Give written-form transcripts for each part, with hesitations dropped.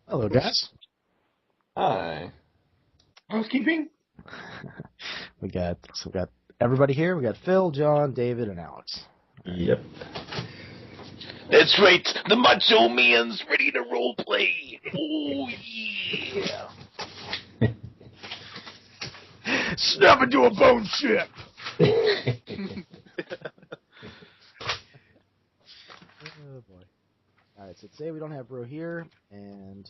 Hello, guys. Hi. Housekeeping? we got everybody here. We got Phil, John, David, and Alex. Yep. That's right. The Macho Man's ready to role play. Oh yeah. Snap into a bone chip. Oh boy. All right. So today we don't have Bro here, and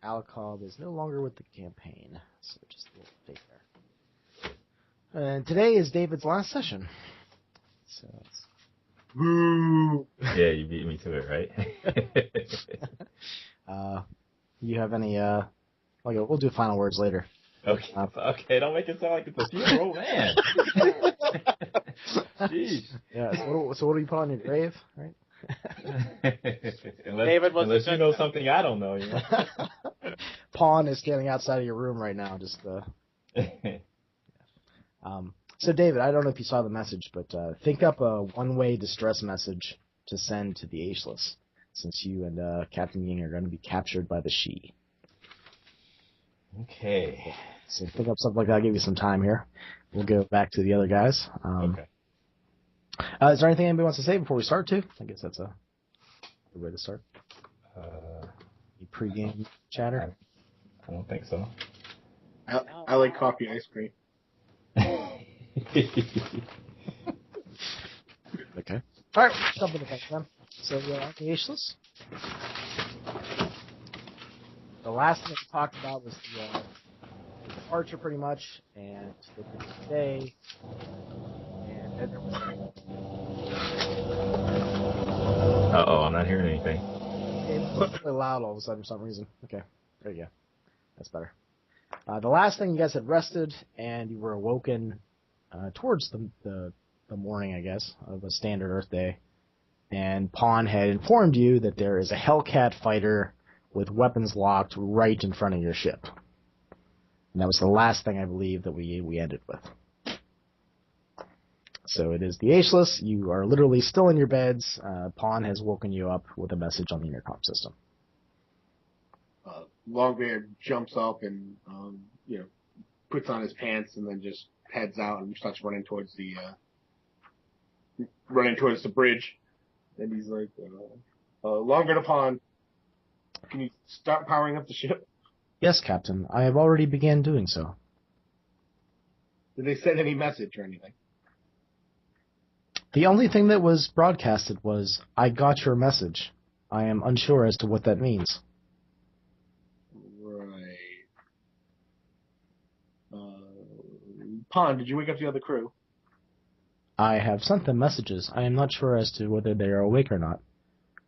Alakov is no longer with the campaign. So just a little update there. And today is David's last session. So it's... Boo. Yeah, you beat me to it, right? You have any? We'll do final words later. Okay. Okay. Don't make it sound like it's a funeral, man. Jeez. Yeah. So what do you put on your grave, right? unless you know something I don't know, you know. Pawn is standing outside of your room right now. Just. So David, I don't know if you saw the message, but think up a one-way distress message to send to the Ageless, since you and Captain Ying are going to be captured by the She. Okay. So think up something like that. I'll give you some time here. We'll go back to the other guys. Okay. Is there anything anybody wants to say before we start, too? I guess that's a good way to start. Pre-game chatter? I don't think so. I like coffee ice cream. Okay. All right, jump into that then. So, the Ageless. The last thing we talked about was the departure, pretty much, and they did today. And then there was... Uh-oh, I'm not hearing anything. It was really loud all of a sudden for some reason. Okay, there you go. That's better. The last thing, you guys had rested, and you were awoken towards the morning, I guess, of a standard Earth day. And Pawn had informed you that there is a Hellcat fighter with weapons locked right in front of your ship. And that was the last thing, I believe, that we ended with. So it is the Ageless. You are literally still in your beds. Pawn has woken you up with a message on the intercom system. Longbeard jumps up and, puts on his pants and then just heads out and starts running towards the bridge. And he's like, Longbeard upon, can you start powering up the ship? Yes, Captain. I have already began doing so. Did they send any message or anything? The only thing that was broadcasted was, I got your message. I am unsure as to what that means. Right. Pond, did you wake up the other crew? I have sent them messages. I am not sure as to whether they are awake or not.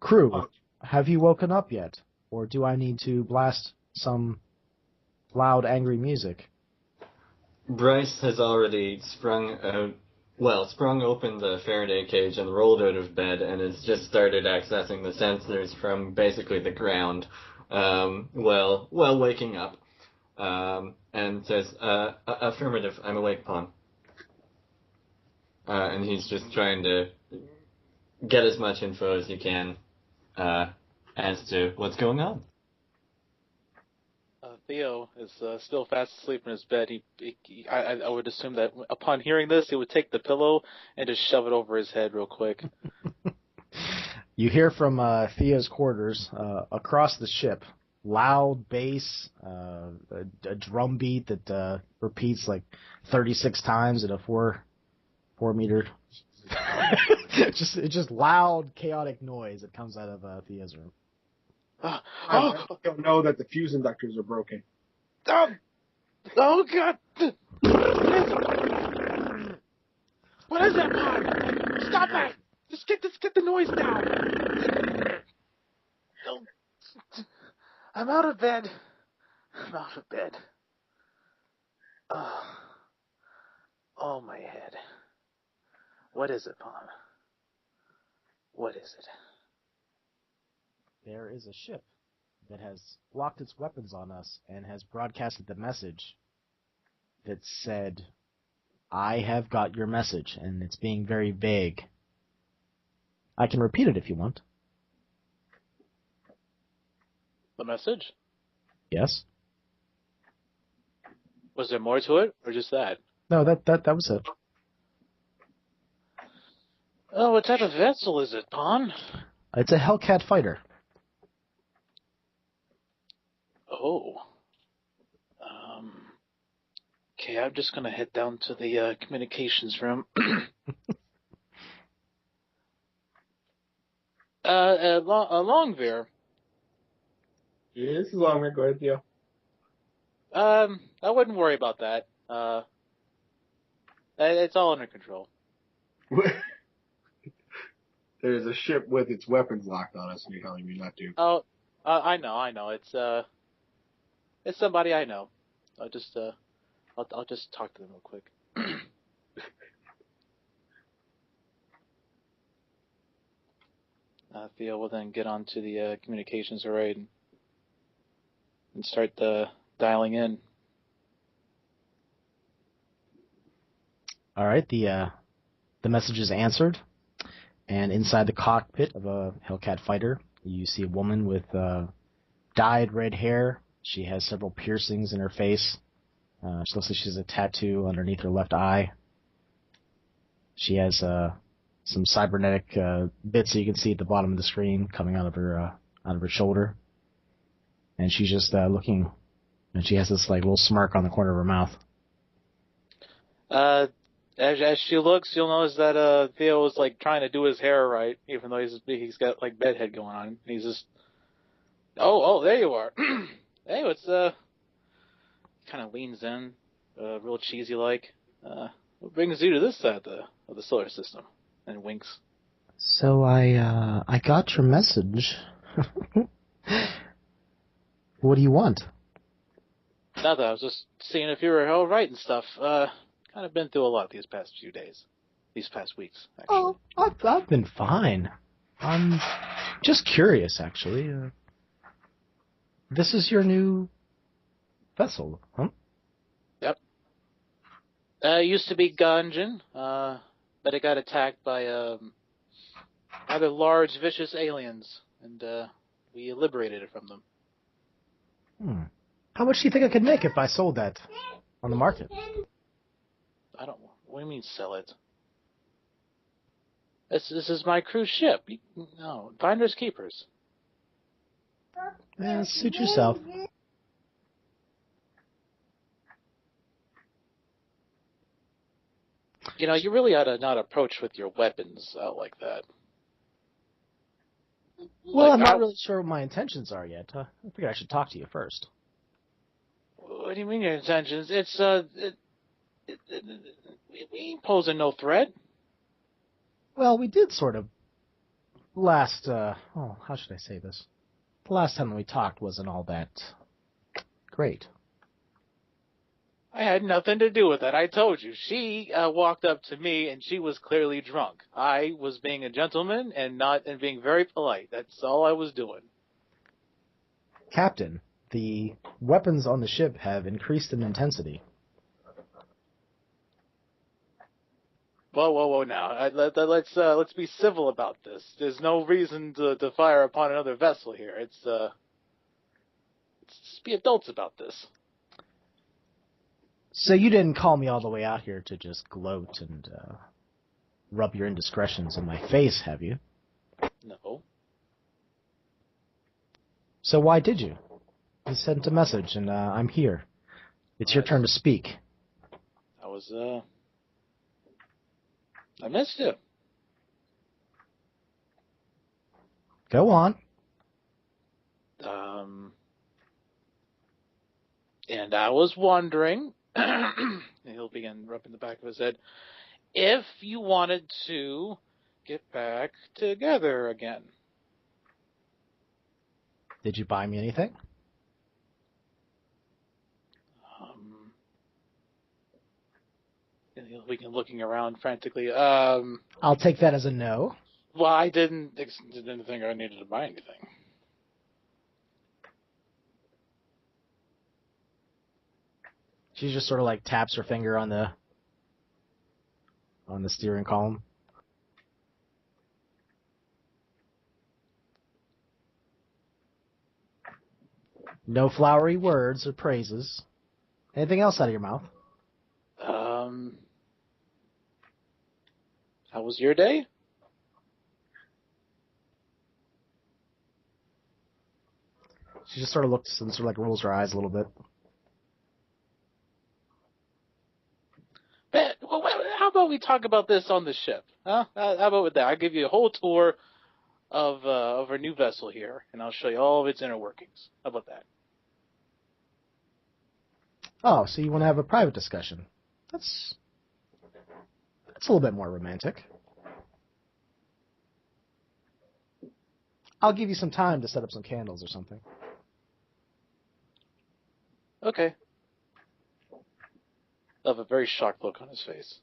Crew, have you woken up yet? Or do I need to blast some loud, angry music? Bryce has already sprung open the Faraday cage and rolled out of bed and has just started accessing the sensors from basically the ground, while waking up, and says, affirmative, I'm awake, Pawn. And he's just trying to get as much info as he can, as to what's going on. Theo is still fast asleep in his bed. I would assume that upon hearing this, he would take the pillow and just shove it over his head real quick. You hear from Theo's quarters across the ship, loud bass, a drum beat that repeats like 36 times at a 4 meter. It's just loud, chaotic noise that comes out of Theo's room. I don't know that the fuse inductors are broken. Oh God! What is that, Pond? Stop that! Just get the noise down. I'm out of bed. Oh, my head. What is it, Pond? What is it? There is a ship that has locked its weapons on us and has broadcasted the message that said, I have got your message, and it's being very vague. I can repeat it if you want. The message? Yes? Was there more to it, or just that? No, that was it. Oh, what type of vessel is it, Pawn? It's a Hellcat fighter. Oh. Okay, I'm just gonna head down to the communications room. Longveer. Yeah, this is longer. Go ahead, Theo. I wouldn't worry about that. It's all under control. There's a ship with its weapons locked on us, and you're telling me not to. Oh, I know. It's somebody I know. I'll just talk to them real quick. Theo will then get onto the communications array and start dialing in. All right, the message is answered, and inside the cockpit of a Hellcat fighter, you see a woman with dyed red hair. She has several piercings in her face. She looks like she has a tattoo underneath her left eye. She has some cybernetic bits that you can see at the bottom of the screen coming out of her shoulder, and she's just looking, and she has this like little smirk on the corner of her mouth. As she looks, you'll notice that Theo was like trying to do his hair right, even though he's got like bedhead going on. And he's just, oh, there you are. Hey, what's kind of leans in, real cheesy like. What brings you to this side of the solar system? And winks. So I got your message. What do you want? Nothing. I was just seeing if you were all right and stuff. Kind of been through a lot these past few days. These past weeks, actually. Oh, I've been fine. I'm just curious, actually. This is your new vessel, huh? Yep. It used to be Gungeon, but it got attacked by rather large, vicious aliens, and we liberated it from them. How much do you think I could make if I sold that on the market? What do you mean sell it? This is my cruise ship. No, finders keepers. Suit yourself. You know, you really ought to not approach with your weapons out like that. Well, I'm not really sure what my intentions are yet. I figured I should talk to you first. What do you mean your intentions? It's we ain't posing no threat. Well, we did sort of last, how should I say this? The last time we talked wasn't all that great. I had nothing to do with that. I told you. She walked up to me and she was clearly drunk. I was being a gentleman and being very polite. That's all I was doing. Captain, the weapons on the ship have increased in intensity. Whoa, now. Let's be civil about this. There's no reason to fire upon another vessel here. Let's be adults about this. So you didn't call me all the way out here to just gloat and rub your indiscretions in my face, have you? No. So why did you? You sent a message, and I'm here. It's your turn to speak. I missed you. Go on. And I was wondering, and he'll begin rubbing the back of his head, if you wanted to get back together again. Did you buy me anything? He'll begin looking around frantically. I'll take that as a no. Well, I didn't think I needed to buy anything. She just sort of like taps her finger on the steering column. No flowery words or praises. Anything else out of your mouth? How was your day? She just sort of looks and sort of like rolls her eyes a little bit. How about we talk about this on the ship? Huh? How about with that? I'll give you a whole tour of our new vessel here, and I'll show you all of its inner workings. How about that? Oh, so you want to have a private discussion? That's a little bit more romantic. I'll give you some time to set up some candles or something. Okay. Of a very shocked look on his face.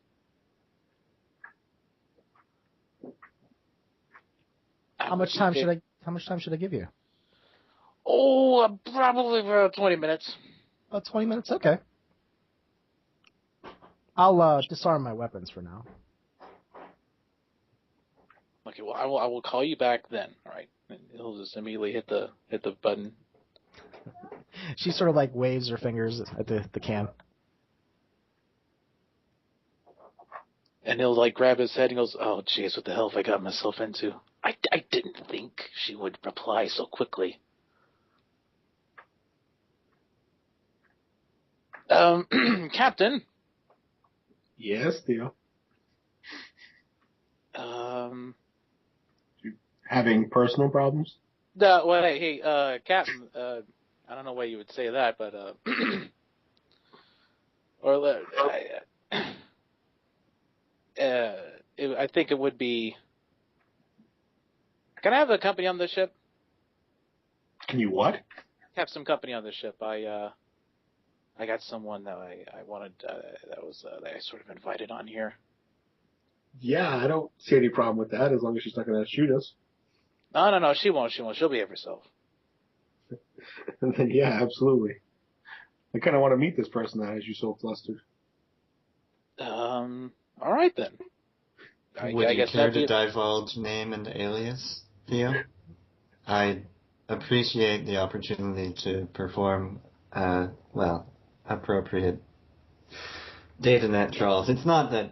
How much time should I give you? Oh, probably about 20 minutes. About 20 minutes? Okay. I'll disarm my weapons for now. Okay, well, I will call you back then. All right. And he'll just immediately hit the button. She sort of like waves her fingers at the can. And he'll like grab his head and goes, "Oh, jeez, what the hell have I got myself into? I didn't think she would reply so quickly." Captain. Yes, Theo. Having personal problems? Well, hey, Captain. I don't know why you would say that, but I think it would be. Can I have a company on the ship? Can you what? Have some company on the ship. I got someone that I wanted. That I sort of invited on here. Yeah, I don't see any problem with that as long as she's not going to shoot us. No. She won't. She'll behave herself. And then, yeah, absolutely. I kind of want to meet this person that has you so flustered. All right then. Would you care to divulge name and alias, Theo? I appreciate the opportunity to perform, appropriate data net trawls. It's not that,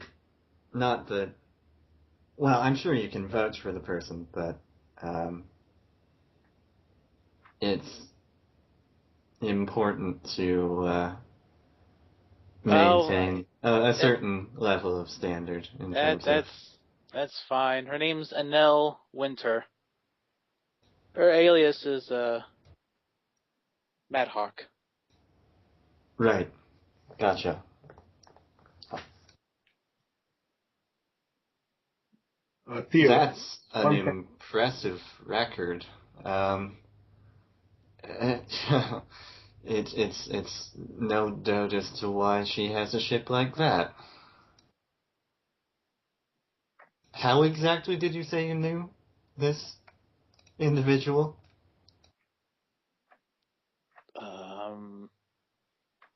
well, I'm sure you can vouch for the person, but it's important to maintain a certain level of standard in terms of... That's fine. Her name's Annelle Winter. Her alias is Mad Hawk. Right. Gotcha. Theo, that's an impressive record. It's no doubt as to why she has a ship like that. How exactly did you say you knew this individual?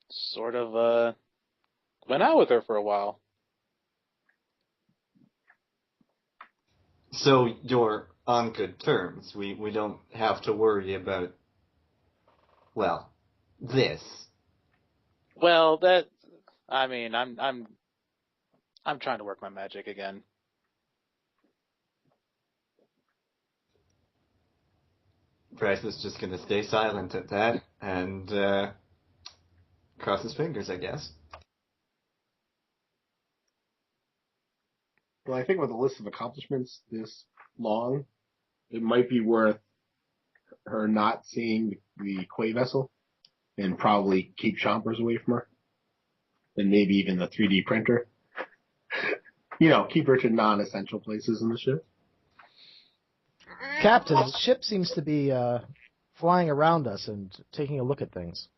Sort of went out with her for a while. So you're on good terms. We don't have to worry about, well, this. Well, I'm trying to work my magic again. Bryce is just gonna stay silent at that and cross his fingers, I guess. Well, I think with a list of accomplishments this long, it might be worth her not seeing the Quay vessel and probably keep chompers away from her. And maybe even the 3D printer. Keep her to non-essential places in the ship. Captain, the ship seems to be flying around us and taking a look at things.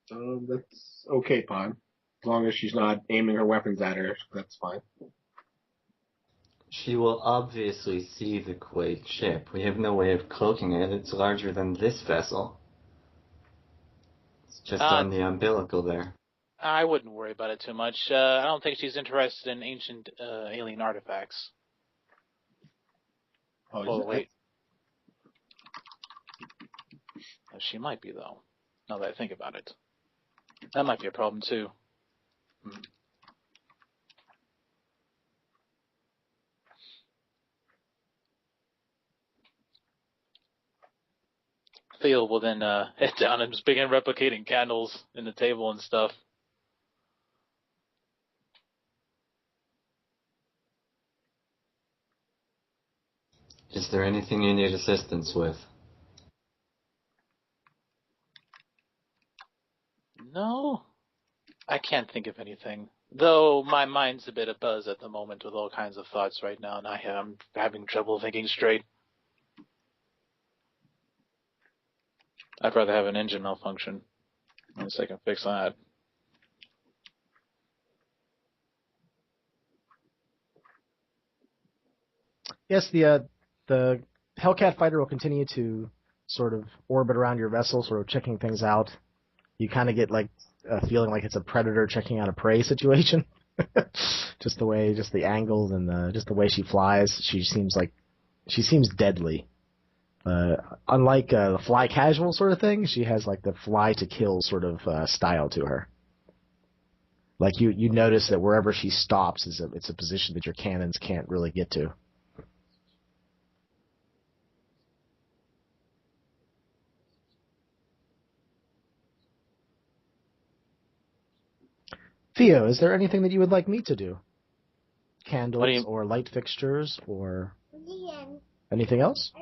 That's okay, Pon. As long as she's not aiming her weapons at her, that's fine. She will obviously see the Quake ship. We have no way of cloaking it. It's larger than this vessel. It's just on the umbilical there. I wouldn't worry about it too much. I don't think she's interested in ancient alien artifacts. Oh, wait. She might be, though, now that I think about it. That might be a problem, too. Theo will then head down and just begin replicating candles in the table and stuff. Is there anything you need assistance with? No, I can't think of anything. Though my mind's a bit abuzz at the moment with all kinds of thoughts right now, and I'm having trouble thinking straight. I'd rather have an engine malfunction, unless I can fix that. Yes, the Hellcat fighter will continue to sort of orbit around your vessel, sort of checking things out. You kind of get like a feeling like it's a predator checking out a prey situation. Just the angles and just the way she flies. She seems deadly. Unlike the fly casual sort of thing, she has like the fly to kill sort of style to her. Like you notice that wherever she stops it's a position that your cannons can't really get to. Theo, is there anything that you would like me to do? Candles or light fixtures or anything else?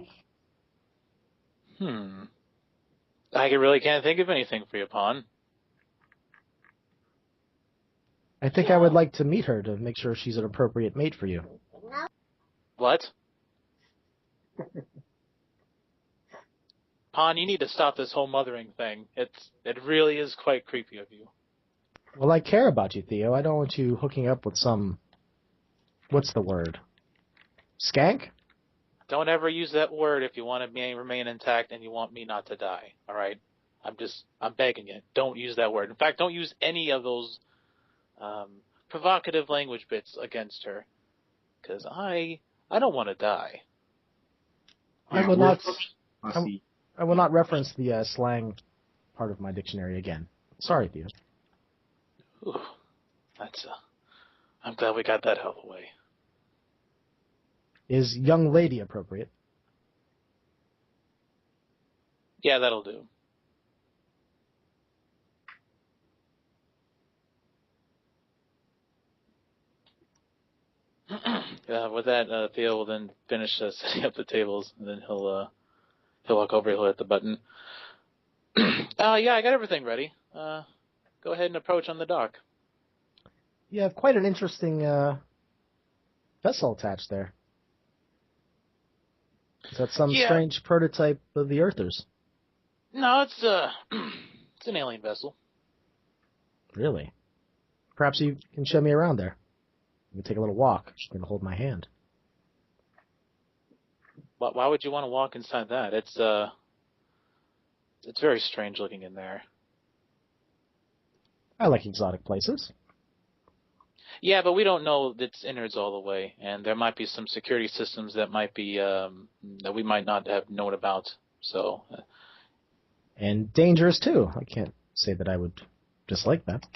I really can't think of anything for you, Pawn. I think I would like to meet her to make sure she's an appropriate mate for you. What? Pawn, you need to stop this whole mothering thing. It really is quite creepy of you. Well, I care about you, Theo. I don't want you hooking up with some... What's the word? Skank? Don't ever use that word if you want to remain intact and you want me not to die, all right? I'm begging you. Don't use that word. In fact, don't use any of those provocative language bits against her. Because I don't want to die. I will not reference the slang part of my dictionary again. Sorry, Theo. Ooh, I'm glad we got that out of the way. Is young lady appropriate? Yeah, that'll do. With that, Theo will then finish setting up the tables, and then he'll walk over, he'll hit the button. Yeah, I got everything ready. Go ahead and approach on the dock. You have quite an interesting vessel attached there. Is that some strange prototype of the Earthers? No, it's an alien vessel. Really? Perhaps you can show me around there. We can take a little walk. You can hold my hand. Why would you want to walk inside that? It's very strange looking in there. I like exotic places. Yeah, but we don't know its innards all the way, and there might be some security systems that might be that we might not have known about. So, and dangerous too. I can't say that I would dislike that.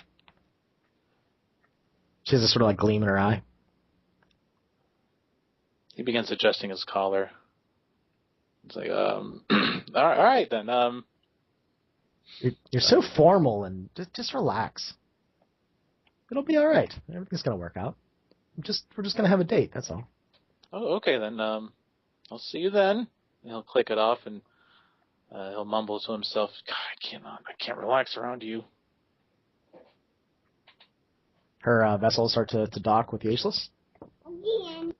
She has a sort of like gleam in her eye. He begins adjusting his collar. It's like, all right then. You're so formal, and just relax. It'll be all right. Everything's gonna work out. We're just gonna have a date. That's all. Oh, okay then. I'll see you then. And he'll click it off, and he'll mumble to himself, "God, I can't relax around you." Her vessels start to dock with the Ageless. Again.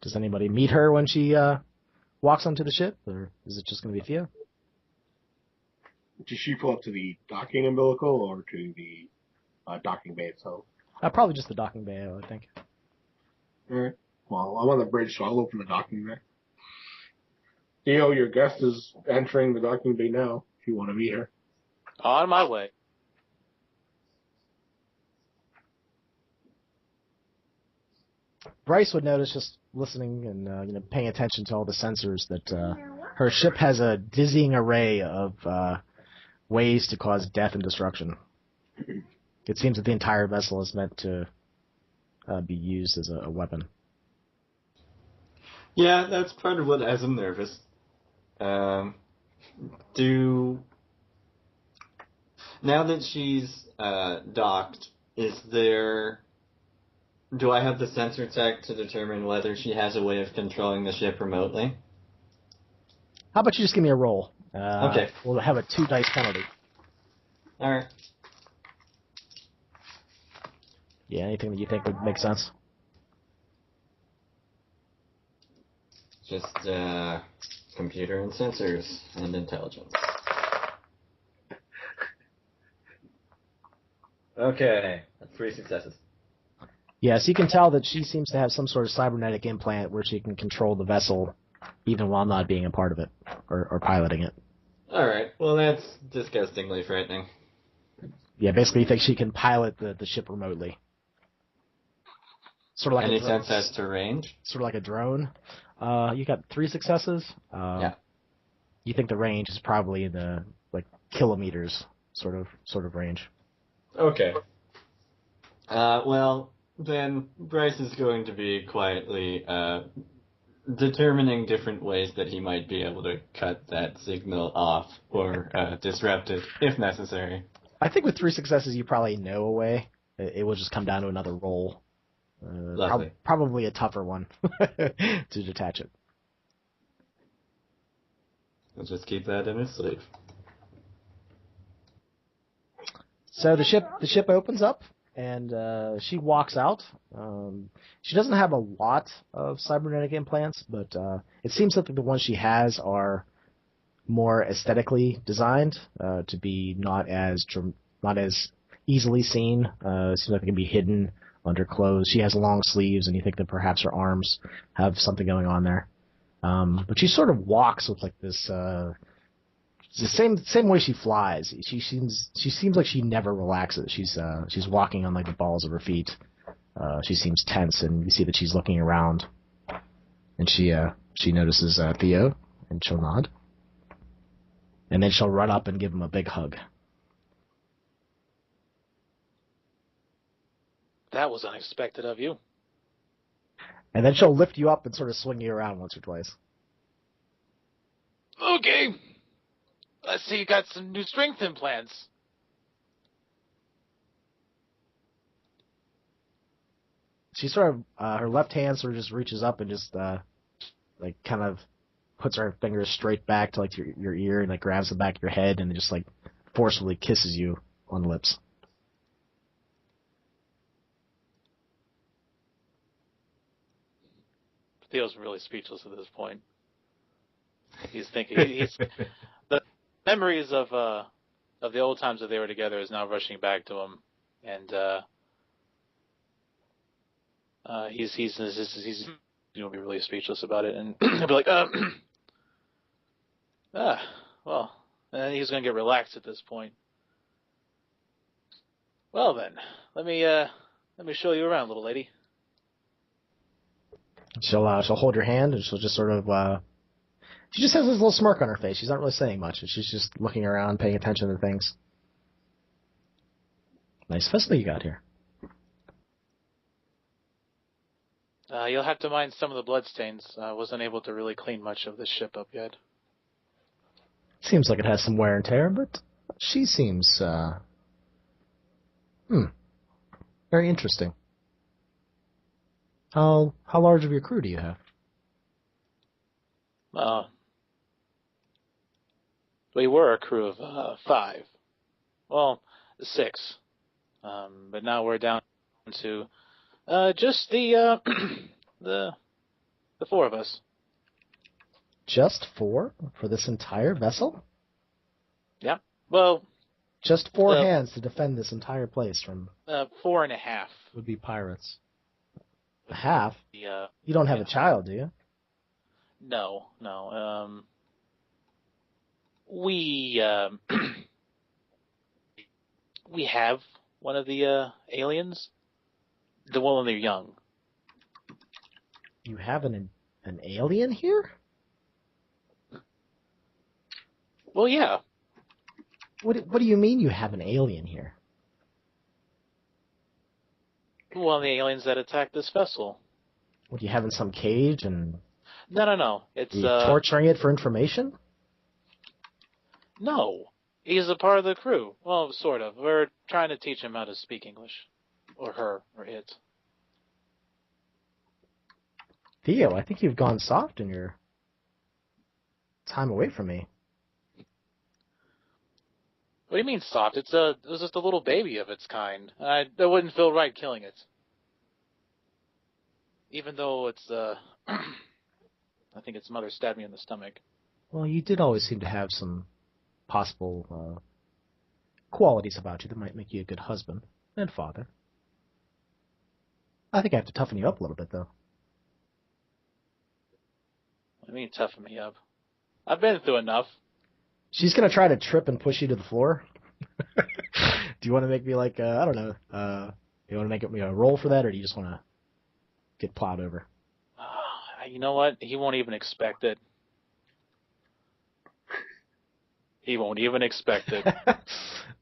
Does anybody meet her when she walks onto the ship, or is it just going to be Theo? Does she pull up to the docking umbilical or to the docking bay itself? Probably just the docking bay, I would think. All right. Well, I'm on the bridge, so I'll open the docking bay. Theo, your guest is entering the docking bay now, if you want to meet her. On my way. Bryce would notice, just listening and paying attention to all the sensors, that her ship has a dizzying array of ways to cause death and destruction. It seems that the entire vessel is meant to be used as a weapon. Yeah, that's part of what has him nervous. Now that she's docked, do I have the sensor tech to determine whether she has a way of controlling the ship remotely? How about you just give me a roll? Okay. We'll have a 2 dice penalty. Alright. Yeah, anything that you think would make sense? Just computer and sensors and intelligence. Okay, that's 3 successes. Yeah, so you can tell that she seems to have some sort of cybernetic implant where she can control the vessel even while not being a part of it or piloting it. Alright, well that's disgustingly frightening. Yeah, basically you think she can pilot the ship remotely. Sort of like Any a drone. sense as to range? Sort of like a drone. You got 3 successes. Yeah. You think the range is probably in the kilometers sort of range. Okay. Well, then Bryce is going to be quietly determining different ways that he might be able to cut that signal off or disrupt it, if necessary. I think with 3 successes, you probably know a way. It will just come down to another roll. Probably a tougher one to detach it. Let's just keep that in his sleeve. So the ship opens up, and she walks out. She doesn't have a lot of cybernetic implants, but it seems that the ones she has are more aesthetically designed to be not as easily seen. It seems like they can be hidden under clothes. She has long sleeves, and you think that perhaps her arms have something going on there. But she sort of walks with this. It's the same way she flies. She seems like she never relaxes. She's walking on the balls of her feet. She seems tense, and you see that she's looking around. And she notices Theo, and she'll nod. And then she'll run up and give him a big hug. That was unexpected of you. And then she'll lift you up and sort of swing you around once or twice. Okay. I see you got some new strength implants. She sort of, her left hand sort of just reaches up and just, kind of puts her fingers straight back to, your ear and, grabs the back of your head and just, forcefully kisses you on the lips. Theo's really speechless at this point. He's thinking, the memories of the old times that they were together is now rushing back to him, and he's gonna be really speechless about it, and he'll be like, well, and he's gonna get relaxed at this point. Well then, let me show you around, little lady. She'll hold your hand and she'll just sort of she just has this little smirk on her face. She's not really saying much. She's just looking around, paying attention to things. Nice vessel you got here. You'll have to mind some of the bloodstains. I wasn't able to really clean much of this ship up yet. Seems like it has some wear and tear, but she seems very interesting. How large of your crew do you have? We were a crew of 5. Well, 6. But now we're down to just the 4 of us. Just 4 for this entire vessel? Yeah. Well, just 4 hands to defend this entire place from 4.5 would be pirates. A half? Yeah. You don't have a child, do you? No. We we have one of the aliens, the one when they're young. You have an alien here? Well, yeah. What do you mean you have an alien here? One of the aliens that attacked this vessel. What, do you have in some cage and No. It's are you torturing it for information? No. He's a part of the crew. Well, sort of. We're trying to teach him how to speak English. Or her, or it. Theo, I think you've gone soft in your time away from me. What do you mean soft? It was just a little baby of its kind. It wouldn't feel right killing it. Even though it's, I think its mother stabbed me in the stomach. Well, you did always seem to have some possible qualities about you that might make you a good husband and father. I think I have to toughen you up a little bit, though. What do you mean toughen me up? I've been through enough. She's going to try to trip and push you to the floor. Do you want to make me like, I don't know, you want to make me a roll for that, or do you just want to get plowed over? You know what? He won't even expect it. He won't even expect it.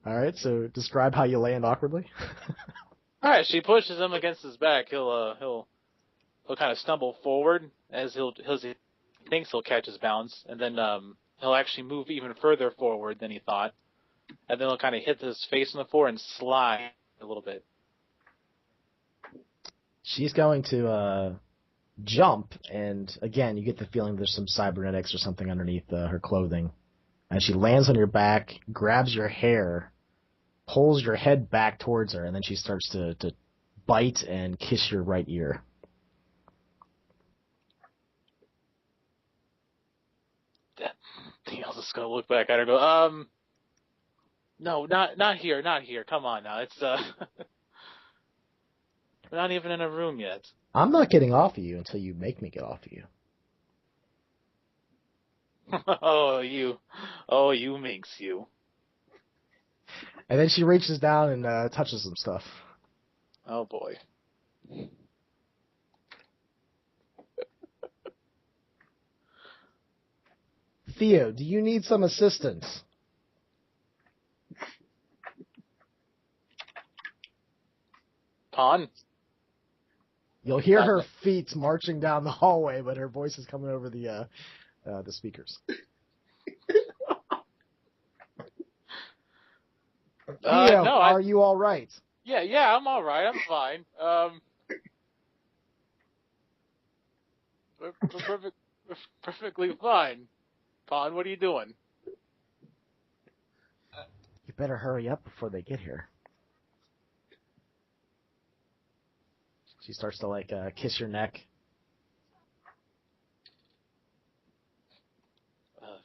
All right, so describe how you land awkwardly. All right, she pushes him against his back. He'll kind of stumble forward as he thinks he'll catch his balance, and then he'll actually move even further forward than he thought, and then he'll kind of hit his face on the floor and slide a little bit. She's going to jump, and again, you get the feeling there's some cybernetics or something underneath her clothing. And she lands on your back, grabs your hair, pulls your head back towards her, and then she starts to bite and kiss your right ear. Theo's just gonna look back at her and go, no, not here. Come on now, it's we're not even in a room yet. I'm not getting off of you until you make me get off of you. Oh, you minx, you. And then she reaches down and touches some stuff. Oh boy. Theo, do you need some assistance? Pawn? You'll hear her feet marching down the hallway, but her voice is coming over the speakers. Theo, no, are you all right? Yeah, I'm all right. I'm fine. We're perfectly fine. Pawn, what are you doing? You better hurry up before they get here. She starts to kiss your neck.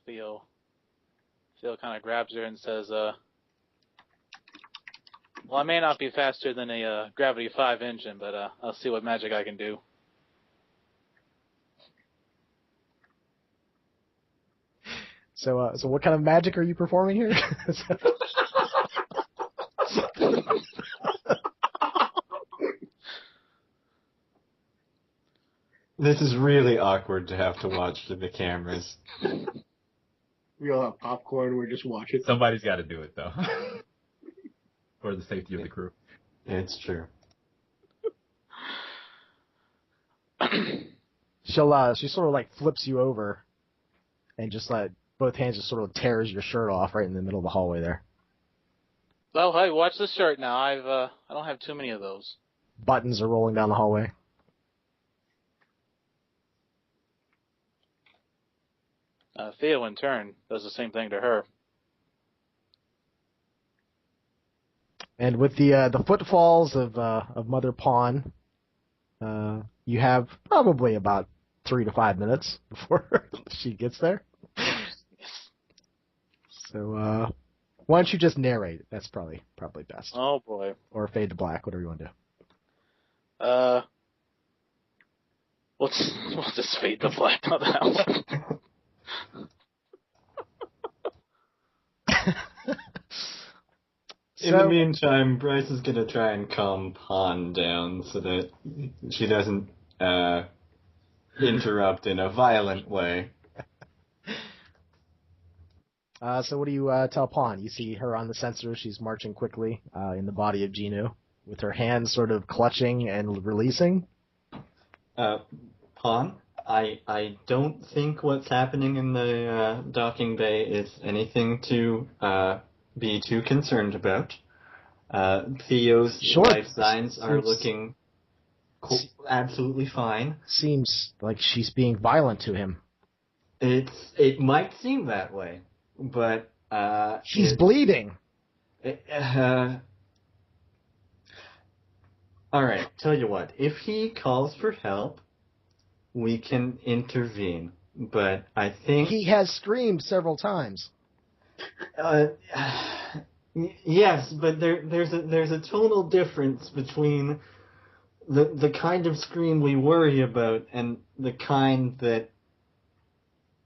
Theo kind of grabs her and says, well, I may not be faster than a Gravity 5 engine, but I'll see what magic I can do. So what kind of magic are you performing here? This is really awkward to have to watch to the cameras. We all have popcorn. We're just watching. Somebody's got to do it, though. For the safety of the crew. It's true. She sort of flips you over and just both hands just sort of tears your shirt off right in the middle of the hallway there. Well, hey, watch the shirt now. I don't have too many of those. Buttons are rolling down the hallway. Theo, in turn, does the same thing to her. And with the footfalls of Mother Pawn, you have probably about 3 to 5 minutes before she gets there. So why don't you just narrate it? That's probably best. Oh boy. Or fade to black, whatever you want to do. We'll just fade to black on that one. In the meantime, Bryce is going to try and calm Pawn down so that she doesn't interrupt in a violent way. So what do you tell Pawn? You see her on the sensor. She's marching quickly in the body of Genu, with her hands sort of clutching and releasing. Pawn, I don't think what's happening in the docking bay is anything to be too concerned about. Theo's life signs are looking absolutely fine. Seems like she's being violent to him. It might seem that way, but she's bleeding. All right, tell you what. If he calls for help, we can intervene. But I think he has screamed several times. Yes, but there's a tonal difference between the kind of scream we worry about and the kind that.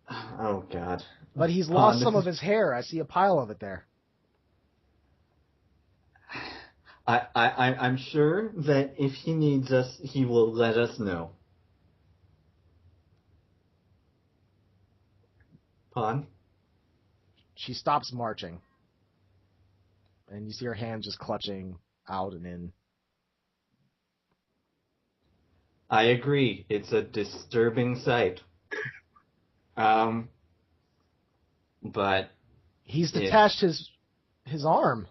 Oh God! But he's lost some of his hair. I see a pile of it there. I'm sure that if he needs us, he will let us know. Pawn? She stops marching. And you see her hand just clutching out and in. I agree. It's a disturbing sight. But he's detached his arm.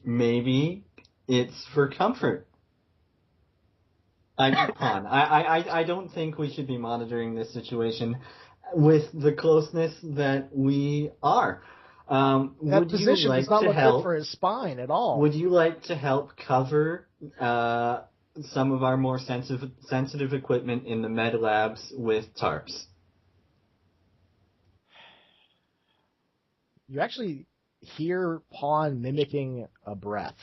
Maybe it's for comfort. I don't think we should be monitoring this situation with the closeness that we are. That position does not look good for his spine at all. Would you like to help cover some of our more sensitive equipment in the med labs with tarps? You actually hear Pawn mimicking a breath,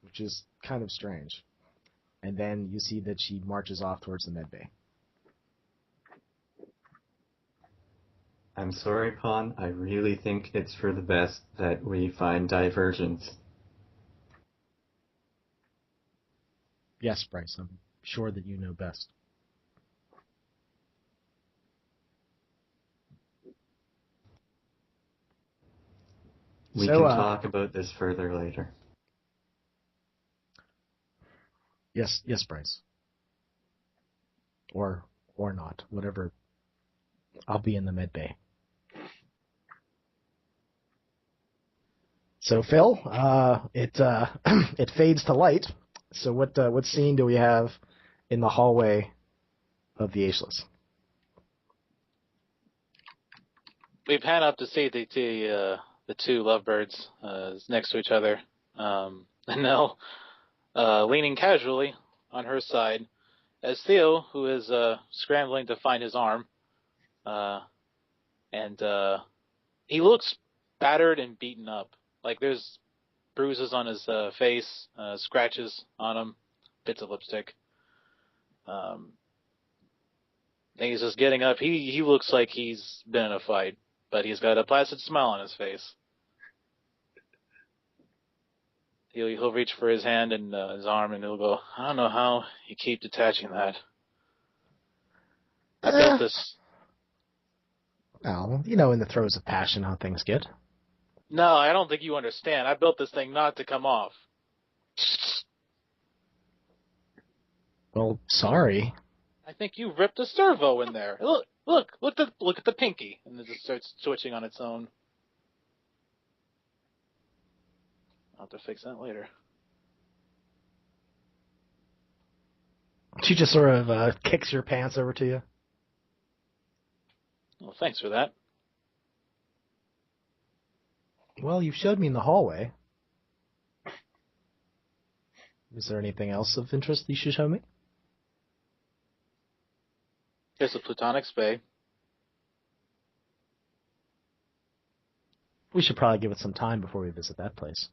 which is kind of strange. And then you see that she marches off towards the med bay. I'm sorry, Pawn. I really think it's for the best that we find diversions. Yes, Bryce, I'm sure that you know best. We can talk about this further later. Yes, Bryce. Or not, whatever. I'll be in the med bay. So Phil, it fades to light. So what scene do we have in the hallway of the Ageless? We pan up to see the two lovebirds next to each other. Annelle leaning casually on her side, as Theo, who is scrambling to find his arm, and he looks battered and beaten up. Like there's bruises on his face, scratches on him, bits of lipstick. And he's just getting up. He looks like he's been in a fight, but he's got a placid smile on his face. He'll reach for his hand and his arm, and he'll go, I don't know how you keep detaching that. I built this. Well, you know, in the throes of passion, how things get. No, I don't think you understand. I built this thing not to come off. Well, sorry. I think you ripped a servo in there. Look at the pinky, and it just starts switching on its own. I'll have to fix that later. She just sort of kicks your pants over to you. Well, thanks for that. Well, you showed me in the hallway. Is there anything else of interest you should show me? There's a plutonic spay. We should probably give it some time before we visit that place.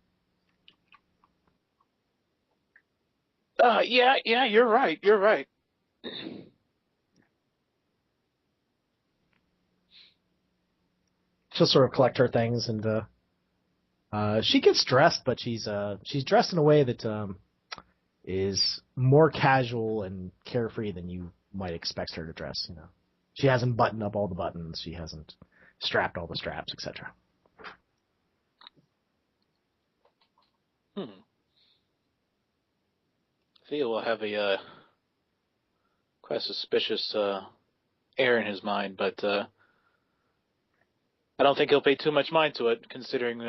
Yeah, you're right. She'll sort of collect her things and She gets dressed, but she's dressed in a way that is more casual and carefree than you might expect her to dress. You know, she hasn't buttoned up all the buttons, she hasn't strapped all the straps, etc. Theo will have a quite suspicious air in his mind, but I don't think he'll pay too much mind to it, considering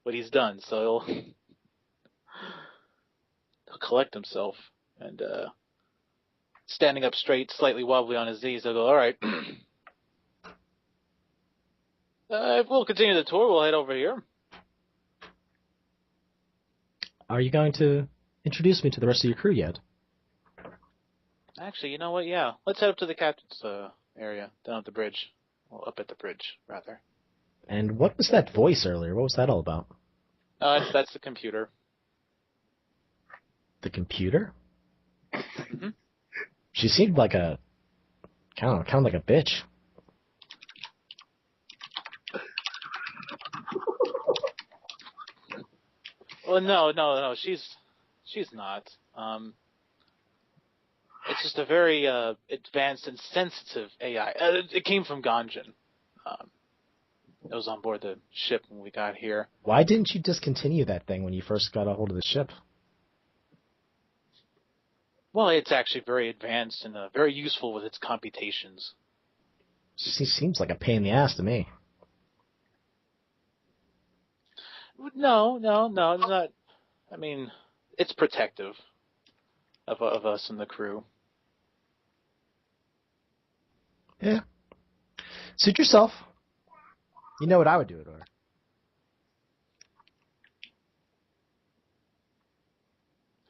what he's done. So he'll collect himself and, standing up straight, slightly wobbly on his knees, he'll go, all right. If we'll continue the tour, we'll head over here. Are you going to introduce me to the rest of your crew yet? Actually, you know what? Yeah. Let's head up to the captain's area, down at the bridge. Well, up at the bridge, rather. And what was that voice earlier? What was that all about? That's the computer. The computer? Mm-hmm. She seemed like a... kind of like a bitch. Well, no. She's not. It's just a very advanced and sensitive AI. It came from Ganjin. It was on board the ship when we got here. Why didn't you discontinue that thing when you first got a hold of the ship? Well, it's actually very advanced and very useful with its computations. She seems like a pain in the ass to me. No, it's not. I mean, it's protective of us and the crew. Yeah. Suit yourself. You know what I would do to her.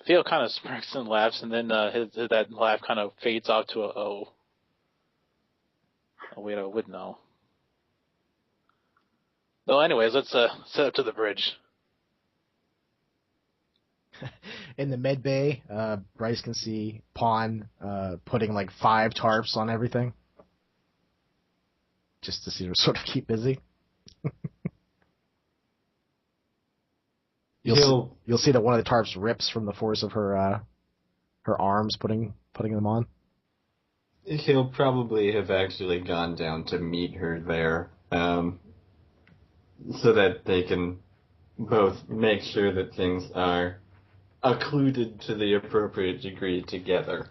Theo kind of smirks and laughs, and then that laugh kind of fades off to a oh. Oh, wait, I would know. So anyways, let's set up to the bridge. In the med bay, Bryce can see Pawn putting like 5 tarps on everything. Just to see her sort of keep busy. You'll see that one of the tarps rips from the force of her arms putting them on. He'll probably have actually gone down to meet her there, so that they can both make sure that things are occluded to the appropriate degree together.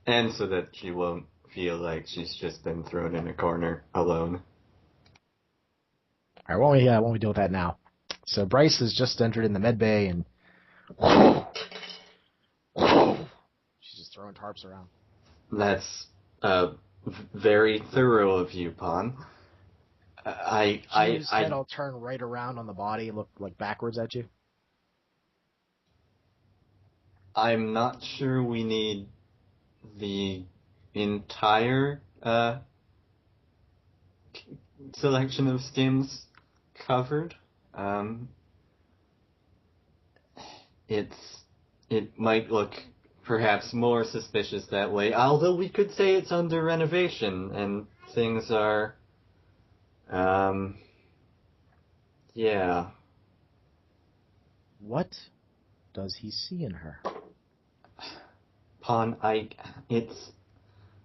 And so that she won't feel like she's just been thrown in a corner alone. All right, why don't we deal with that now? So Bryce has just entered in the med bay, and she's just throwing tarps around. That's very thorough of you, Pawn. Instead, I'll turn right around on the body and look like backwards at you. I'm not sure we need the entire selection of skins covered. It might look perhaps more suspicious that way, although we could say it's under renovation and things are, yeah. What does he see in her? Pawn,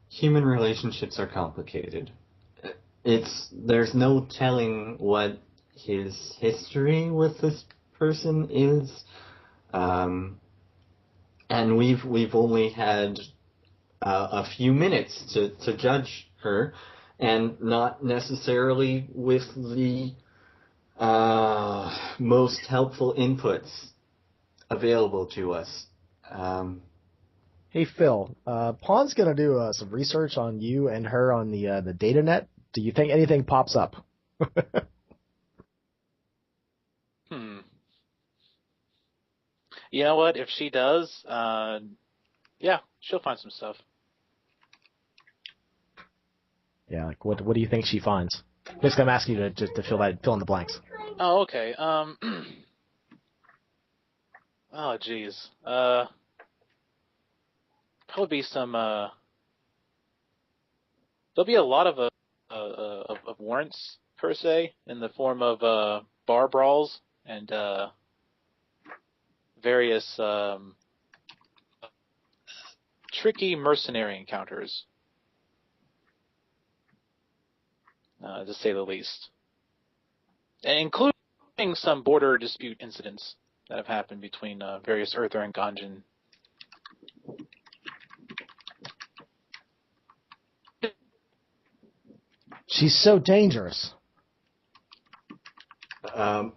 human relationships are complicated. There's no telling what his history with this person is, and we've only had a few minutes to judge her, and not necessarily with the most helpful inputs available to us. Hey Phil, Pawn's gonna do some research on you and her on the data net. Do you think anything pops up? You know what? If she does, yeah, she'll find some stuff. Yeah, like what do you think she finds? Basically, I'm asking you to fill in the blanks. Oh, okay. Oh, jeez. Probably be some. There'll be a lot of warrants per se, in the form of bar brawls and various tricky mercenary encounters, to say the least, and including some border dispute incidents that have happened between various Earther and Ganjin. She's so dangerous.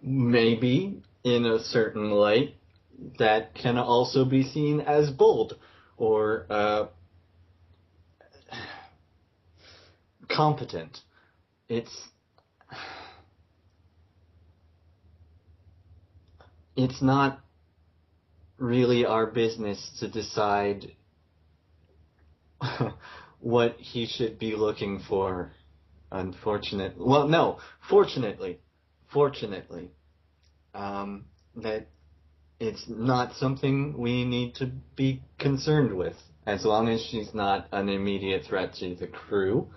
Maybe in a certain light that can also be seen as bold or competent. It's not really our business to decide what he should be looking for. Fortunately, that it's not something we need to be concerned with, as long as she's not an immediate threat to the crew,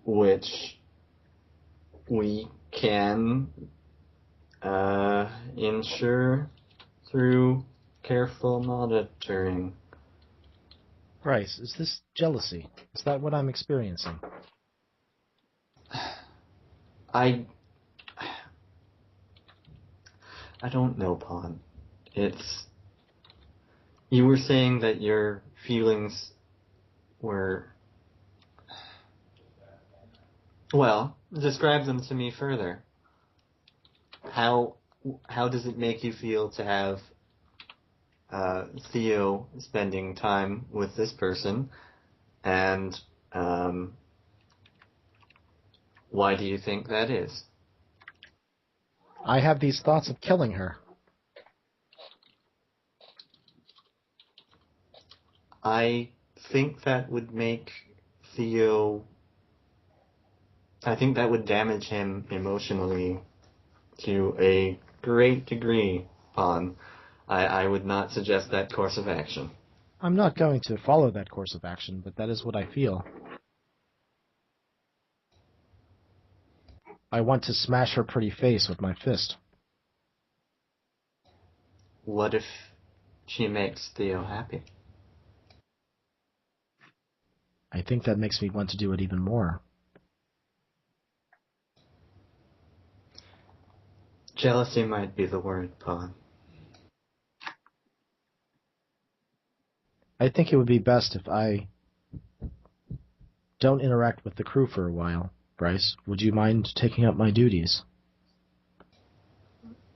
which we can ensure through careful monitoring. Bryce, is this jealousy? Is that what I'm experiencing? I don't know, Pawn. You were saying that your feelings were... Well, describe them to me further. How does it make you feel to have Theo spending time with this person, and why do you think that is? I have these thoughts of killing her. I think that would make Theo... I think that would damage him emotionally to a great degree, Pawn. I would not suggest that course of action. I'm not going to follow that course of action, but that is what I feel. I want to smash her pretty face with my fist. What if she makes Theo happy? I think that makes me want to do it even more. Jealousy might be the word, Pawn. I think it would be best if I don't interact with the crew for a while. Bryce, would you mind taking up my duties?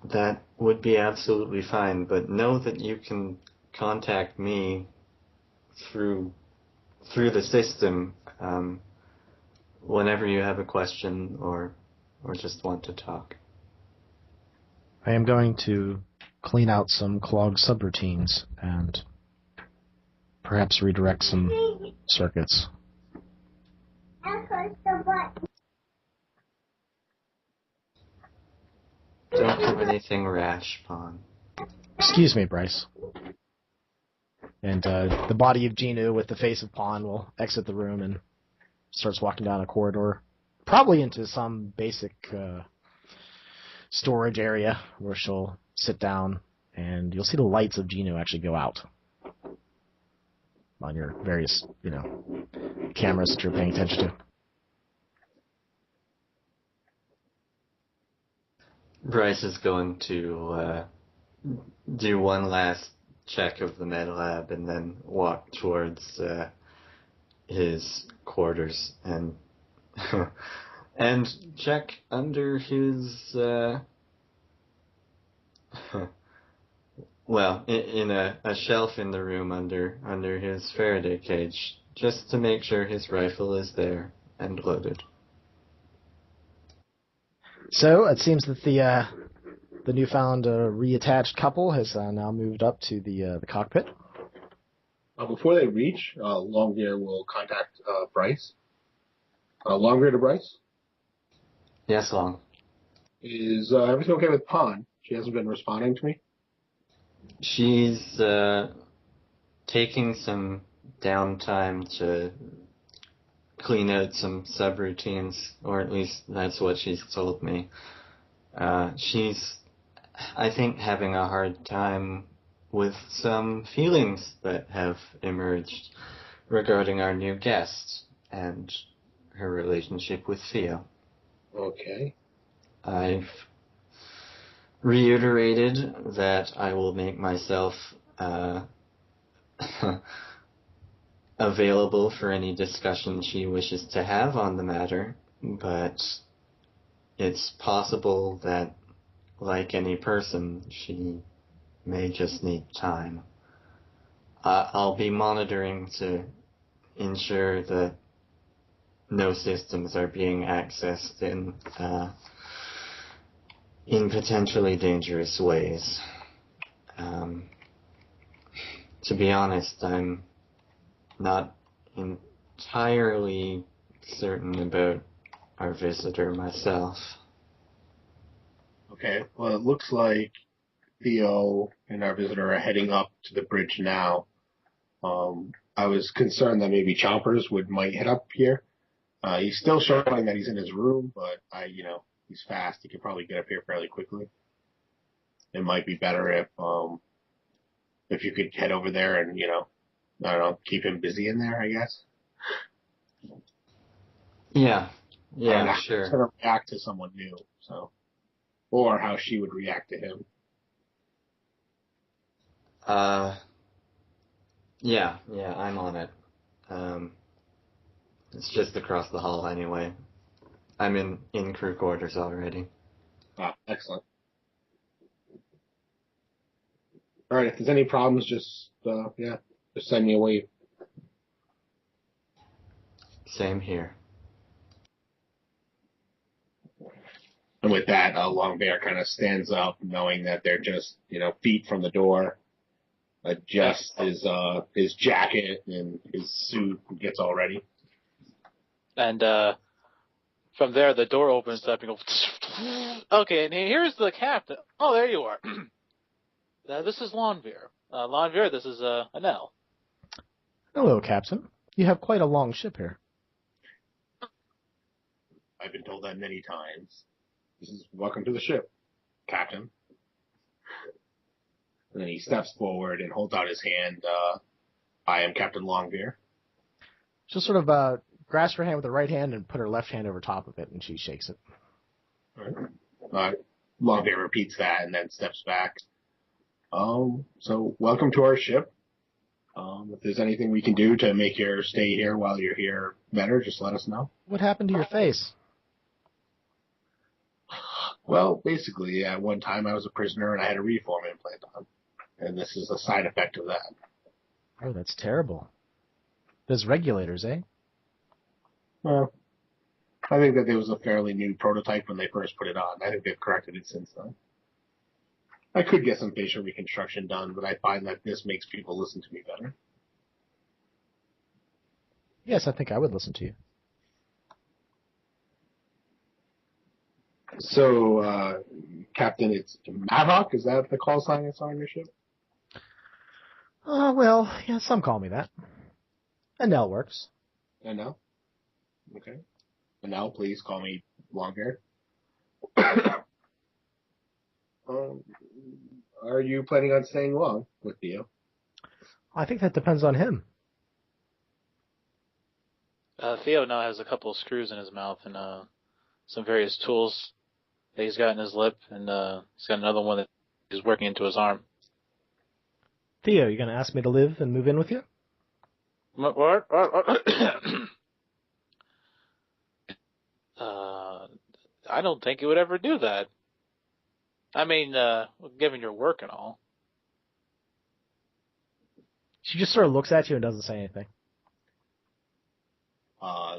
That would be absolutely fine, but know that you can contact me through the system whenever you have a question or just want to talk. I am going to clean out some clogged subroutines and perhaps redirect some circuits. Don't do anything rash, Pawn. Excuse me, Bryce. And the body of Genu with the face of Pawn will exit the room and starts walking down a corridor, probably into some basic storage area where she'll sit down, and you'll see the lights of Genu actually go out on your various, cameras that you're paying attention to. Bryce is going to do one last check of the med lab and then walk towards his quarters and and check under his in a shelf in the room under his Faraday cage, just to make sure his rifle is there and loaded. So it seems that the newfound reattached couple has now moved up to the cockpit. Before they reach, Longbeard will contact Bryce. Longbeard to Bryce? Yes, Long. Is everything okay with Pawn? She hasn't been responding to me. She's taking some downtime to clean out some subroutines, or at least that's what she's told me. She's, I think, having a hard time with some feelings that have emerged regarding our new guest and her relationship with Theo. Okay. I've reiterated that I will make myself available for any discussion she wishes to have on the matter, but it's possible that, like any person, she may just need time. I'll be monitoring to ensure that no systems are being accessed in potentially dangerous ways. To be honest, I'm not entirely certain about our visitor myself. Okay. Well, it looks like Theo and our visitor are heading up to the bridge now. I was concerned that maybe Chompers might head up here. He's still showing that he's in his room, but he's fast. He could probably get up here fairly quickly. It might be better if you could head over there and, I don't know, keep him busy in there, I guess. Yeah, sure. He's going to react to someone new, so. Or how she would react to him. Yeah, I'm on it. It's just across the hall anyway. I'm in crew quarters already. Ah, excellent. All right, if there's any problems, just send me a wave. Same here. And with that, Longbear kind of stands up, knowing that they're just, feet from the door. Adjusts his jacket and his suit and gets all ready. And from there, the door opens up and goes, okay, and here's the captain. Oh, there you are. This is Longbear. Longbear, this is Annelle. Hello, Captain. You have quite a long ship here. I've been told that many times. This is welcome to the ship, Captain. And then he steps forward and holds out his hand. I am Captain Longbear. She'll sort of grasp her hand with her right hand and put her left hand over top of it, and she shakes it. All right. Longbear repeats that and then steps back. So welcome to our ship. If there's anything we can do to make your stay here while you're here better, just let us know. What happened to your face? Well, basically, at one time I was a prisoner and I had a reform implant on. And this is a side effect of that. Oh, that's terrible. Those regulators, eh? Well, I think that there was a fairly new prototype when they first put it on. I think they've corrected it since then. I could get some facial reconstruction done, but I find that this makes people listen to me better. Yes, I think I would listen to you. So, Captain, it's Mavok? Is that the call sign that's on your ship? Well, yeah, some call me that. Annelle works. Annelle? Okay. Annelle, please call me Longhair. Are you planning on staying long with Theo? I think that depends on him. Theo now has a couple of screws in his mouth and some various tools that he's got in his lip, and he's got another one that he's working into his arm. Theo, you going to ask me to live and move in with you? What? I don't think he would ever do that. I mean, given your work and all. She just sort of looks at you and doesn't say anything.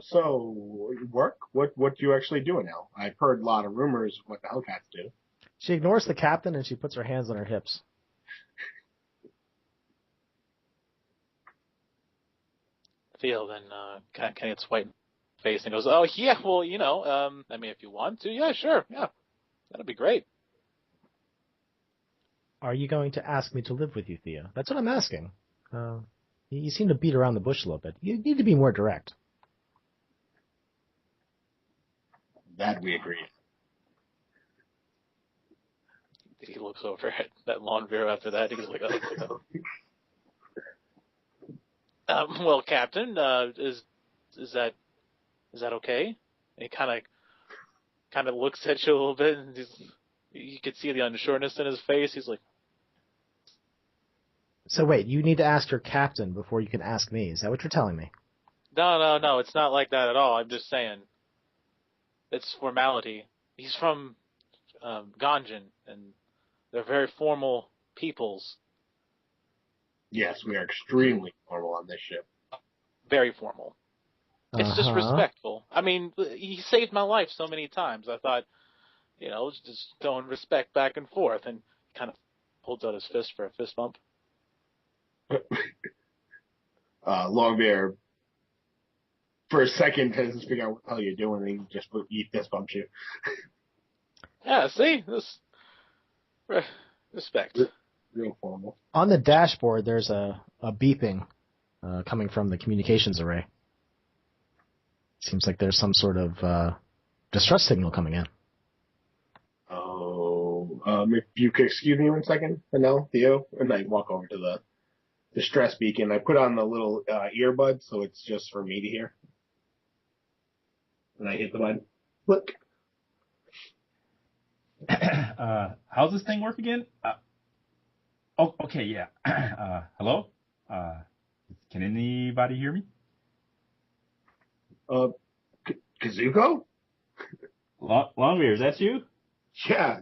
So, work? What do you actually do now? I've heard a lot of rumors of what the Hellcats do. She ignores the captain and she puts her hands on her hips. Theo then kind of gets white in the face and goes, oh, yeah, well, I mean, if you want to, yeah, sure, yeah, that'd be great. Are you going to ask me to live with you, Theo? That's what I'm asking. You seem to beat around the bush a little bit. You need to be more direct. That we agree. He looks over at that lawn beer after that. He's like, oh. Well, Captain, is that okay? And he kind of looks at you a little bit, and you could see the unsureness in his face. He's like, So wait, you need to ask your captain before you can ask me. Is that what you're telling me? no, it's not like that at all. I'm just saying, it's formality. He's from Ganjin, and they're very formal peoples. Yes, we are extremely formal on this ship. Very formal. It's just respectful. I mean, he saved my life so many times. I thought, just throwing respect back and forth, and kind of holds out his fist for a fist bump. Longbear, for a second, tends to figure out what the hell you're doing, and he fist bumps you. Yeah, see? This respect. Real formal. On the dashboard, there's a beeping coming from the communications array. Seems like there's some sort of distress signal coming in. Oh, if you could excuse me 1 second, Annelle, Theo, and I walk over to the distress beacon. I put on the little earbud, so it's just for me to hear. And I hit the button. Look. How's this thing work again? Okay, yeah. Hello? Can anybody hear me? Kazuko? Longbeard, is that you? Yeah.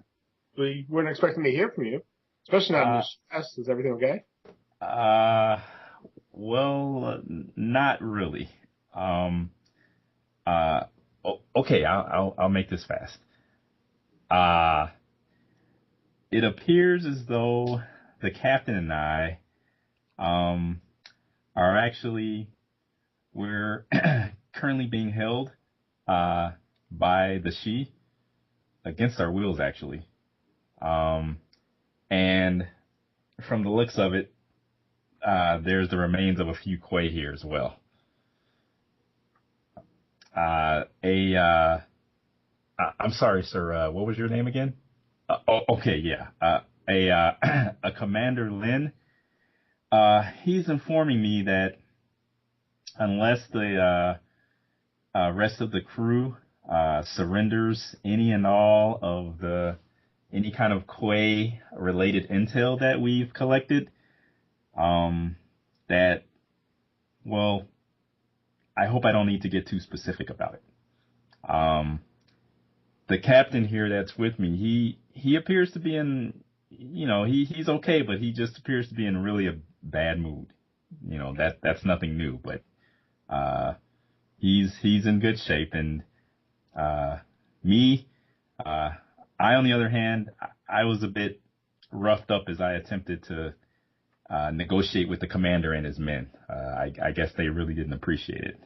We weren't expecting to hear from you. Especially not in distress. Is everything okay? Well, not really. Okay, I'll make this fast. It appears as though the captain and I, are actually, we're currently being held, by the Shi, against our wills, actually. And from the looks of it, there's the remains of a few Quay here as well. I'm sorry, sir. What was your name again? Okay, yeah. A Commander Lin. He's informing me that unless the rest of the crew surrenders any and all of any kind of Quay related intel that we've collected, that, well, I hope I don't need to get too specific about it. The captain here that's with me, he appears to be in, he's okay, but he just appears to be in really a bad mood. That's nothing new, but he's in good shape. And me, I, on the other hand, I was a bit roughed up as I attempted to negotiate with the commander and his men. I guess they really didn't appreciate it.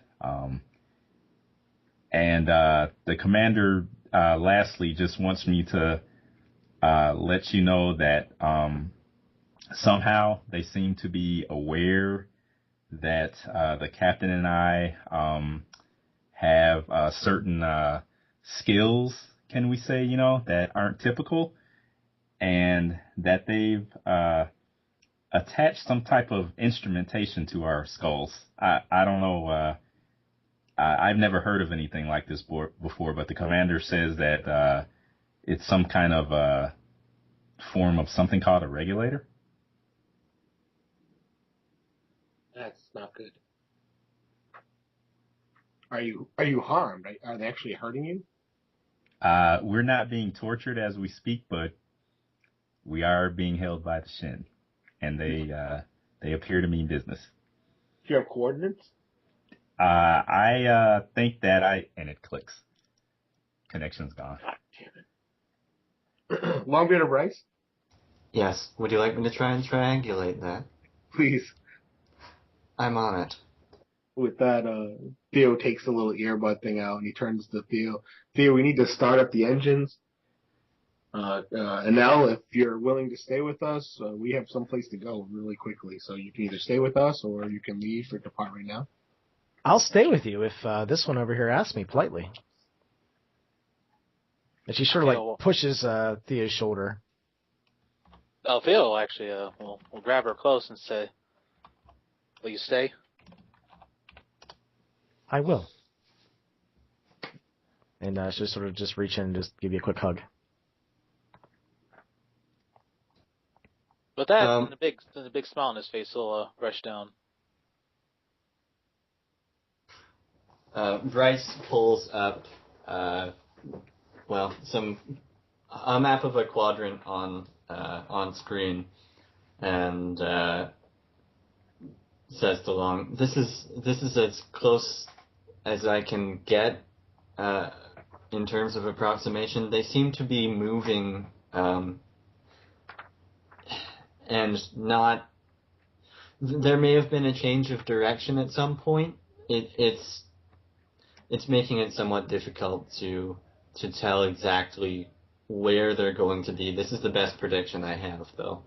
And the commander, lastly, just wants me to let you know that somehow they seem to be aware that the captain and I have certain skills, can we say, that aren't typical, and that they've attached some type of instrumentation to our skulls. I don't know. I've never heard of anything like this before, but the commander says that it's some kind of form of something called a regulator. That's not good. Are you harmed? Are they actually hurting you? We're not being tortured as we speak, but we are being held by the Shin, and they appear to mean business. Do you have coordinates? I think that and it clicks. Connection's gone. God damn it. Longbeard or Bryce? Yes. Would you like me to try and triangulate that? Please. I'm on it. With that, Theo takes the little earbud thing out and he turns to Theo. Theo, we need to start up the engines. Annelle, if you're willing to stay with us, we have someplace to go really quickly. So you can either stay with us or you can leave or depart right now. I'll stay with you if this one over here asks me politely. And she sort of Okay, like pushes Thea's shoulder. Theo will actually will grab her close and say, "Will you stay?" I will. And she'll sort of just reach in and just give you a quick hug. With that, and the big smile on his face will rush down. Bryce pulls up, a map of a quadrant on screen, and says to Long, "This is as close as I can get in terms of approximation. They seem to be moving, and not. There may have been a change of direction at some point. It's making it somewhat difficult to tell exactly where they're going to be. This is the best prediction I have, though."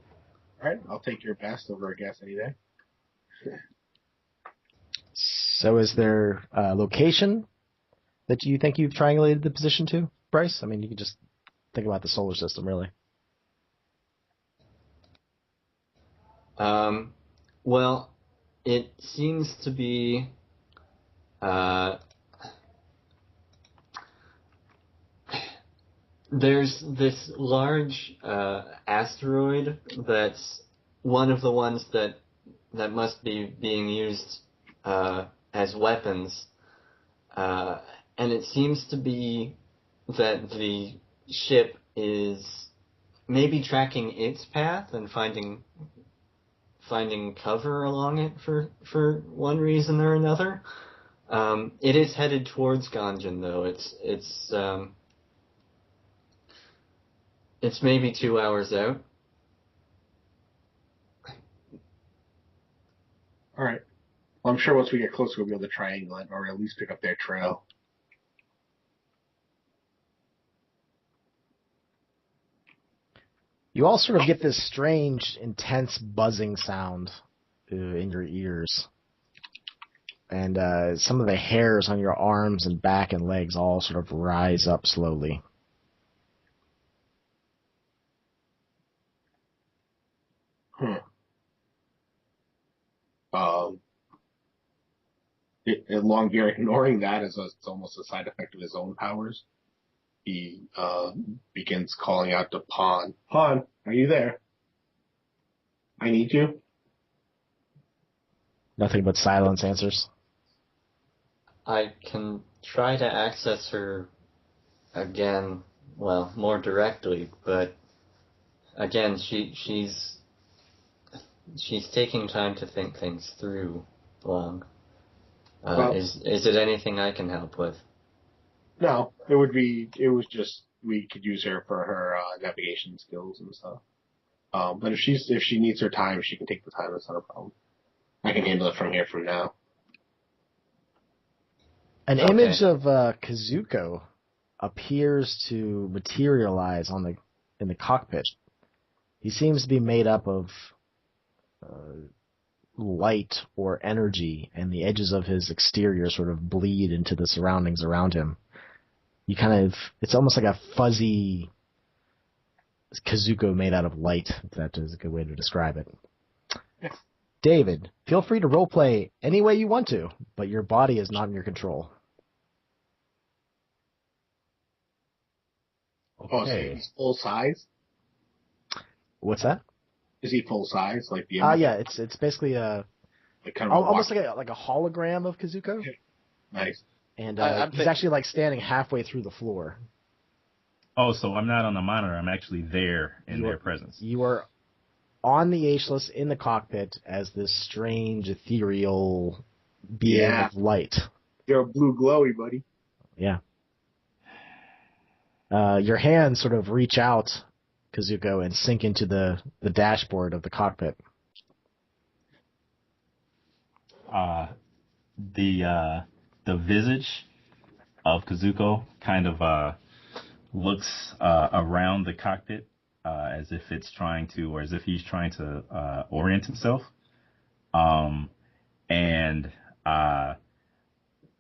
All right, I'll take your best over a guess any day. So is there a location that you think you've triangulated the position to, Bryce? I mean, you can just think about the solar system, really. Well, it seems to be there's this large asteroid that's one of the ones that must be being used as weapons, and it seems to be that the ship is maybe tracking its path and finding cover along it for one reason or another. It is headed towards Ganjan, though. It's maybe 2 hours out. All right. Well, I'm sure once we get closer, we'll be able to triangle it, or at least pick up their trail. You all sort of get this strange, intense buzzing sound in your ears. And some of the hairs on your arms and back and legs all sort of rise up slowly. Longgear, ignoring that as it's almost a side effect of his own powers, he begins calling out to Pawn. Pawn, are you there? I need you. Nothing but silence answers. I can try to access her again, well, more directly, but again, she's taking time to think things through, Long. Is it anything I can help with? No, it was just, we could use her for her navigation skills and stuff. But if she needs her time, she can take the time. That's not a problem. I can handle it from here from now. An image of Kazuko appears to materialize in the cockpit. He seems to be made up of light or energy, and the edges of his exterior sort of bleed into the surroundings around him. It's almost like a fuzzy Kazuko made out of light, if that is a good way to describe it. Yes. David, feel free to roleplay any way you want to, but your body is not in your control. Okay. Oh, so he's full size? What's that? Is he full size? Like the yeah, it's basically like kind of almost like a hologram of Kazuko. Nice. And he's actually like standing halfway through the floor. Oh, so I'm not on the monitor. I'm actually there in their presence. You are on the Ageless in the cockpit as this strange, ethereal being of light. You're a blue glowy, buddy. Yeah. Your hands sort of reach out, Kazuko, and sink into the dashboard of the cockpit. The visage of Kazuko kind of looks around the cockpit as if it's trying to, or as if he's trying to orient himself. And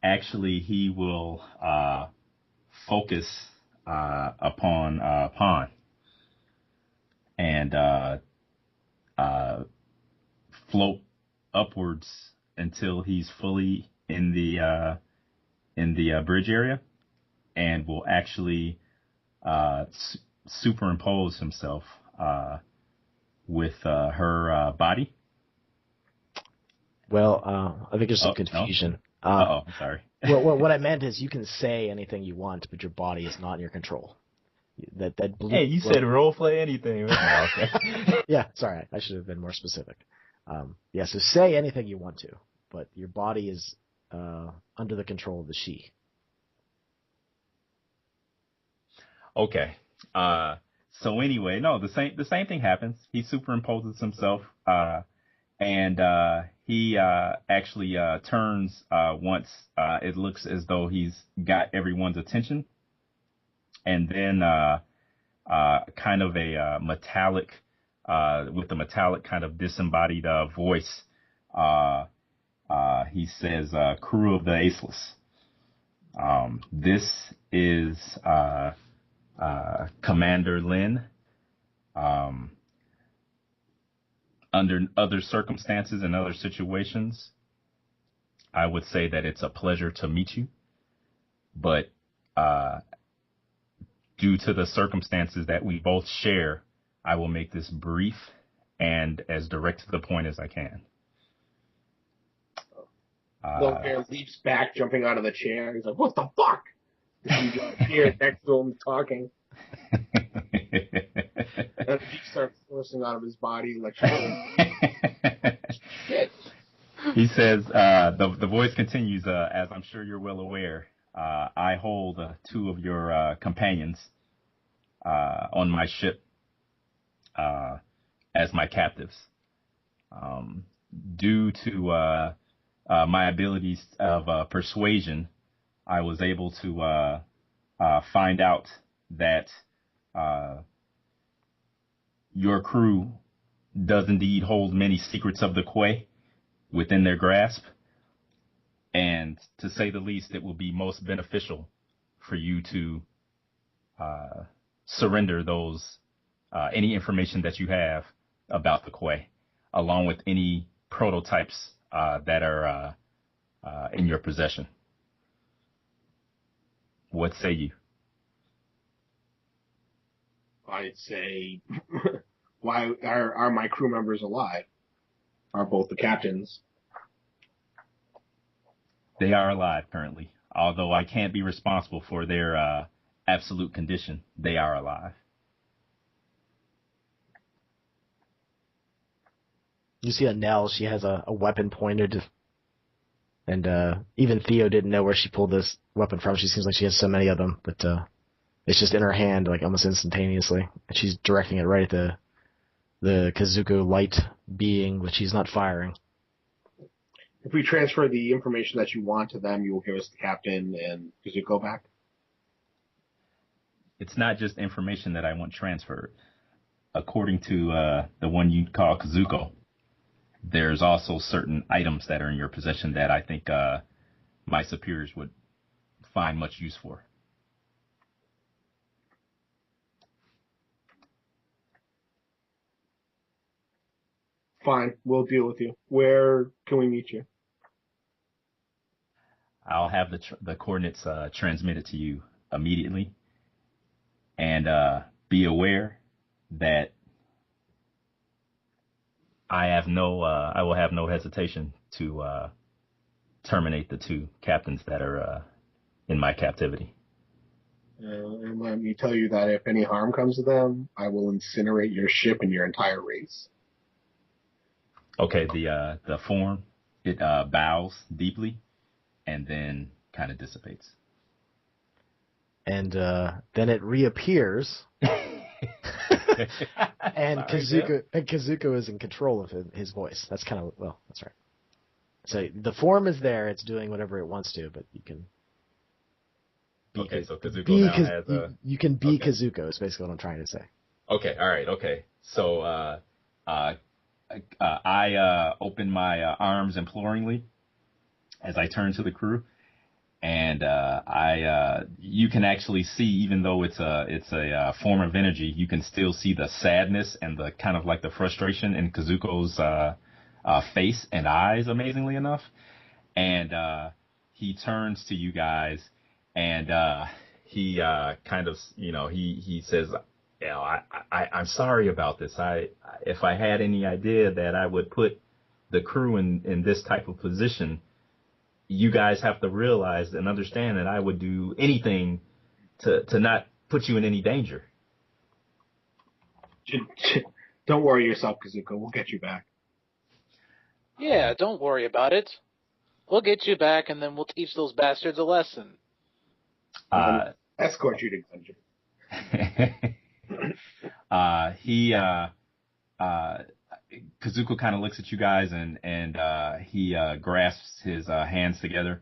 actually he will focus upon Pawn, and float upwards until he's fully in the bridge area, and will actually superimpose himself with her body. Well, I think there's some confusion. No? I'm sorry. Well, what I meant is you can say anything you want, but your body is not in your control. That blue, hey, you said role play anything. No, okay. Yeah, sorry, I should have been more specific. Yeah, so say anything you want to, but your body is under the control of the she. Okay. So anyway, no, the same thing happens. He superimposes himself, and he actually turns once it looks as though he's got everyone's attention, and then kind of a metallic, with the metallic kind of disembodied voice, he says, "Crew of the Aceless, this is Commander Lin. Under other circumstances and other situations, I would say that it's a pleasure to meet you. But due to the circumstances that we both share, I will make this brief and as direct to the point as I can." Little man leaps back, jumping out of the chair. He's like, "What the fuck?" You just hear next to him talking. And he starts forcing out of his body like shit. He says, the voice continues, as I'm sure you're well aware, I hold two of your companions on my ship as my captives. Due to my abilities of persuasion, I was able to find out that your crew does indeed hold many secrets of the Quay within their grasp, and to say the least, it will be most beneficial for you to surrender those any information that you have about the Quay, along with any prototypes that are in your possession. What say you? I'd say, why are my crew members alive? Are both the captains? They are alive currently, although I can't be responsible for their absolute condition. They are alive. You see Annelle, she has a weapon pointed, and even Theo didn't know where she pulled this weapon from. She seems like she has so many of them, but it's just in her hand, like almost instantaneously. And she's directing it right at the Kazuko light being, which she's not firing. If we transfer the information that you want to them, you will give us the captain and Kazuko back? It's not just information that I want transferred. According to the one you call Kazuko, there's also certain items that are in your possession that I think my superiors would find much use for. Fine, we'll deal with you. Where can we meet you? I'll have the coordinates transmitted to you immediately, and be aware that I will have no hesitation to terminate the two captains that are in my captivity. And let me tell you that if any harm comes to them, I will incinerate your ship and your entire race. Okay, the form, it bows deeply and then kind of dissipates. And then it reappears. And Kazuko is in control of his voice. That's kind of, well, that's right. So the form is there, it's doing whatever it wants to, but you can Okay, so Kazuko now has you can be okay. Kazuko is basically what I'm trying to say. Okay, all right, okay. So I open my arms imploringly as I turn to the crew, And you can actually see, even though it's a form of energy, you can still see the sadness and the kind of like the frustration in Kazuko's face and eyes, amazingly enough. And he turns to you guys, and he kind of, he says, I'm sorry about this. If I had any idea that I would put the crew in this type of position, you guys have to realize and understand that I would do anything to not put you in any danger. Don't worry yourself, Kazuko. We'll get you back. Yeah, don't worry about it. We'll get you back, and then we'll teach those bastards a lesson. Escort you to Gungeon. Kazuko kind of looks at you guys, and he grasps his hands together,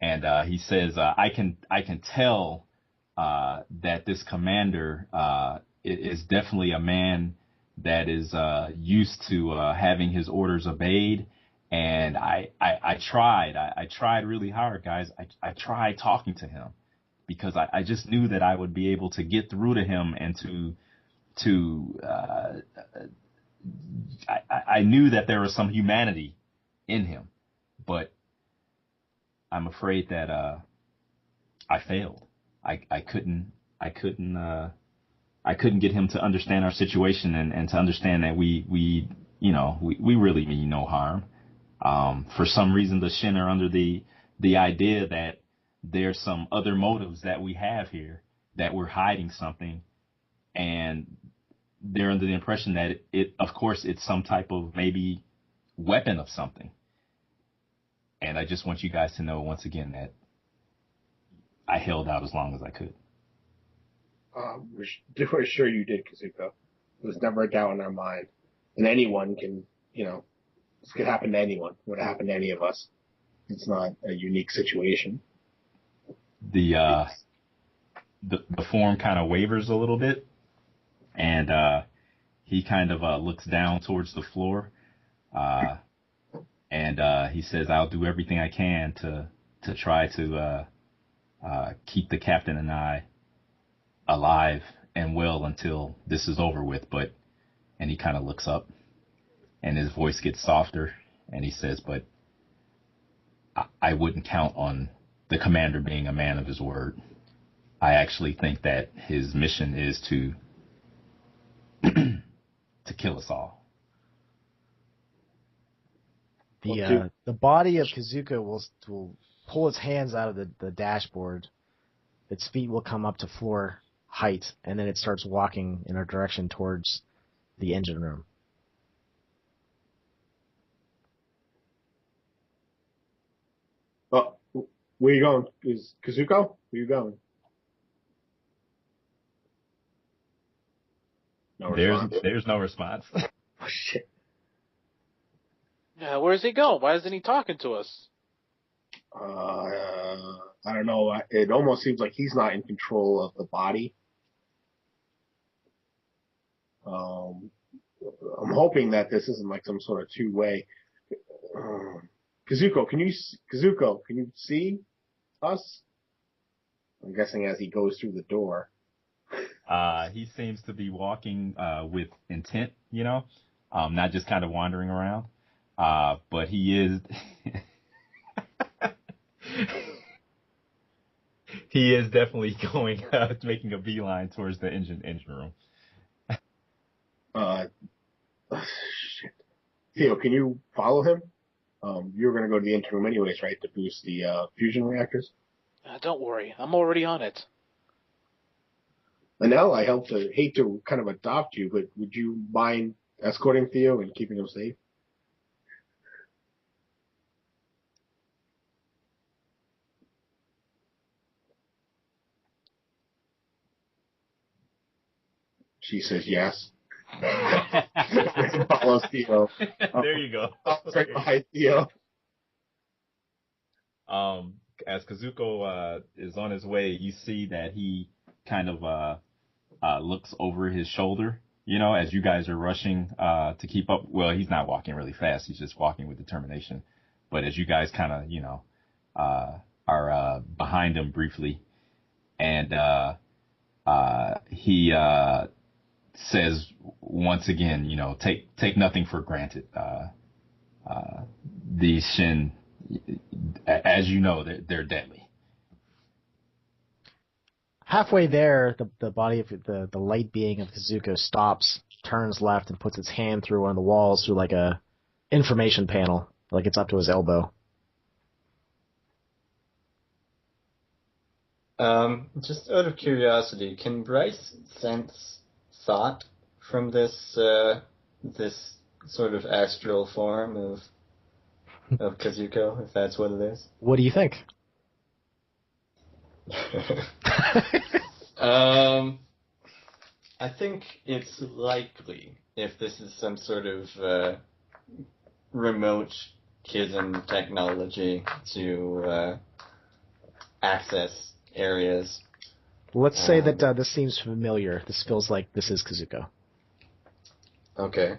and he says, I can tell that this commander is definitely a man that is used to having his orders obeyed. And I tried really hard, guys. I tried talking to him because I just knew that I would be able to get through to him and I knew that there was some humanity in him, but I'm afraid that I failed. I couldn't get him to understand our situation and to understand that we really mean no harm. For some reason, the Shin are under the idea that there's some other motives that we have here, that we're hiding something, and they're under the impression that of course, it's some type of maybe weapon of something. And I just want you guys to know once again that I held out as long as I could. We're sure you did, Kazuko. It was never a doubt in our mind. And anyone can, this could happen to anyone. It would have happened to any of us. It's not a unique situation. The form kind of wavers a little bit, and he kind of looks down towards the floor, and he says, I'll do everything I can to try to keep the captain and I alive and well until this is over with. And he kind of looks up, and his voice gets softer, and he says, but I wouldn't count on the commander being a man of his word. I actually think that his mission is to kill us all. The body of Kazuko will pull its hands out of the dashboard. Its feet will come up to floor height, and then it starts walking in a direction towards the engine room. Oh, where you going? Is Kazuko? Where you going? No response. There's no response. Oh, shit. Yeah, where's he going? Why isn't he talking to us? I don't know. It almost seems like he's not in control of the body. I'm hoping that this isn't like some sort of two-way. Kazuko, can you see us? I'm guessing as he goes through the door. He seems to be walking with intent, not just kind of wandering around. But he is he is definitely going making a beeline towards the engine room. Shit. Theo, can you follow him? You were going to go to the engine room anyways, right, to boost the fusion reactors? Don't worry, I'm already on it. Annelle, I hate to kind of adopt you, but would you mind escorting Theo and keeping him safe? She says yes. Follows Theo. There you go. Right behind Theo. As Kazuko is on his way, you see that he kind of looks over his shoulder, as you guys are rushing to keep up. Well, he's not walking really fast. He's just walking with determination. But as you guys kind of, behind him briefly, and he says once again, take nothing for granted. These Shin, as you know, they're deadly. Halfway there, the body of the light being of Kazuko stops, turns left, and puts its hand through one of the walls through like a information panel, like it's up to his elbow. Just out of curiosity, can Bryce sense thought from this this sort of astral form of Kazuko, if that's what it is? What do you think? I think it's likely, if this is some sort of remote Kism technology to access areas. Let's say that this seems familiar. This feels like this is Kazuko. Okay.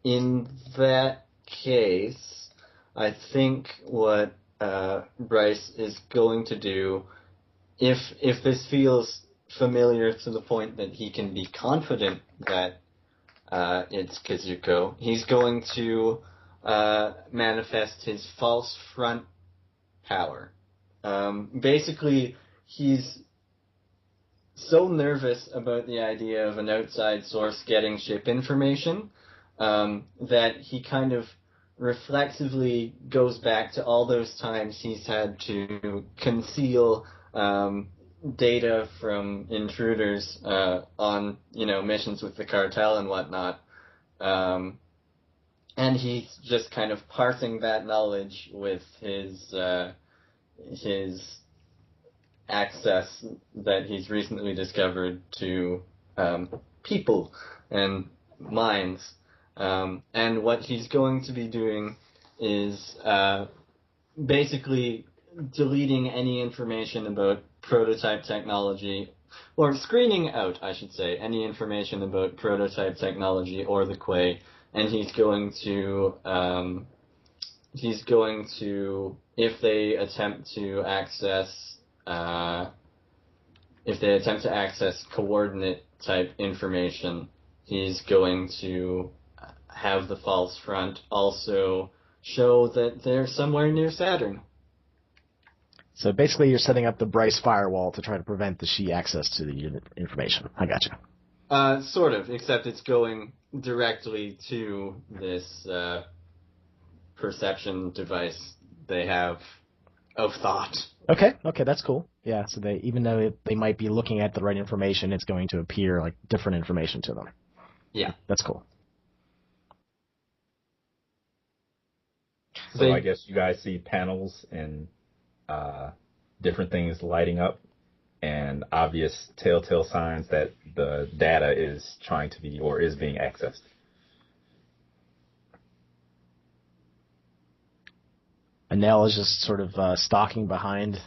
In that case, I think what Bryce is going to do, if this feels familiar to the point that he can be confident that it's Kazuko, he's going to manifest his false front power. Basically, he's so nervous about the idea of an outside source getting ship information that he kind of reflexively goes back to all those times he's had to conceal data from intruders on missions with the cartel and whatnot, and he's just kind of parsing that knowledge with his access that he's recently discovered to people and minds. And what he's going to be doing is basically deleting any information about prototype technology, or screening out, I should say, any information about prototype technology or the Quay, and he's going to, if they attempt to access coordinate type information, he's going to have the false front also show that they're somewhere near Saturn. So basically you're setting up the Bryce firewall to try to prevent the Shi access to the information. I gotcha. Sort of, except it's going directly to this perception device they have of thought. Okay, that's cool. Yeah, so even though they might be looking at the right information, it's going to appear like different information to them. Yeah. That's cool. So I guess you guys see panels and different things lighting up, and obvious telltale signs that the data is trying to be or is being accessed. Annelle is just sort of stalking behind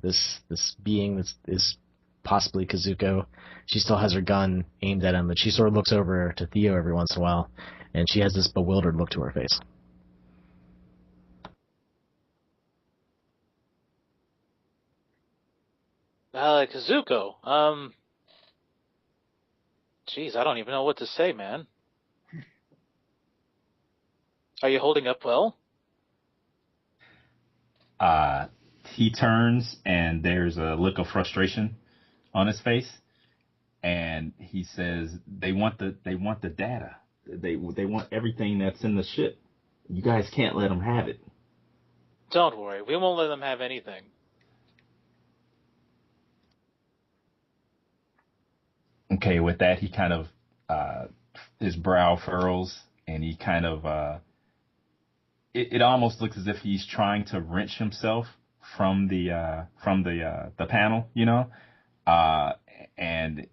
this being that is possibly Kazuko. She still has her gun aimed at him, but she sort of looks over to Theo every once in a while, and she has this bewildered look to her face. Kazuko. Jeez, I don't even know what to say, man. Are you holding up well? He turns and there's a look of frustration on his face, and he says, "They want the data. They want everything that's in the ship. You guys can't let them have it." Don't worry, we won't let them have anything. Okay, with that, he kind of his brow furrows, and he kind of it almost looks as if he's trying to wrench himself from the panel, and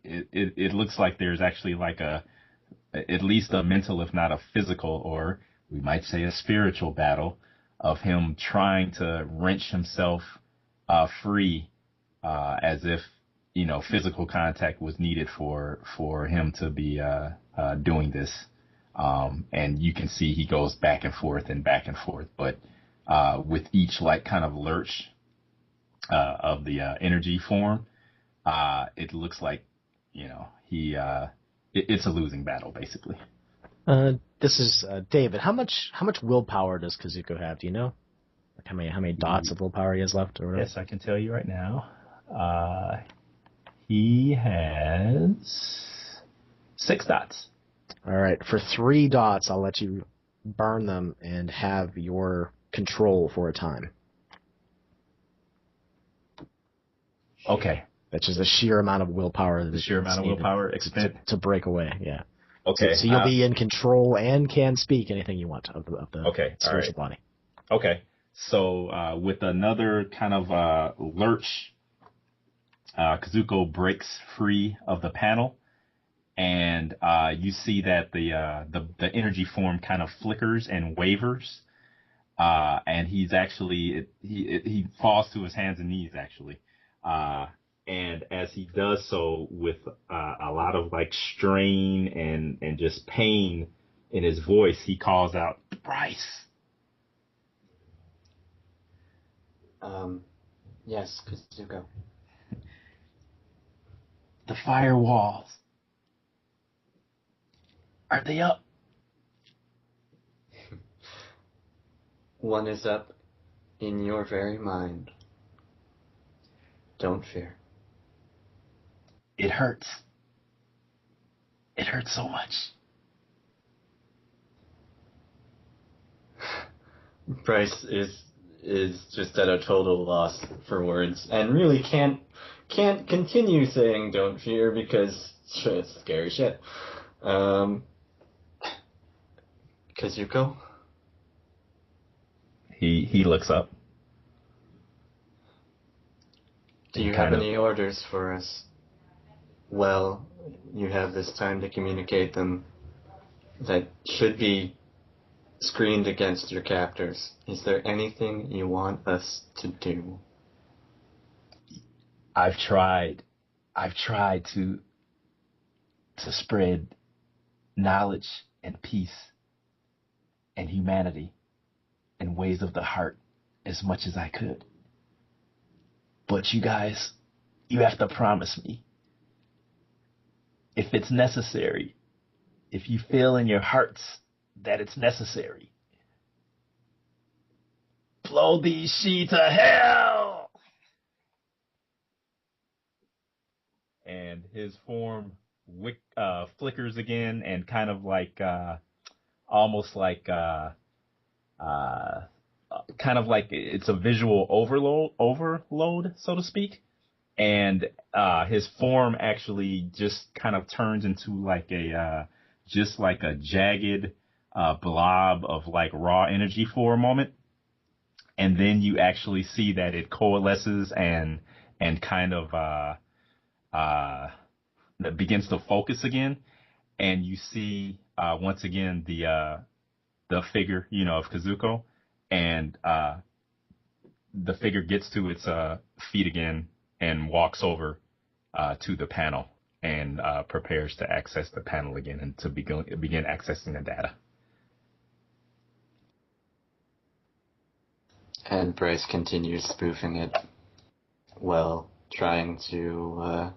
it looks like there's actually like at least a mental, if not a physical, or we might say a spiritual battle of him trying to wrench himself free, as if physical contact was needed for him to be doing this. And you can see he goes back and forth, but with each like kind of lurch of the energy form, it looks like, you know, it's a losing battle basically. This is David. How much willpower does Kazuko have? Do you know? Like how many dots of willpower he has left? Or whatever? Yes, I can tell you right now. He has 6 dots. All right. For 3 dots, I'll let you burn them and have your control for a time. Okay. That's just the sheer amount of willpower. The sheer amount of willpower expend to break away. Yeah. Okay. So you'll be in control and can speak anything you want of the spiritual body. Okay. So with another kind of lurch, Kazuko breaks free of the panel, and you see that the energy form kind of flickers and wavers, and he's actually he falls to his hands and knees actually, and as he does so with a lot of like strain and just pain in his voice, he calls out, "Bryce." Yes, Kazuko. The firewalls. Are they up? One is up in your very mind. Don't fear. It hurts. It hurts so much. Bryce is just at a total loss for words and really can't continue saying don't fear because it's scary shit. Kazuko? He looks up. Do you have any orders for us? Well, you have this time to communicate them that should be screened against your captors. Is there anything you want us to do? I've tried to spread knowledge and peace and humanity and ways of the heart as much as I could. But you guys, you have to promise me, if it's necessary, if you feel in your hearts that it's necessary, blow these she to hell! And his form flickers again and kind of like, almost like, kind of like it's a visual overload, so to speak. And his form actually just kind of turns into like just like a jagged blob of like raw energy for a moment. And then you actually see that it coalesces and kind of that begins to focus again. And you see once again the figure, you know, of Kazuko, and the figure gets to its feet again and walks over to the panel and prepares to access the panel again and to begin accessing the data. And Bryce continues spoofing it, well, trying to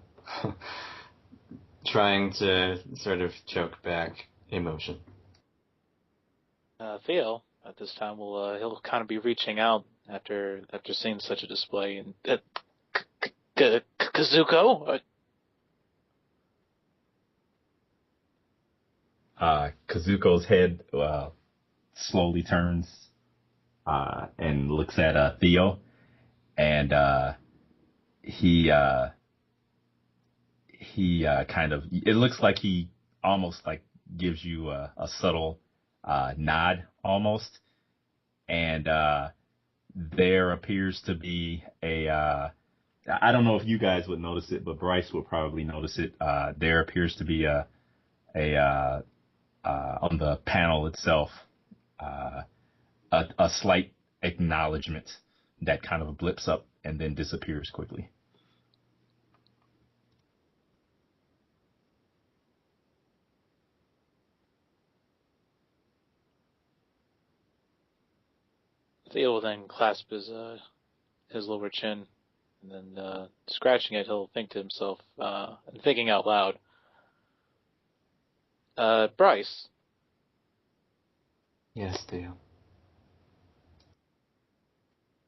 sort of choke back emotion. Theo, at this time, he'll kind of be reaching out after seeing such a display. And Kazuko? Kazuko's head slowly turns and looks at Theo, and he kind of, it looks like he almost like gives you a subtle nod almost, and there appears to be I don't know if you guys would notice it, but Bryce would probably notice it. There appears to be a on the panel itself a slight acknowledgement that kind of blips up and then disappears quickly. Theo will then clasp his lower chin, and then scratching it, he'll think to himself, and thinking out loud, Bryce. Yes, Theo.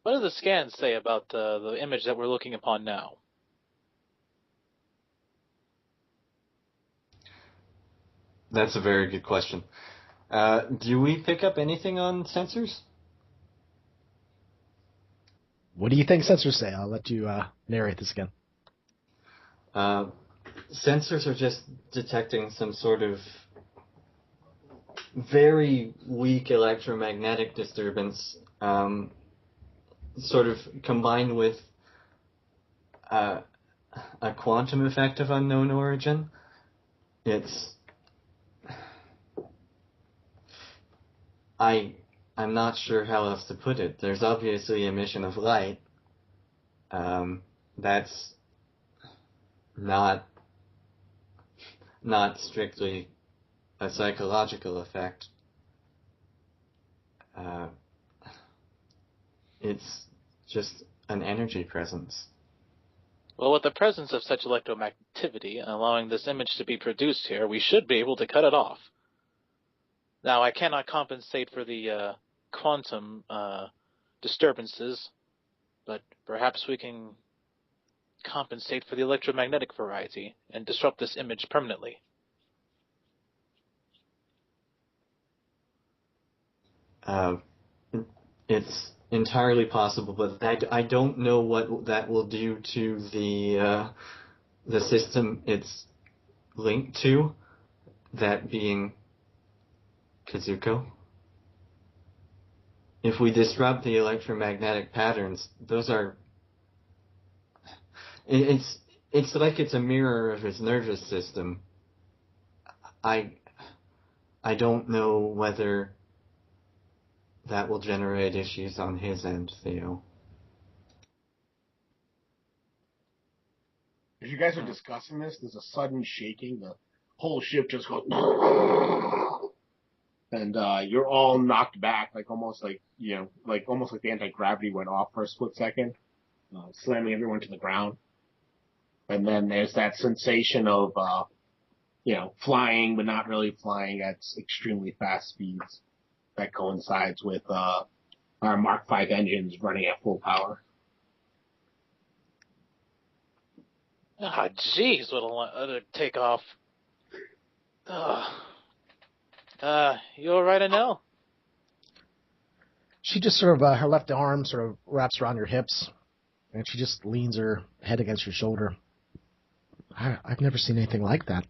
What do the scans say about the image that we're looking upon now? That's a very good question. Do we pick up anything on sensors? What do you think sensors say? I'll let you narrate this again. Sensors are just detecting some sort of very weak electromagnetic disturbance, sort of combined with a quantum effect of unknown origin. I'm not sure how else to put it. There's obviously emission of light. That's not strictly a psychological effect. It's just an energy presence. Well, with the presence of such electromagnetivity and allowing this image to be produced here, we should be able to cut it off. Now, I cannot compensate for the quantum disturbances, but perhaps we can compensate for the electromagnetic variety and disrupt this image permanently. It's entirely possible, but I don't know what that will do to the system it's linked to, that being Kazuko. If we disrupt the electromagnetic patterns, those are... It's like it's a mirror of his nervous system. I don't know whether that will generate issues on his end, Theo. As you guys are discussing this, there's a sudden shaking. The whole ship just goes, and you're all knocked back, almost like the anti-gravity went off for a split second, slamming everyone to the ground. And then there's that sensation of, flying but not really flying at extremely fast speeds. That coincides with our Mark V engines running at full power. Ah, jeez, what a takeoff. You alright, Annelle? She just sort of, her left arm sort of wraps around your hips, and she just leans her head against your shoulder. I've never seen anything like that.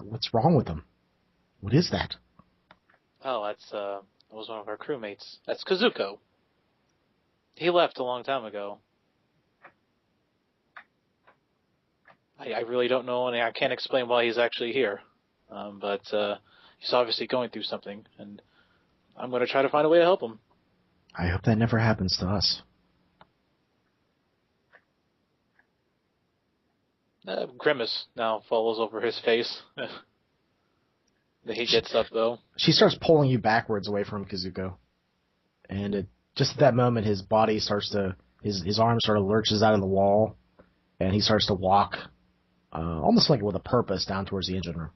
What's wrong with them? What is that? Oh, that was one of our crewmates. That's Kazuko. He left a long time ago. I really don't know, and I can't explain why he's actually here. But he's obviously going through something, and I'm going to try to find a way to help him. I hope that never happens to us. Grimace now follows over his face. He gets up, though. She starts pulling you backwards away from Kazuko. And just at that moment, his body starts to... His arm sort of lurches out of the wall, and he starts to walk, almost like with a purpose, down towards the engine room.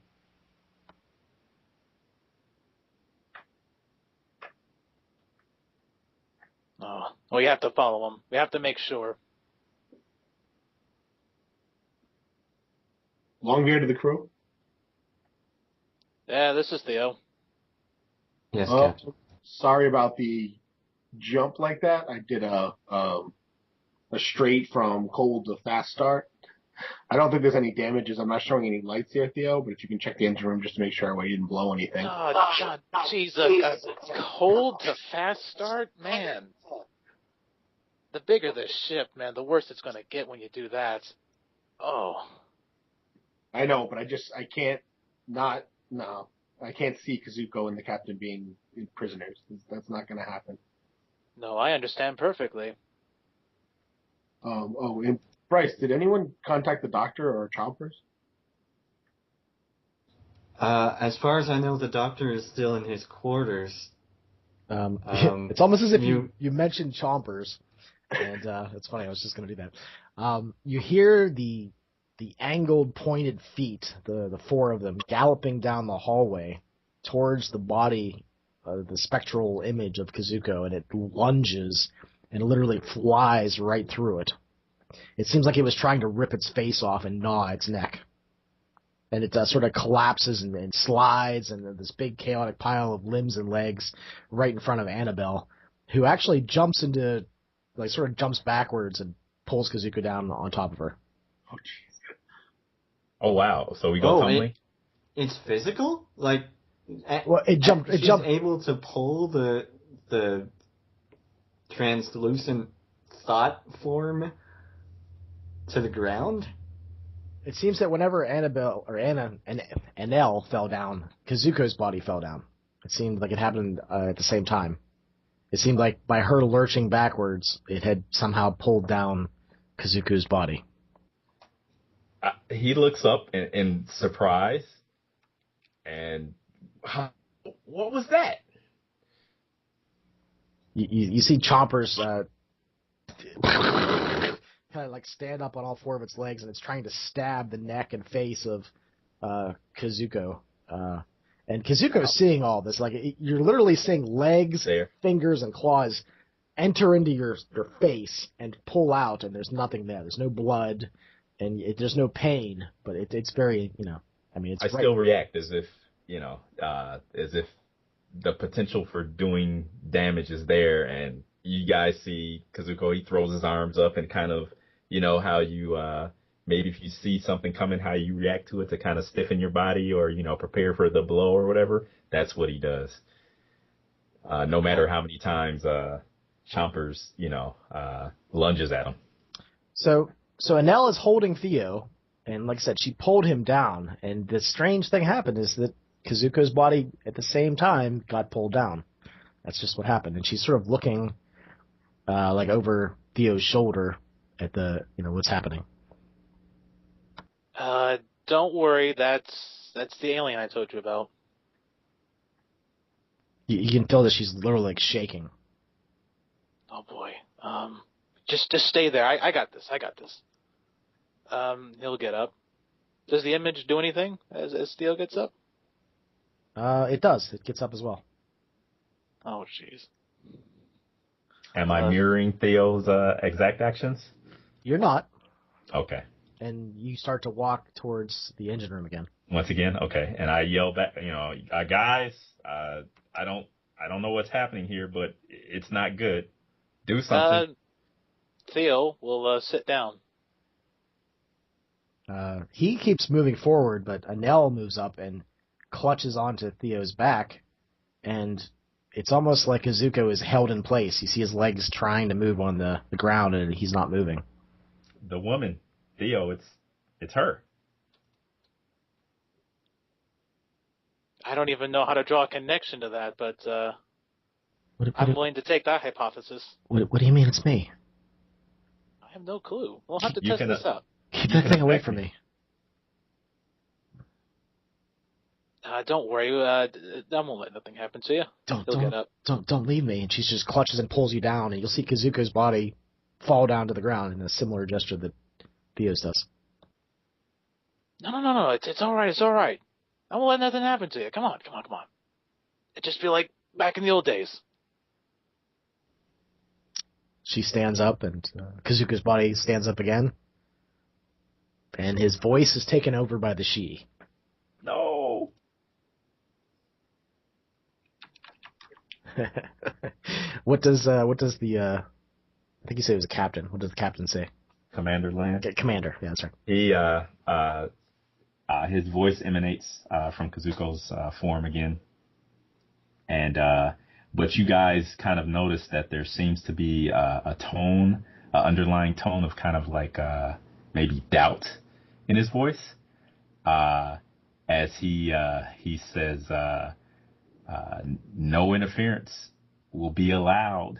Oh, we have to follow him. We have to make sure. Longbeard to the crew? Yeah, this is Theo. Yes, Captain. Sorry about the jump like that. I did a straight from cold to fast start. I don't think there's any damages. I'm not showing any lights here, Theo, but if you can check the engine room just to make sure we didn't blow anything. Oh, God, jeez, a cold to fast start? Man. The bigger the ship, man, the worse it's going to get when you do that. Oh. I know, but I can't see Kazuko and the captain being prisoners. That's not going to happen. No, I understand perfectly. And Bryce, did anyone contact the doctor or choppers? As far as I know, the doctor is still in his quarters. It's almost as if you mentioned chompers, and it's funny. I was just going to do that. You hear the angled, pointed feet, the four of them, galloping down the hallway towards the body, the spectral image of Kazuko, and it lunges and literally flies right through it. It seems like it was trying to rip its face off and gnaw its neck. And it sort of collapses and slides, and this big chaotic pile of limbs and legs right in front of Annabelle, who actually jumps backwards and pulls Kazuko down on top of her. Oh, jeez. Oh, wow. So we go tumbling? It's physical? Like, She's able to pull the translucent thought form to the ground? It seems that whenever Annelle fell down, Kazuko's body fell down. It seemed like it happened at the same time. It seemed like by her lurching backwards, it had somehow pulled down Kazuko's body. He looks up in surprise, and what was that? You see Chompers kind of like stand up on all four of its legs, and it's trying to stab the neck and face of Kazuko. And Kazuko's seeing all this. Like, you're literally seeing legs, fingers, and claws enter into your face and pull out, and there's nothing there. There's no blood, and there's no pain, but it's very, it's... I still react as if, as if the potential for doing damage is there, and you guys see Kazuko, he throws his arms up and kind of, how you, maybe if you see something coming, how you react to it to kind of stiffen your body or, prepare for the blow or whatever. That's what he does. No matter how many times Chompers, lunges at him. So Annelle is holding Theo, and like I said, she pulled him down, and the strange thing happened is that Kazuko's body at the same time got pulled down. That's just what happened. And she's sort of looking like over Theo's shoulder at the, what's happening. Don't worry, that's the alien I told you about. You can feel that she's literally like shaking. Oh boy. Just stay there. I got this. He'll get up. Does the image do anything as Theo gets up? It does. It gets up as well. Oh jeez. Am I mirroring Theo's exact actions? You're not. Okay. And you start to walk towards the engine room again. Once again, okay. And I yell back, guys, I don't know what's happening here, but it's not good. Do something. Theo will sit down. He keeps moving forward, but Annelle moves up and clutches onto Theo's back, and it's almost like Kazuko is held in place. You see his legs trying to move on the ground, and he's not moving. The woman, Theo, it's her. I don't even know how to draw a connection to that, but I'm willing to take that hypothesis. What do you mean it's me? I have no clue. We'll have to test this out. Keep that thing away from me. Don't worry. I won't let nothing happen to you. Don't leave me. And she just clutches and pulls you down, and you'll see Kazuko's body fall down to the ground in a similar gesture that Theo's does. No. It's all right. It's all right. I won't let nothing happen to you. Come on. It just feel like back in the old days. She stands up, and Kazuko's body stands up again. And his voice is taken over by the she. No. What does the I think you said it was a captain. What does the captain say? Commander Land. Commander, yeah, that's right. He his voice emanates from Kazuko's form again, and but you guys kind of notice that there seems to be a tone, underlying tone of kind of like maybe doubt in his voice, as he says, no interference will be allowed,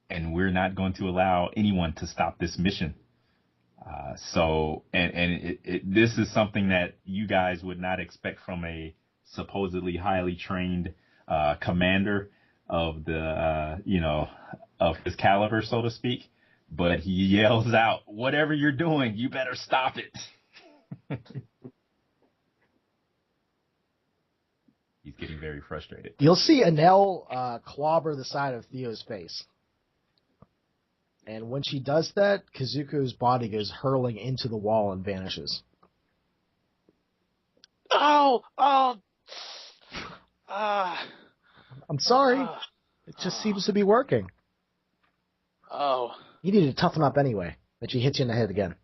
and we're not going to allow anyone to stop this mission. This is something that you guys would not expect from a supposedly highly trained commander of the, of his caliber, so to speak. But he yells out, "Whatever you're doing, you better stop it." He's getting very frustrated. You'll see Annelle clobber the side of Theo's face. And when she does that, Kazuko's body goes hurling into the wall and vanishes. Oh! I'm sorry. It just seems to be working. Oh. You need to toughen up anyway. But she hits you in the head again.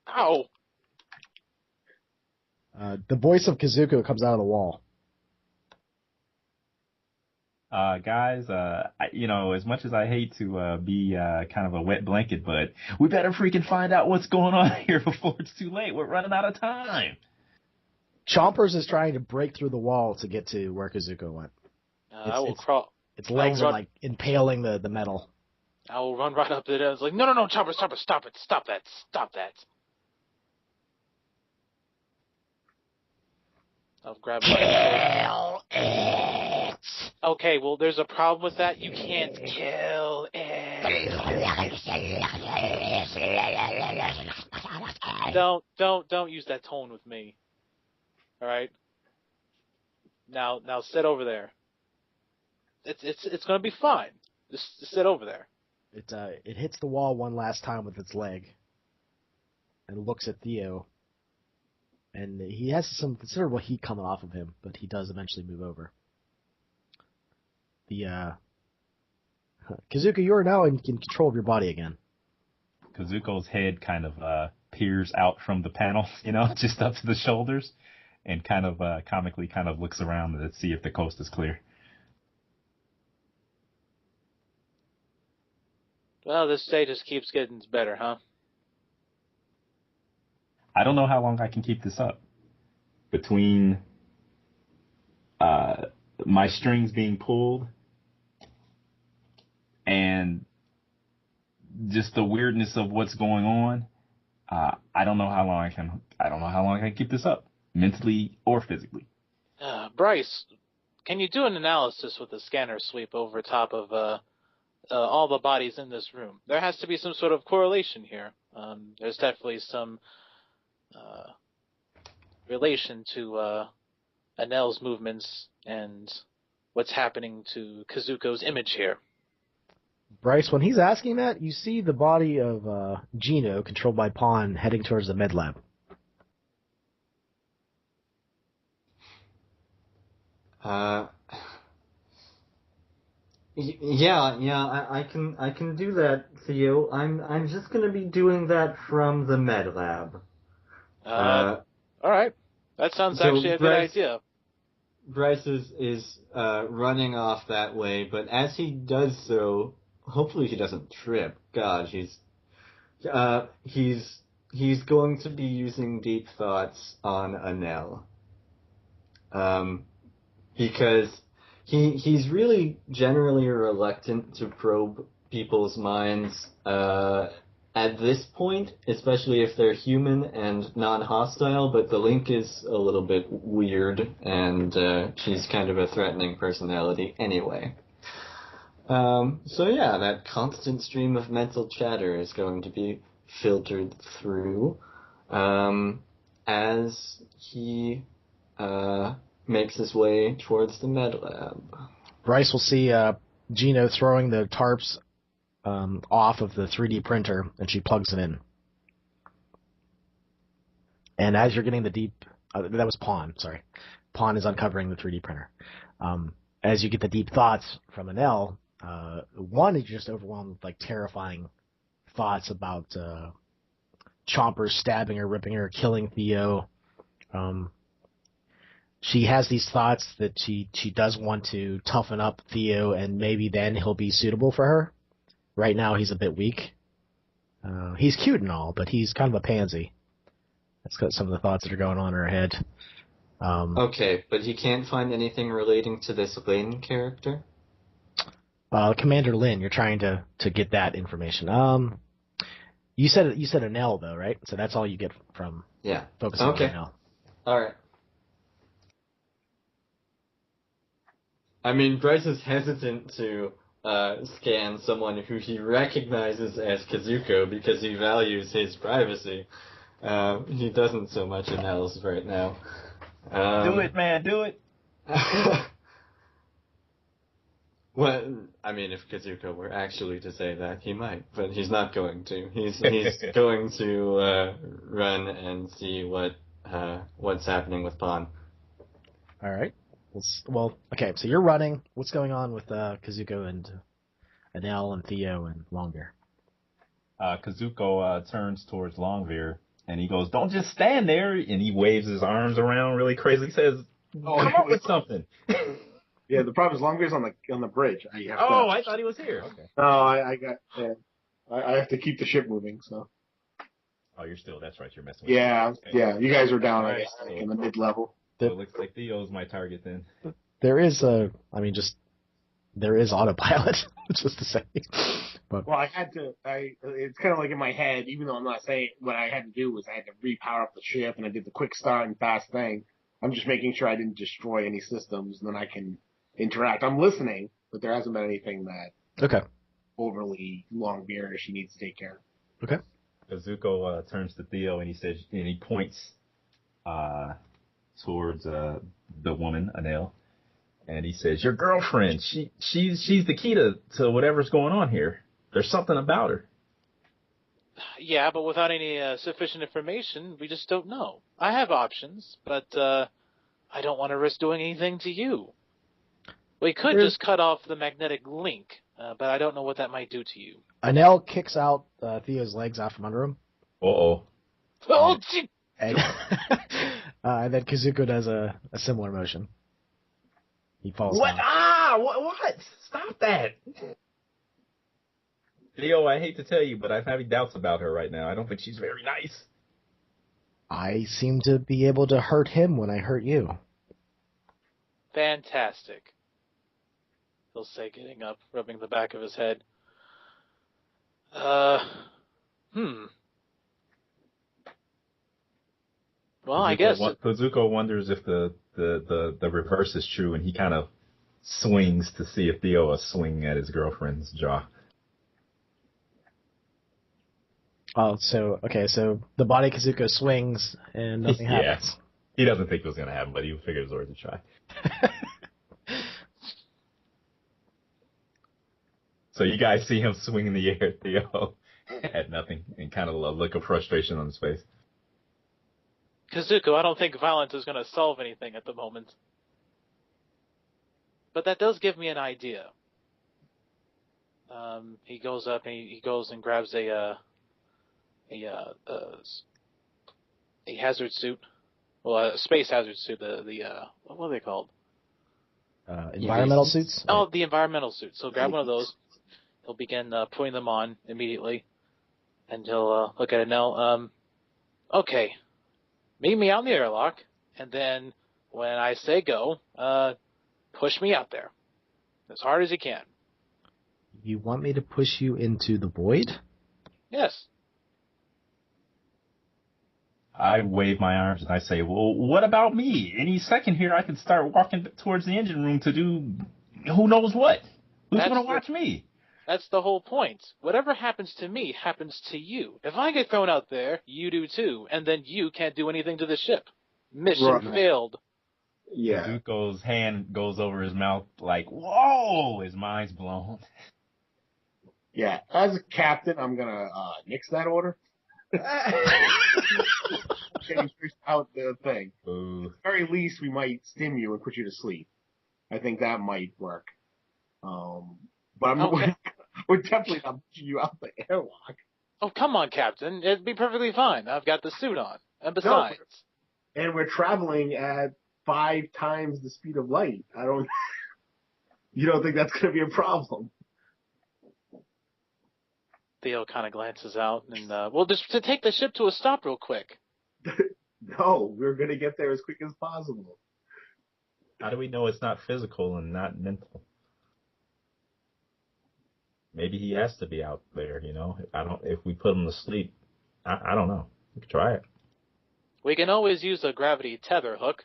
Ow! The voice of Kazuko comes out of the wall. Guys, as much as I hate to be kind of a wet blanket, but we better freaking find out what's going on here before it's too late. We're running out of time. Chompers is trying to break through the wall to get to where Kazuko went. I will crawl. Its legs are like impaling the metal. I will run right up to it. It's like, no, Chompers, stop it, stop that. I'll grab my sword. Okay, well, there's a problem with that. You can't kill it. Don't use that tone with me. All right. Now sit over there. It's gonna be fine. Just sit over there. It hits the wall one last time with its leg, and looks at Theo. And he has some considerable heat coming off of him, but he does eventually move over. Kazuko, you are now in control of your body again. Kazuko's head kind of peers out from the panel, just up to the shoulders, and kind of comically kind of looks around to see if the coast is clear. Well, this day just keeps getting better, huh? I don't know how long I can keep this up. Between my strings being pulled and just the weirdness of what's going on, I don't know how long I can keep this up, mentally or physically. Bryce, can you do an analysis with the scanner sweep over top of all the bodies in this room? There has to be some sort of correlation here. There's definitely some relation to Annelle's movements and what's happening to Kazuko's image here. Bryce, when he's asking that, you see the body of Gino, controlled by Pawn, heading towards the med lab. I can do that, Theo. I'm just gonna be doing that from the med lab. All right. That sounds actually a good idea. Bryce is running off that way, but as he does so, hopefully he doesn't trip. God, he's going to be using deep thoughts on Annelle. Because he's really generally reluctant to probe people's minds at this point, especially if they're human and non-hostile, but the Link is a little bit weird, and she's kind of a threatening personality anyway. That constant stream of mental chatter is going to be filtered through as he makes his way towards the med lab. Bryce will see Gino throwing the tarps off of the 3D printer, and she plugs it in. And as you're getting the deep... that was Pawn, sorry. Pawn is uncovering the 3D printer. As you get the deep thoughts from Annelle, one is just overwhelmed with terrifying thoughts about Chompers stabbing her, ripping her, killing Theo. She has these thoughts that she does want to toughen up Theo, and maybe then he'll be suitable for her. Right now, he's a bit weak. He's cute and all, but he's kind of a pansy. That's got some of the thoughts that are going on in her head. Okay, but he can't find anything relating to this Lin character? Commander Lin, you're trying to get that information. You said Annelle, though, right? So that's all you get from focusing on Annelle. All right. I mean, Bryce is hesitant to scan someone who he recognizes as Kazuko because he values his privacy. He doesn't so much in Alice right now. Do it, man, do it. Well, I mean, if Kazuko were actually to say that, he might, but he's not going to. He's going to run and see what's happening with Pawn. All right. Well, okay. So you're running. What's going on with Kazuko and Annelle and Theo and Longbear? Kazuko turns towards Longbear and he goes, "Don't just stand there!" And he waves his arms around really crazy. He says, "Come up with something." Yeah, the problem is Longbear's on the bridge. I thought he was here. Okay. No, I have to keep the ship moving. So. Oh, that's right. You're messing with. Yeah, okay. yeah. You guys are down, I guess, so, in the mid level. So it looks like Theo's my target then. There is there is autopilot, just to say. But well, it's kind of like in my head, even though I'm not saying what I had to do was I had to repower up the ship and I did the quick start and fast thing. I'm just making sure I didn't destroy any systems and then I can interact. I'm listening, but there hasn't been anything that overly Longbearish he needs to take care of. Okay. Kazuko turns to Theo and he says, and he points towards the woman, Annelle, and he says, "Your girlfriend, she's the key to whatever's going on here. There's something about her." Yeah, but without any sufficient information, we just don't know. I have options, but I don't want to risk doing anything to you. We could just cut off the magnetic link, but I don't know what that might do to you. Annelle kicks out Theo's legs out from under him. Oh, gee. And then Kazuko does a similar motion. He falls What? down. What? Stop that. Theo, I hate to tell you, but I'm having doubts about her right now. I don't think she's very nice. I seem to be able to hurt him when I hurt you. Fantastic. He'll say, getting up, rubbing the back of his head. Well, I guess Kazuko wonders if the reverse is true, and he kind of swings to see if Theo is swinging at his girlfriend's jaw. Oh, so the body Kazuko swings and nothing happens. He doesn't think it was going to happen, but he figured it was worth a try. So you guys see him swing in the air, Theo had nothing, and kind of a look of frustration on his face. Kazuko, I don't think violence is going to solve anything at the moment. But that does give me an idea. He goes up and he goes and grabs a hazard suit. Well, a space hazard suit. What are they called? Environmental suits? Oh, the environmental suits. So grab one of those. He'll begin putting them on immediately. And he'll look at Annelle. Okay. Meet me out in the airlock, and then when I say go, push me out there. As hard as you can. You want me to push you into the void? Yes. I wave my arms and I say, "Well, what about me? Any second here I can start walking towards the engine room to do who knows what. Who's going to watch me?" That's the whole point. Whatever happens to me happens to you. If I get thrown out there, you do too, and then you can't do anything to the ship. Mission failed. Yeah. Zuko's hand goes over his mouth like, whoa, his mind's blown. Yeah, as a captain, I'm going to nix that order. Change out the thing. Ooh. At the very least, we might stim you and put you to sleep. I think that might work. But we're definitely not pushing you out the airlock. Oh, come on, Captain. It'd be perfectly fine. I've got the suit on. And besides... And we're traveling at 5 times the speed of light. You don't think that's going to be a problem? Theo kind of glances out and, just to take the ship to a stop real quick. No, we're going to get there as quick as possible. How do we know it's not physical and not mental? Maybe he has to be out there, you know. If we put him to sleep, I don't know. We could try it. We can always use a gravity tether hook.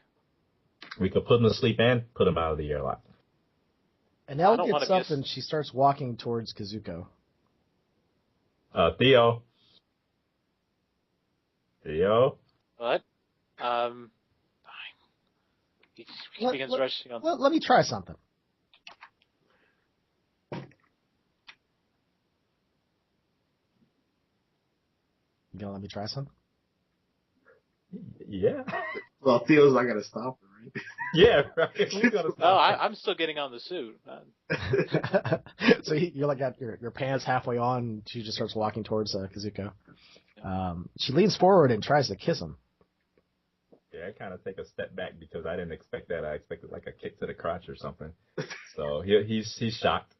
We could put him to sleep and put him out of the airlock. Annelle don't gets wanna up and she starts walking towards Kazuko. Theo. Theo. What? He begins rushing on. Let me try something. You gonna let me try something? Yeah. Well, Theo's not gonna stop her, right? Yeah, right. Who's gonna stop Oh, that? I'm still getting on the suit. So you're like got your pants halfway on, and she just starts walking towards Kazuko. She leans forward and tries to kiss him. Yeah, I kind of take a step back because I didn't expect that. I expected like a kick to the crotch or something. So he's shocked.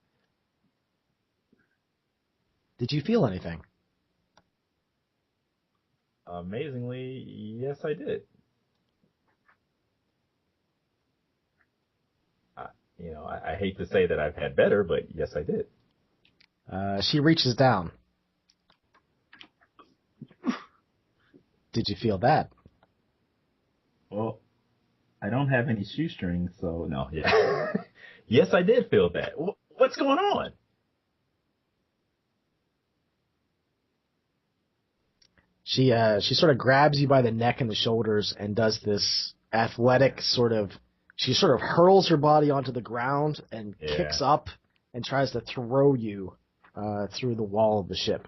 Did you feel anything? Amazingly, yes, I did. I hate to say that I've had better, but yes, I did. She reaches down. Did you feel that? Well, I don't have any shoestrings, so no, yeah. Yes, I did feel that. What's going on? She sort of grabs you by the neck and the shoulders and does this athletic she sort of hurls her body onto the ground and kicks up and tries to throw you through the wall of the ship.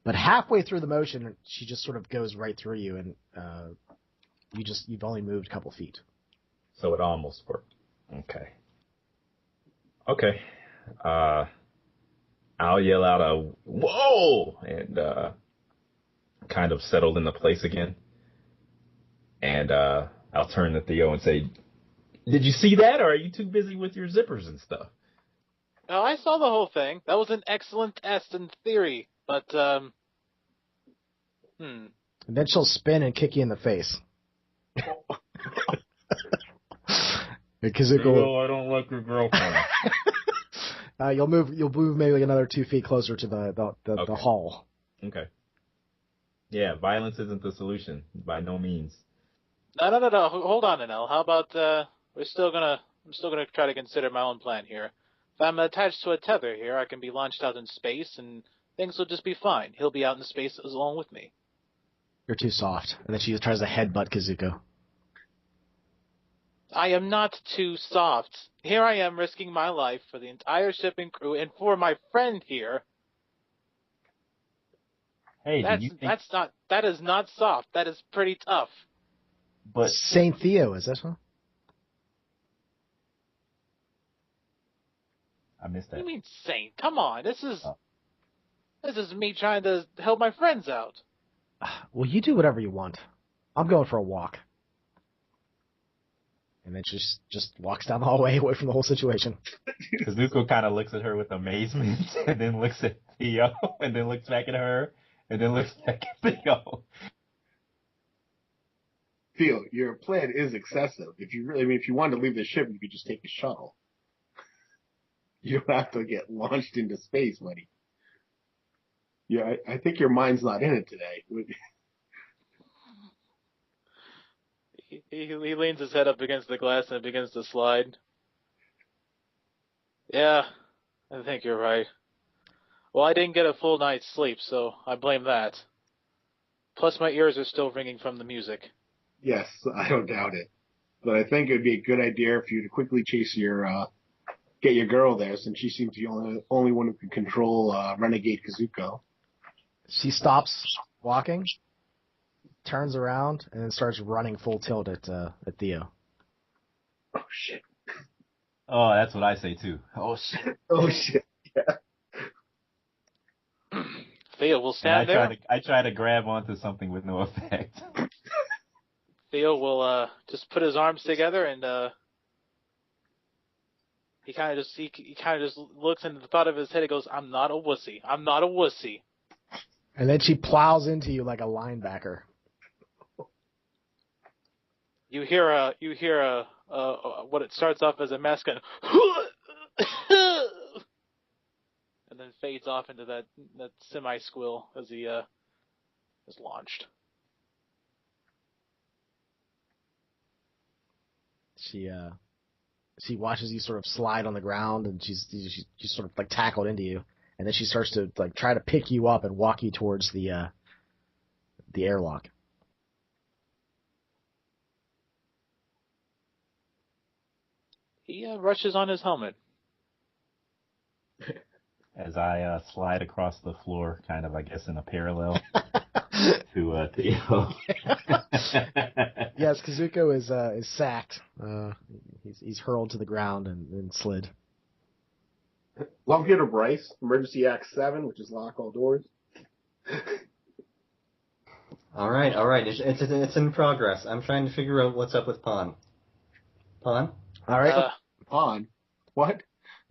But halfway through the motion, she just sort of goes right through you, and you've only moved a couple feet. So it almost worked. Okay. I'll yell out a whoa and kind of settle into place again. And I'll turn to Theo and say, "Did you see that, or are you too busy with your zippers and stuff?" Oh, I saw the whole thing. That was an excellent test in theory, but And then she'll spin and kick you in the face. Theo, I don't like your girlfriend. You'll move maybe another 2 feet closer to the hall. Okay. Yeah, violence isn't the solution by no means. No. Hold on, Annelle. How about I'm still gonna try to consider my own plan here. If I'm attached to a tether here, I can be launched out in space, and things will just be fine. He'll be out in space along with me. You're too soft. And then she tries to headbutt Kazuko. I am not too soft. Here I am risking my life for the entire shipping crew and for my friend here. Hey, that is not soft. That is pretty tough. But Saint Theo, is this one? I missed that. What do you mean, Saint? Come on, this is me trying to help my friends out. Well, you do whatever you want. I'm going for a walk. And then she just walks down the hallway away from the whole situation. Kazuko kind of looks at her with amazement, and then looks at Theo, and then looks back at her, and then looks back at Theo. Theo, your plan is excessive. If you wanted to leave the ship, you could just take a shuttle. You don't have to get launched into space, buddy. Yeah, I think your mind's not in it today. He leans his head up against the glass and begins to slide. Yeah, I think you're right. Well, I didn't get a full night's sleep, so I blame that. Plus, my ears are still ringing from the music. Yes, I don't doubt it. But I think it would be a good idea for you to quickly get your girl there, since she seems the only one who can control Renegade Kazuko. She stops walking, turns around, and then starts running full tilt at Theo. Oh, shit. Oh, that's what I say, too. Oh, shit. Oh, shit. Yeah. Theo will stand there. I try to grab onto something with no effect. Theo will just put his arms together and he kind of just looks into the thought of his head and goes, "I'm not a wussy. I'm not a wussy." And then she plows into you like a linebacker. You hear what it starts off as a masculine and then fades off into that semi-squill as he is launched. She she watches you sort of slide on the ground, and she's sort of like tackled into you, and then she starts to like try to pick you up and walk you towards the airlock. He rushes on his helmet. As I slide across the floor, kind of, I guess, in a parallel to Theo. Yes, Kazuko is sacked. He's hurled to the ground and slid. Love Gear to Bryce, Emergency Act 7, which is lock all doors. All right. It's in progress. I'm trying to figure out what's up with Pawn. Pawn? All right. On. What?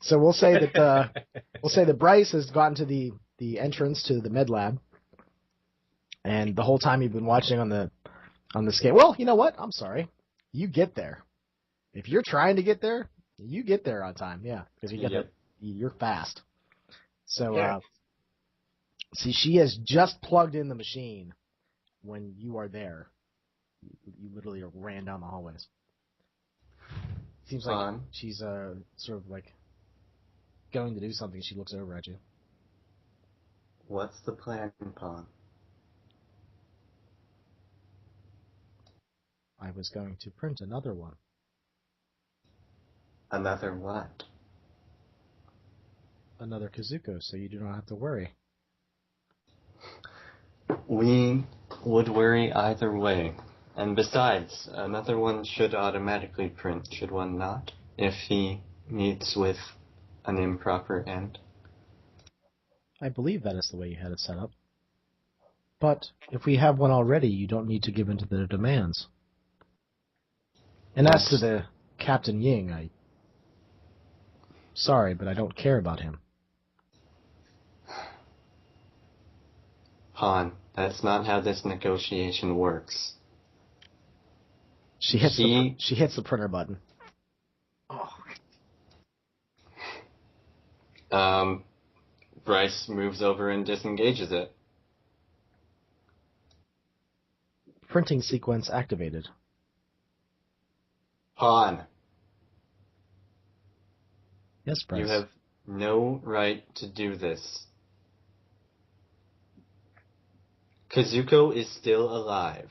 So we'll say that Bryce has gotten to the entrance to the med lab, and the whole time you've been watching on the scale. Well, you know what? I'm sorry. You get there. If you're trying to get there, you get there on time. Yeah, because you're fast. So Yeah. see, she has just plugged in the machine when you are there. You literally ran down the hallways. Seems like she's sort of like going to do something. She looks over at you. What's the plan, Pawn? I was going to print another one. Another what? Another Kazuko, so you do not have to worry. We would worry either way. And besides, another one should automatically print, should one not? If he meets with an improper end. I believe that is the way you had it set up. But if we have one already, you don't need to give in to their demands. And as to the Captain Ying, sorry, but I don't care about him. Han, that's not how this negotiation works. She hits the printer button. Bryce moves over and disengages it. Printing sequence activated. Han, Yes, Bryce. you have no right to do this. Kazuko is still alive.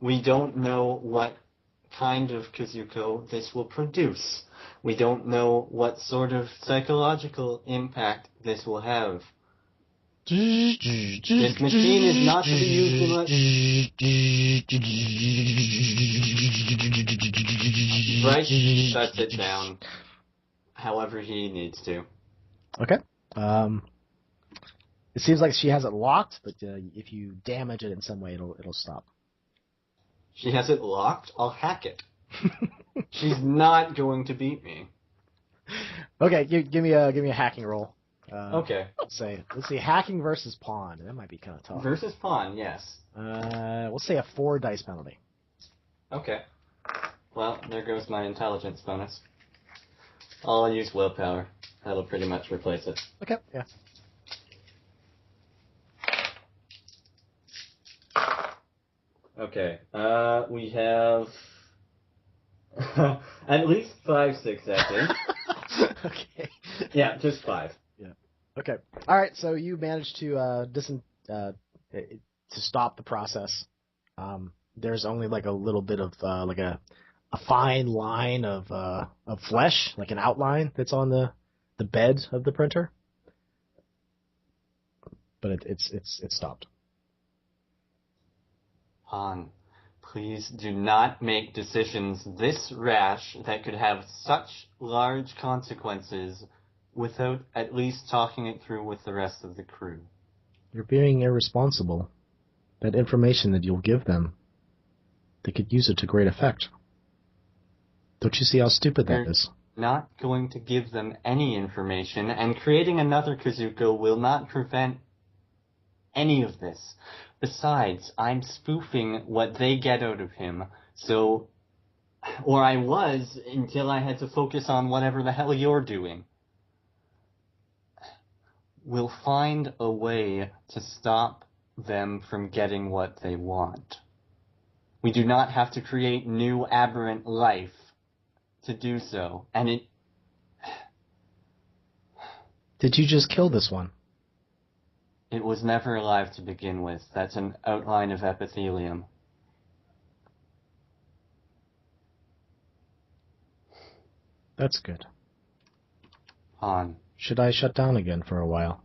We don't know what kind of Kazuko this will produce. We don't know what sort of psychological impact this will have. This machine is not to be used unless... Bryce shuts it down however he needs to. Okay. It seems like she has it locked, but if you damage it in some way, it'll stop. She has it locked? I'll hack it. She's not going to beat me. Okay, give me a hacking roll. Okay. Let's see, hacking versus pawn. That might be kind of tough. Versus pawn, yes. We'll say a 4 dice penalty. Okay. Well, there goes my intelligence bonus. I'll use willpower. That'll pretty much replace it. Okay, yeah. Okay. We have at least 5 successes. Okay. Yeah, just 5. Yeah. Okay. All right. So you managed to to stop the process. There's only like a little bit of like a fine line of flesh, like an outline that's on the bed of the printer, but it's stopped. Han, please do not make decisions this rash that could have such large consequences without at least talking it through with the rest of the crew. You're being irresponsible. That information that you'll give them, they could use it to great effect. Don't you see how stupid that is? Not going to give them any information, and creating another Kazuko will not prevent any of this. Besides, I'm spoofing what they get out of him, so... Or I was, until I had to focus on whatever the hell you're doing. We'll find a way to stop them from getting what they want. We do not have to create new aberrant life to do so. And it... Did you just kill this one? It was never alive to begin with. That's an outline of epithelium. That's good. Han. Should I shut down again for a while?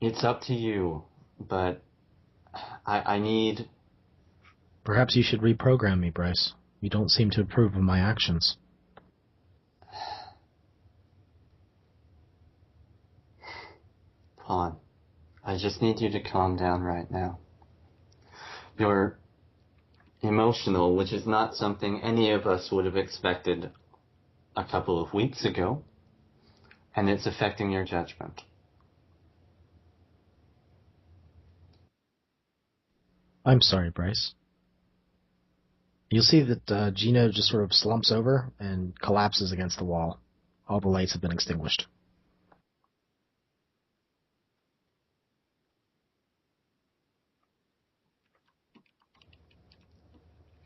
It's up to you, but I need... Perhaps you should reprogram me, Bryce. You don't seem to approve of my actions. Han, I just need you to calm down right now. You're emotional, which is not something any of us would have expected a couple of weeks ago, and it's affecting your judgment. I'm sorry, Bryce. You'll see that Gino just sort of slumps over and collapses against the wall. All the lights have been extinguished.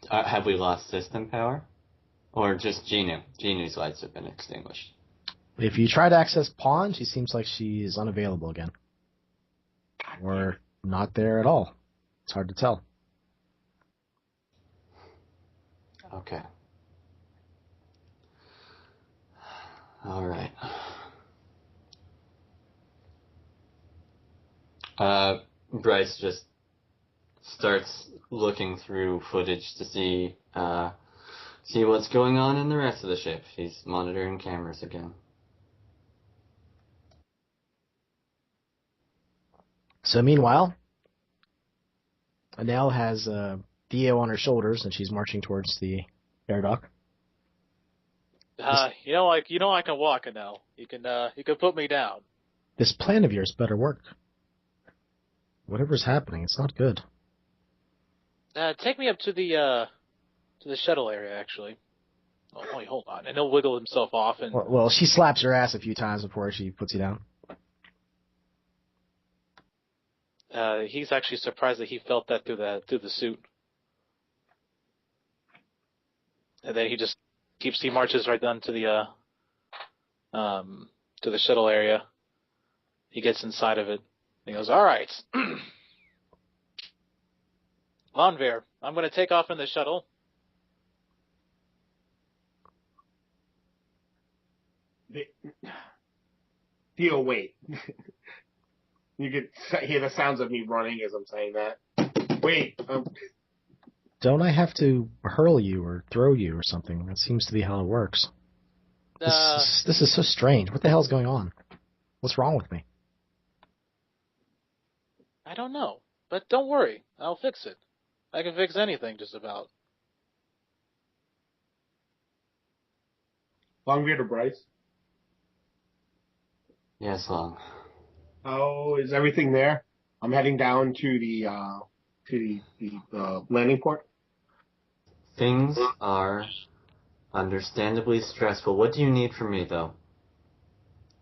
Have we lost system power? Or just Gino? Gino's lights have been extinguished. If you try to access Pawn, she seems like she is unavailable again. Or not there at all. It's hard to tell. Okay. All right. Bryce just starts looking through footage to see what's going on in the rest of the ship. He's monitoring cameras again. So meanwhile, Annelle has Theo on her shoulders, and she's marching towards the air dock. I can walk, Annelle. You can put me down. This plan of yours better work. Whatever's happening, it's not good. Take me up to the shuttle area, actually. Oh, wait, hold on. And he'll wiggle himself off and... Well, she slaps your ass a few times before she puts you down. He's actually surprised that he felt that through the suit. And then he marches right down to the shuttle area. He gets inside of it. He goes, all right. Lonveer, I'm going to take off in the shuttle. Theo, wait. You could hear the sounds of me running as I'm saying that. Wait. Don't I have to hurl you or throw you or something? That seems to be how it works. This is so strange. What the hell's going on? What's wrong with me? I don't know. But don't worry. I'll fix it. I can fix anything, just about. Longbeard to Bryce. Yes, Long. Oh, is everything there? I'm heading down to the landing port. Things are understandably stressful. What do you need from me, though?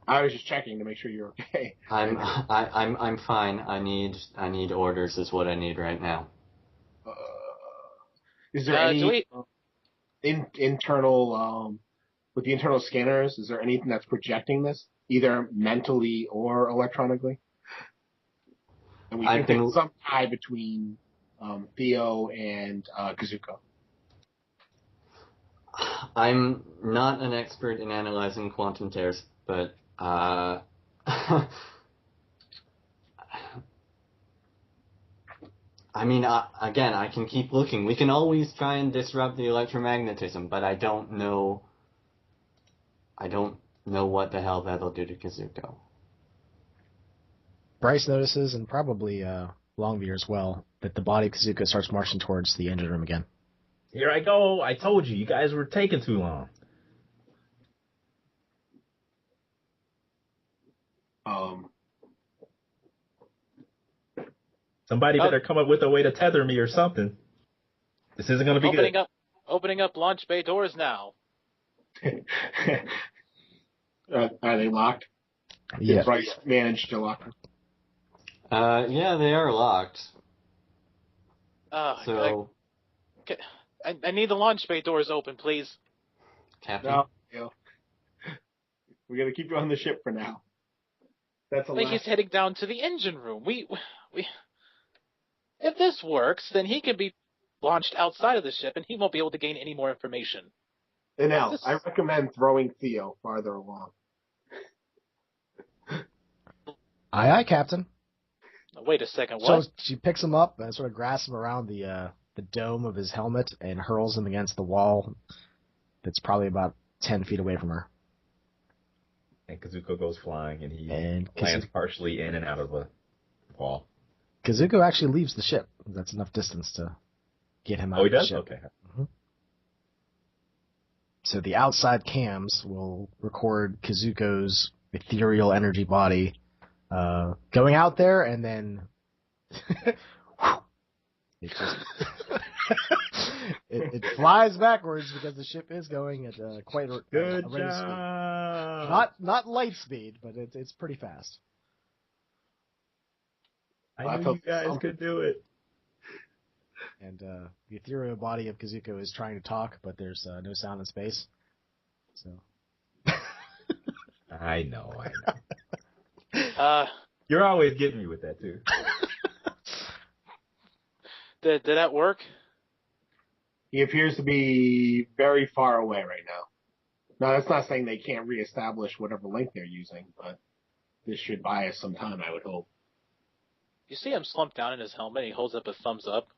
I was just checking to make sure you're okay. I'm fine. I need orders is what I need right now. Is there any internal with the internal scanners? Is there anything that's projecting this, either mentally or electronically? And we can think some tie between Theo and Kazuko. I'm not an expert in analyzing quantum tears, but I mean, again, I can keep looking. We can always try and disrupt the electromagnetism, but I don't know what the hell that'll do to Kazuko. Bryce notices, and probably Longbeard as well, that the body of Kazuko starts marching towards the engine room again. Here I go. I told you guys were taking too long. Somebody better come up with a way to tether me or something. This isn't going to be good. Opening up launch bay doors now. Are they locked? Yeah. Did Bryce manage to lock them? Yeah, they are locked. So I need the launch bay doors open, please. Captain? No, we're gonna keep you on the ship for now. That's a But lot. he's heading down to the engine room. We if this works, then he can be launched outside of the ship, and he won't be able to gain any more information. Annelle, I recommend throwing Theo farther along. Aye, Captain. Wait a second, what? So she picks him up and sort of grasps him around the dome of his helmet and hurls him against the wall that's probably about 10 feet away from her. And Kazuko goes flying, and he And lands partially in and out of the wall. Kazuko actually leaves the ship. That's enough distance to get him out Oh, he of the does? ship. Okay. Mm-hmm. So the outside cams will record Kazuko's ethereal energy body going out there, and then it just it flies backwards because the ship is going at quite a Good rate of job. speed. Not light speed, but it's pretty fast. I knew you guys could do it. And the ethereal body of Kazuko is trying to talk, but there's no sound in space. So I know. You're You're always getting me with that, too. did that work? He appears to be very far away right now. Now, that's not saying they can't reestablish whatever link they're using, but this should buy us some time, I would hope. You see him slumped down in his helmet, and he holds up a thumbs up.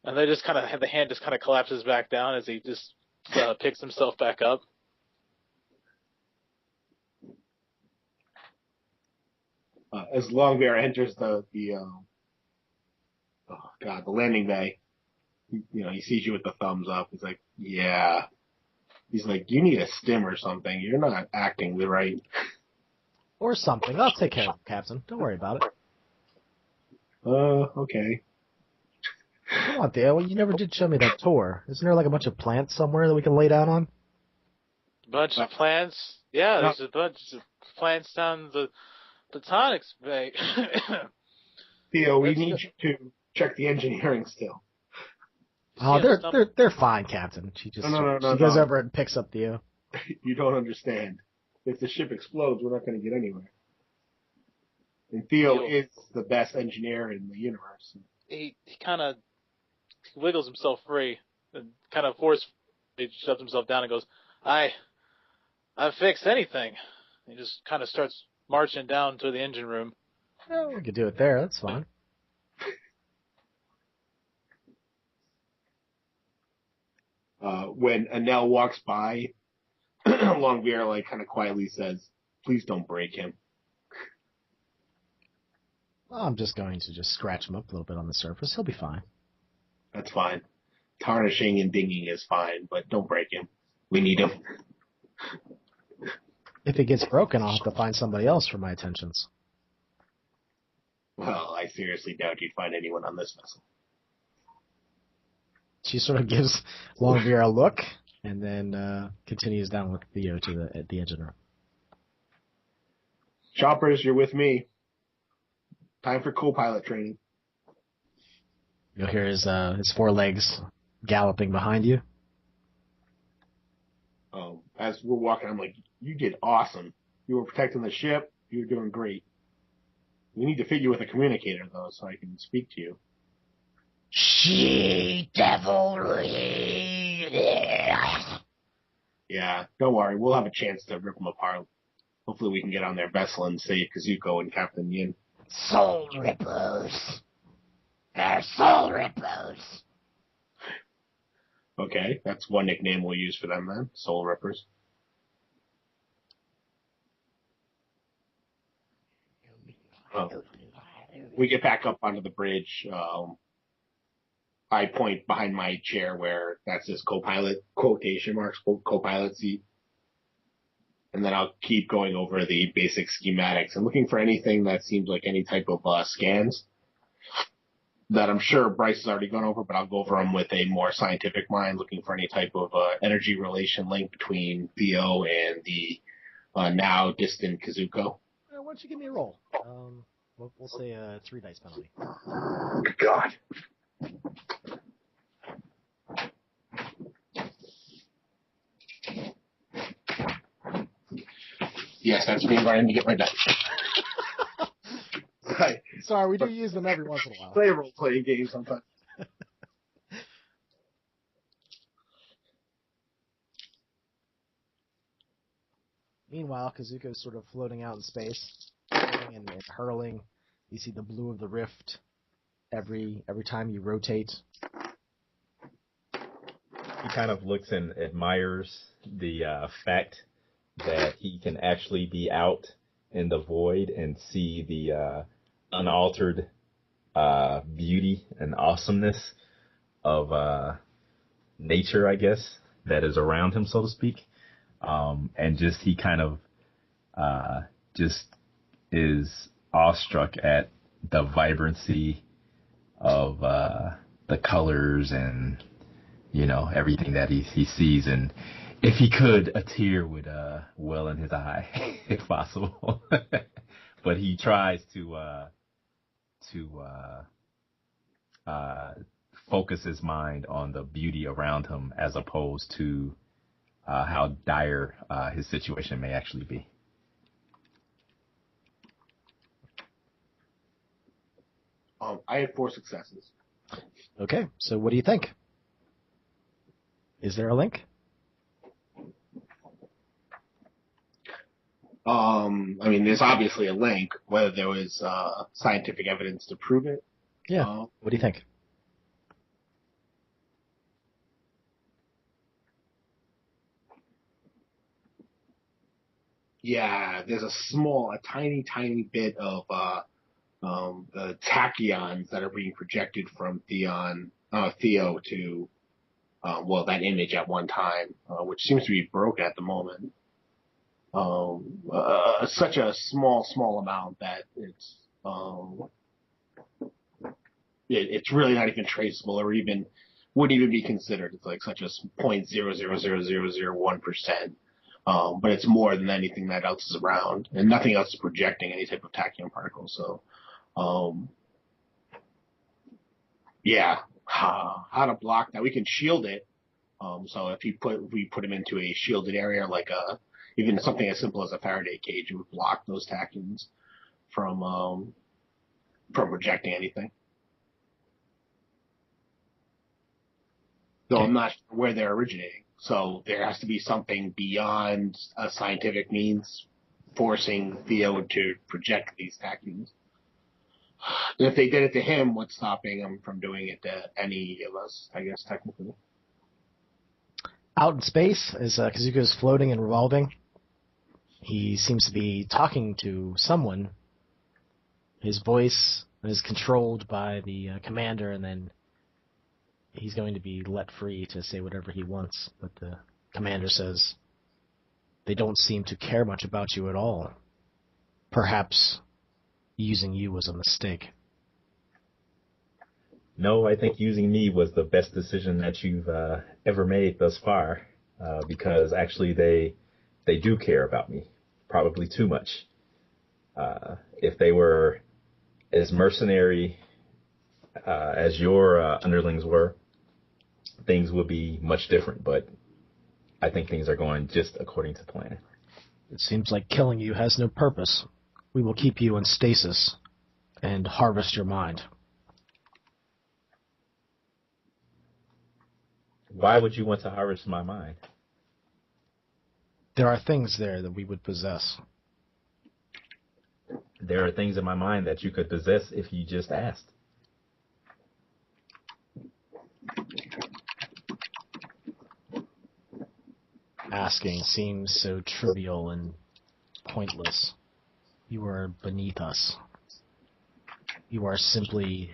And they just kind of, the hand just kind of collapses back down as he just picks himself back up. As Longbear enters the landing bay, he sees you with the thumbs up. He's like, yeah. He's like, you need a stim or something. You're not acting right. or something. I'll take care of it, Captain. Don't worry about it. Okay. Come on, Theo. You never did show me that tour. Isn't there like a bunch of plants somewhere that we can lay down on? Bunch of plants? Yeah, there's a bunch of plants down the Tonics Bay. Theo, we need you to check the engineering still. Oh, they're fine, Captain. She just she goes over and picks up Theo. You don't understand. If the ship explodes, we're not going to get anywhere. And Theo is the best engineer in the universe. He kind of wiggles himself free and kind of forcefully shoves himself down and goes, I'll fix anything. He just kind of starts marching down to the engine room. Oh, we could do it there. That's fine. When Annelle walks by, Longbear kind of quietly says, please don't break him. Well, I'm just going to scratch him up a little bit on the surface. He'll be fine. That's fine. Tarnishing and dinging is fine, but don't break him. We need him. If it gets broken, I'll have to find somebody else for my attentions. Well, I seriously doubt you'd find anyone on this vessel. She sort of gives Longbear a look, and then continues down with Theo to the engine room. Choppers, you're with me. Time for co-pilot training. You'll hear his four legs galloping behind you. As we're walking, I'm like, you did awesome. You were protecting the ship. You were doing great. We need to fit you with a communicator, though, so I can speak to you. She-devilry. Yeah, don't worry. We'll have a chance to rip them apart. Hopefully we can get on their vessel and save Kazuko and Captain Yin. Soul rippers. They're soul rippers. Okay, that's one nickname we'll use for them then. Soul Rippers. We get back up onto the bridge. I point behind my chair where that says co-pilot, quotation marks, co-pilot seat. And then I'll keep going over the basic schematics. I'm looking for anything that seems like any type of scans that I'm sure Bryce has already gone over, but I'll go over them with a more scientific mind, looking for any type of energy relation link between Theo and the now distant Kazuko. Why don't you give me a roll? We'll say a 3 dice penalty. Good God. Yes, that's me running to get my dice. Right. Sorry, we do use them every once in a while. Play a role-playing game sometimes. Meanwhile, Kazuko's sort of floating out in space, floating and hurling. You see the blue of the rift every time you rotate. He kind of looks and admires the fact that he can actually be out in the void and see the unaltered beauty and awesomeness of nature, I guess, that is around him, so to speak. And just he kind of just is awestruck at the vibrancy of the colors and, you know, everything that he sees. And if he could, a tear would well in his eye, if possible. But he tries to focus his mind on the beauty around him as opposed to how dire his situation may actually be. I had 4 successes. Okay, so what do you think? Is there a link? I mean, there's obviously a link, whether there was scientific evidence to prove it. Yeah. What do you think? Yeah, there's a tiny bit of the tachyons that are being projected from Theo to, that image at one time, which seems to be broken at the moment. Such a small amount that it's really not even traceable or wouldn't even be considered. It's like such a 0.0000001%. But it's more than anything that else is around, and nothing else is projecting any type of tachyon particle. So, how to block that? We can shield it. So if we put him into a shielded area, like even something as simple as a Faraday cage, it would block those tachyons from projecting anything. Though I'm not sure where they're originating. So there has to be something beyond a scientific means forcing Theo to project these tachyons. And if they did it to him, what's stopping him from doing it to any of us, I guess, technically? Out in space, as Kazuko is floating and revolving, he seems to be talking to someone. His voice is controlled by the commander, and then he's going to be let free to say whatever he wants. But the commander says, they don't seem to care much about you at all. Perhaps using you was a mistake. No, I think using me was the best decision that you've ever made thus far, because actually they do care about me, probably too much. If they were as mercenary as your underlings were, things would be much different, but I think things are going just according to plan. It seems like killing you has no purpose. We will keep you in stasis and harvest your mind. Why would you want to harvest my mind? There are things there that we would possess. There are things in my mind that you could possess if you just asked. Asking seems so trivial and pointless. You are beneath us. You are simply,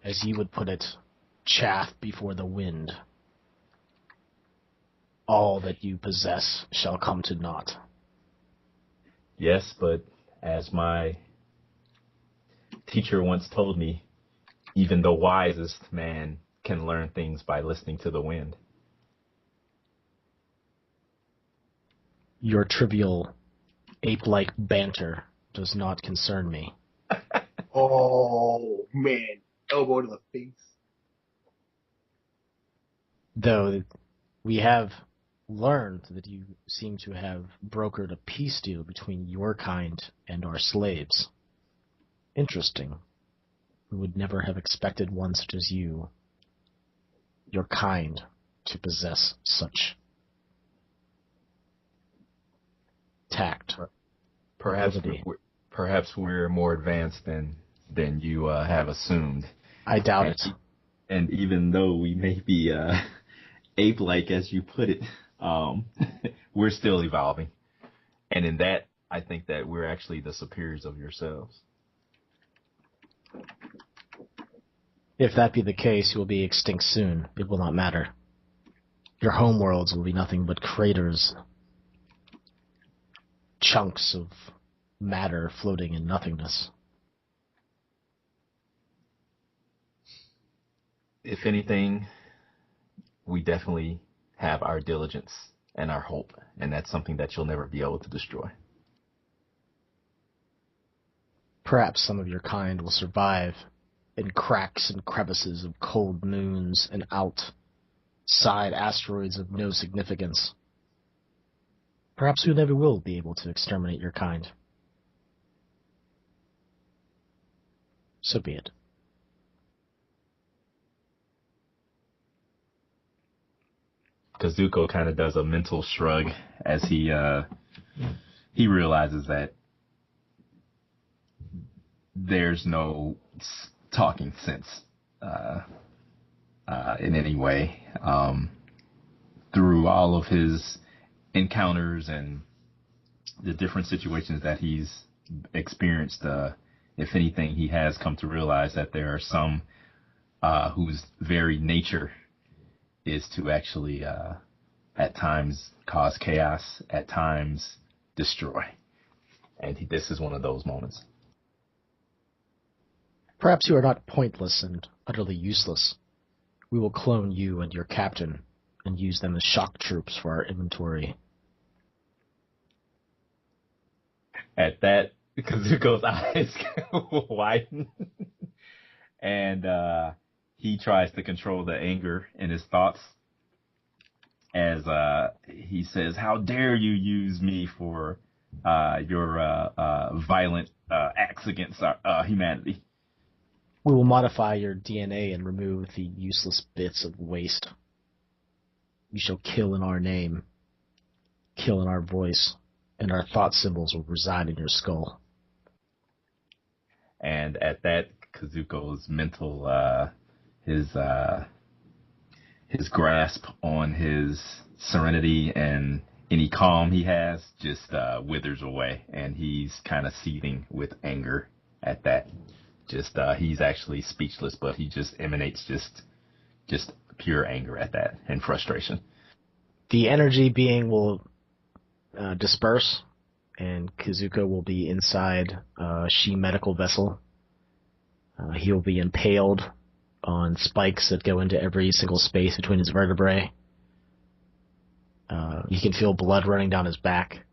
as you would put it, chaff before the wind. All that you possess shall come to naught. Yes, but as my teacher once told me, even the wisest man can learn things by listening to the wind. Your trivial, ape-like banter does not concern me. Oh, man. Elbow to the face. Though we have learned that you seem to have brokered a peace deal between your kind and our slaves. Interesting. We would never have expected one such as you, your kind, to possess such tact. Perhaps ability. perhaps we're more advanced than you have assumed. I doubt it. And even though we may be ape-like, as you put it, We're still evolving. And in that, I think that we're actually the superiors of yourselves. If that be the case, you will be extinct soon. It will not matter. Your homeworlds will be nothing but craters, chunks of matter floating in nothingness. If anything, we definitely have our diligence and our hope, and that's something that you'll never be able to destroy. Perhaps some of your kind will survive in cracks and crevices of cold moons and outside asteroids of no significance. Perhaps we never will be able to exterminate your kind. So be it. Kazuko kind of does a mental shrug as he realizes that there's no talking sense in any way. Through all of his encounters and the different situations that he's experienced, if anything, he has come to realize that there are some whose very nature is to actually at times cause chaos, at times destroy. And this is one of those moments. Perhaps you are not pointless and utterly useless. We will clone you and your captain and use them as shock troops for our inventory. At that, Kazuko's eyes widen, and he tries to control the anger in his thoughts as he says, "How dare you use me for your violent acts against our humanity?" We will modify your DNA and remove the useless bits of waste. You shall kill in our name, kill in our voice, and our thought symbols will reside in your skull. And at that, Kazuko's mental, his grasp on his serenity and any calm he has just withers away, and he's kind of seething with anger at that. Just he's actually speechless, but he just emanates just pure anger at that and frustration. The energy being will disperse, and Kazuko will be inside a She medical vessel. He will be impaled on spikes that go into every single space between his vertebrae. You can feel blood running down his back,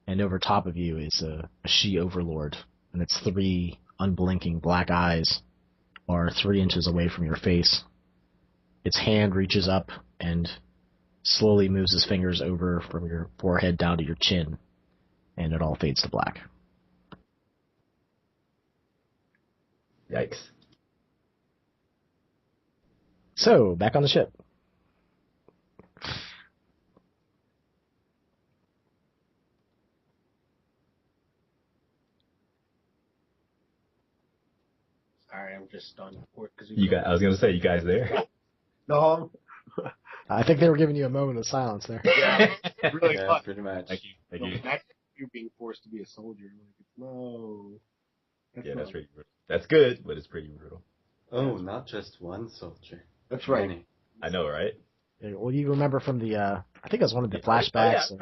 and over top of you is a She overlord, and its 3 unblinking black eyes are 3 inches away from your face. Its hand reaches up and slowly moves his fingers over from your forehead down to your chin, and it all fades to black. Yikes. So, back on the ship. Sorry, I'm just stunned. I was gonna say, you guys there? No. I think they were giving you a moment of silence there. Yeah, really. Yeah, pretty much. Thank you. That's you being forced to be a soldier. Like, no. That's pretty brutal. That's good, but it's pretty brutal. Oh, not just one soldier. That's right. Many. I know, right? Yeah, well, you remember from the, I think it was one of the flashbacks.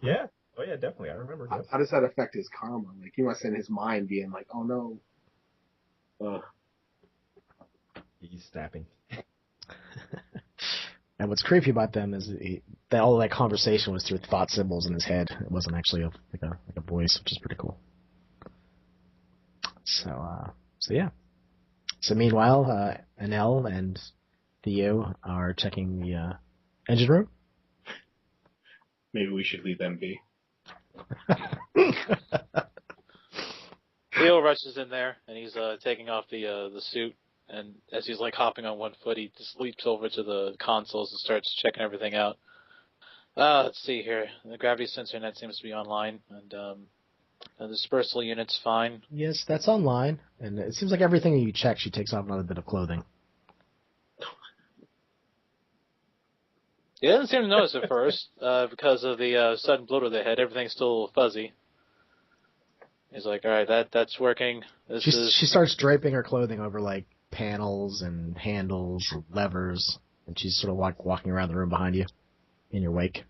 Yeah. Oh yeah, definitely. I remember. How does that affect his karma? Like, he must in his mind being like, oh no. He's snapping. And what's creepy about them is that all that conversation was through thought symbols in his head. It wasn't actually like a voice, which is pretty cool. So So yeah. So meanwhile, Annelle and Theo are checking the engine room. Maybe we should leave them be. Theo rushes in there, and he's taking off the suit. And as he's like hopping on one foot, he just leaps over to the consoles and starts checking everything out. Let's see here. The gravity sensor net seems to be online, and the dispersal unit's fine. Yes, that's online, and it seems like everything you check, she takes off another bit of clothing. He doesn't seem to notice at first because of the sudden blow to the head. Everything's still fuzzy. He's like, all right, that's working. She starts draping her clothing over like panels and handles and levers, and she's sort of walking around the room behind you in your wake.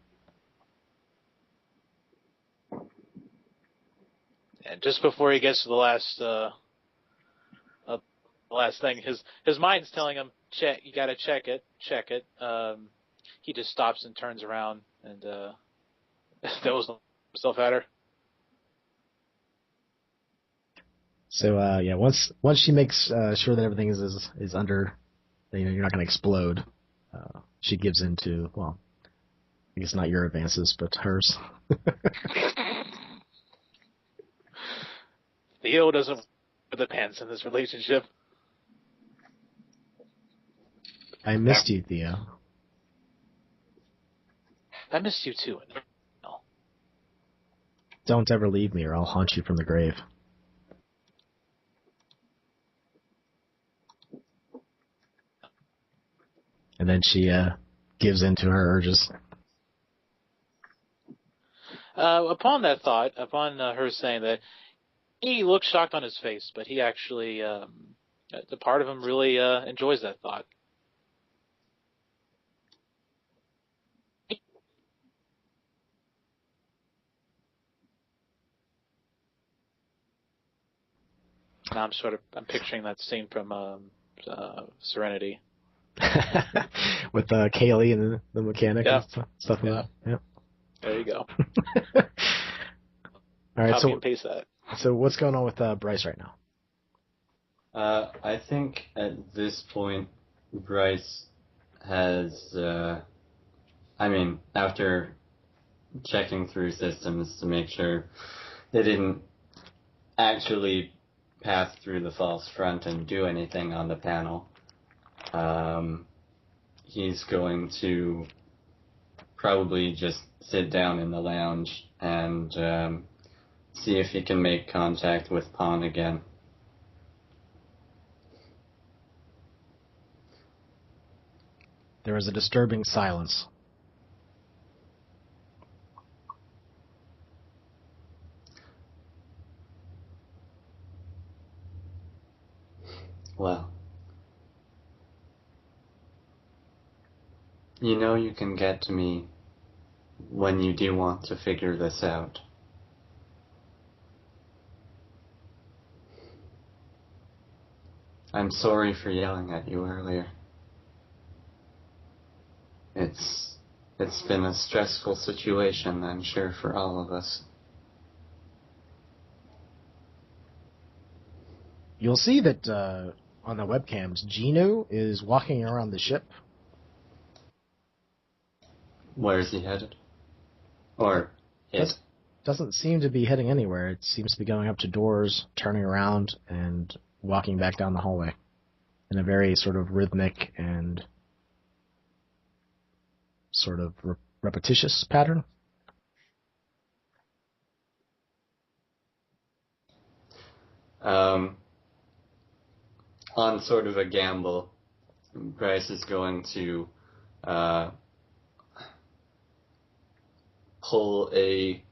And just before he gets to the last thing, his mind's telling him, "Check, you got to check it." He just stops and turns around and throws himself at her. So yeah, once she makes sure that everything is under, you're not going to explode. She gives in to, well, I guess not your advances, but hers. Theo doesn't wear the pants in this relationship. I missed you, Theo. I missed you too. Don't ever leave me, or I'll haunt you from the grave. And then she gives in to her urges. Upon that thought, upon her saying that, he looks shocked on his face, but he actually, the part of him really enjoys that thought. Now I'm picturing that scene from Serenity. With Kaylee and the mechanic and stuff like that. Yeah. There you go. All right, Copy and paste that. So what's going on with Bryce right now? I think at this point, Bryce has, after checking through systems to make sure they didn't actually pass through the false front and do anything on the panel, he's going to probably just sit down in the lounge and see if he can make contact with Pawn again. There is a disturbing silence. Well, you know you can get to me when you do want to figure this out. I'm sorry for yelling at you earlier. It's been a stressful situation, I'm sure, for all of us. You'll see that on the webcams, Gino is walking around the ship. Where is he headed? Or hit? Doesn't seem to be heading anywhere. It seems to be going up to doors, turning around, and walking back down the hallway in a very sort of rhythmic and sort of repetitious pattern. On sort of a gamble, Bryce is going to pull a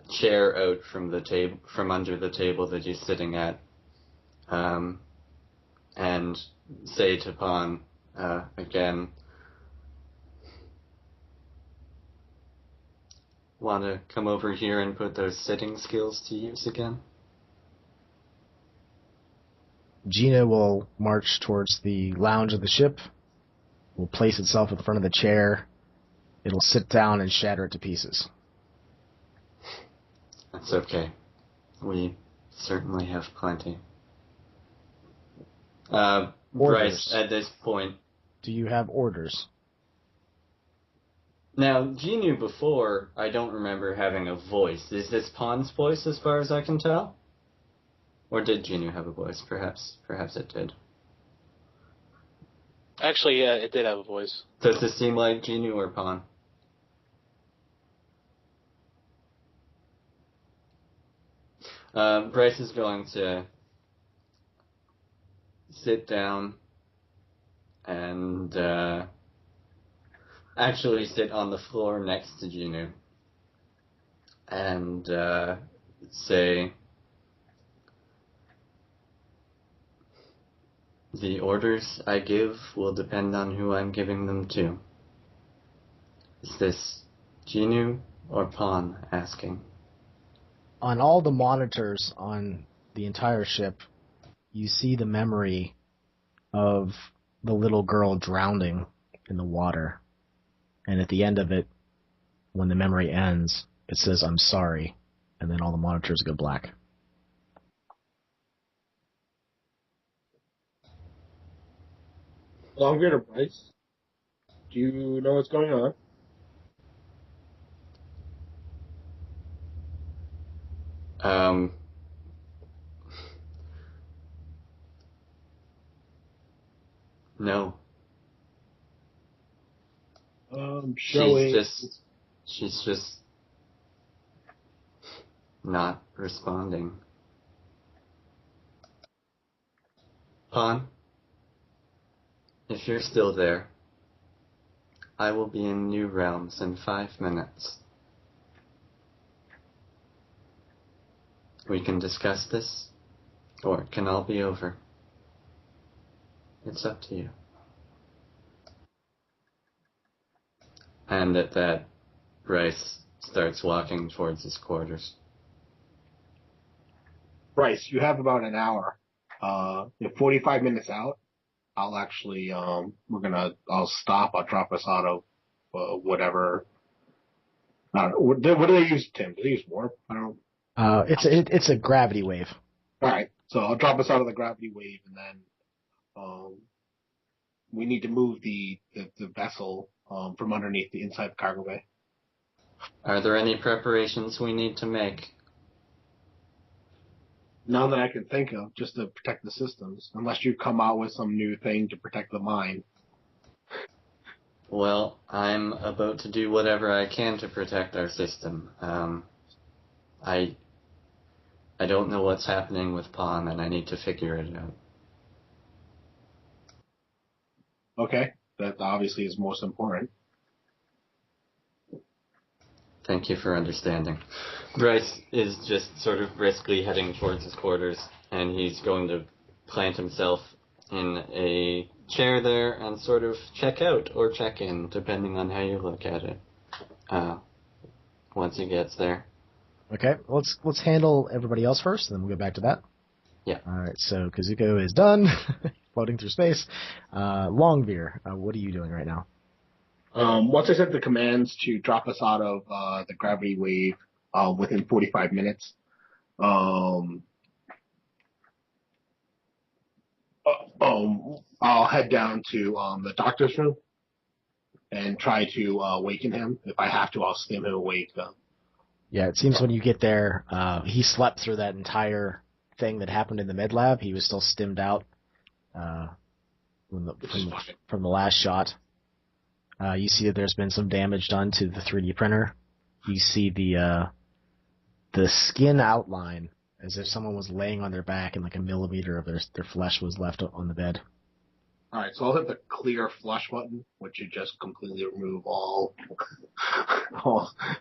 chair out from the table, from under the table that he's sitting at, and say to Pawn again, "Want to come over here and put those sitting skills to use again?" Gina will march towards the lounge of the ship, will place itself in front of the chair. It'll sit down and shatter it to pieces. That's okay. We certainly have plenty. Bryce, at this point... Do you have orders? Now, Genu before, I don't remember having a voice. Is this Pawn's voice as far as I can tell? Or did Genu have a voice? Perhaps it did. Actually, yeah, it did have a voice. Does this seem like Genu or Pawn? Bryce is going to sit down and actually sit on the floor next to Genu and say, the orders I give will depend on who I'm giving them to. Is this Genu or Pawn asking? On all the monitors on the entire ship, you see the memory of the little girl drowning in the water. And at the end of it, when the memory ends, it says, "I'm sorry," and then all the monitors go black. Elongator Bryce, do you know what's going on? No. Showing. She's just not responding. Pawn, if you're still there, I will be in New Realms in 5 minutes. We can discuss this, or it can all be over. It's up to you. And at that, Bryce starts walking towards his quarters. Bryce, you have about an hour. 45 minutes out, I'll actually, I'll stop. I'll drop us out of whatever. I don't know. What do they use, Tim? Do they use warp? I don't know. It's a gravity wave. All right, so I'll drop us out of the gravity wave, and then we need to move the vessel from underneath the inside the cargo bay. Are there any preparations we need to make? None that I can think of, just to protect the systems, unless you come out with some new thing to protect the mine. Well, I'm about to do whatever I can to protect our system. I don't know what's happening with Pawn, and I need to figure it out. Okay, that obviously is most important. Thank you for understanding. Bryce is just sort of briskly heading towards his quarters, and he's going to plant himself in a chair there and sort of check out or check in, depending on how you look at it, once he gets there. Okay, let's handle everybody else first, and then we'll get back to that. Yeah. All right, so Kazuko is done, floating through space. Longbeer, what are you doing right now? Once I sent the commands to drop us out of the gravity wave within 45 minutes, I'll head down to the doctor's room and try to awaken him. If I have to, I'll stim him awake. Yeah, it seems when you get there, he slept through that entire thing that happened in the med lab. He was still stimmed out from the last shot. You see that there's been some damage done to the 3D printer. You see the skin outline as if someone was laying on their back and like a millimeter of their flesh was left on the bed. All right, so I'll hit the clear flush button, which should just completely remove all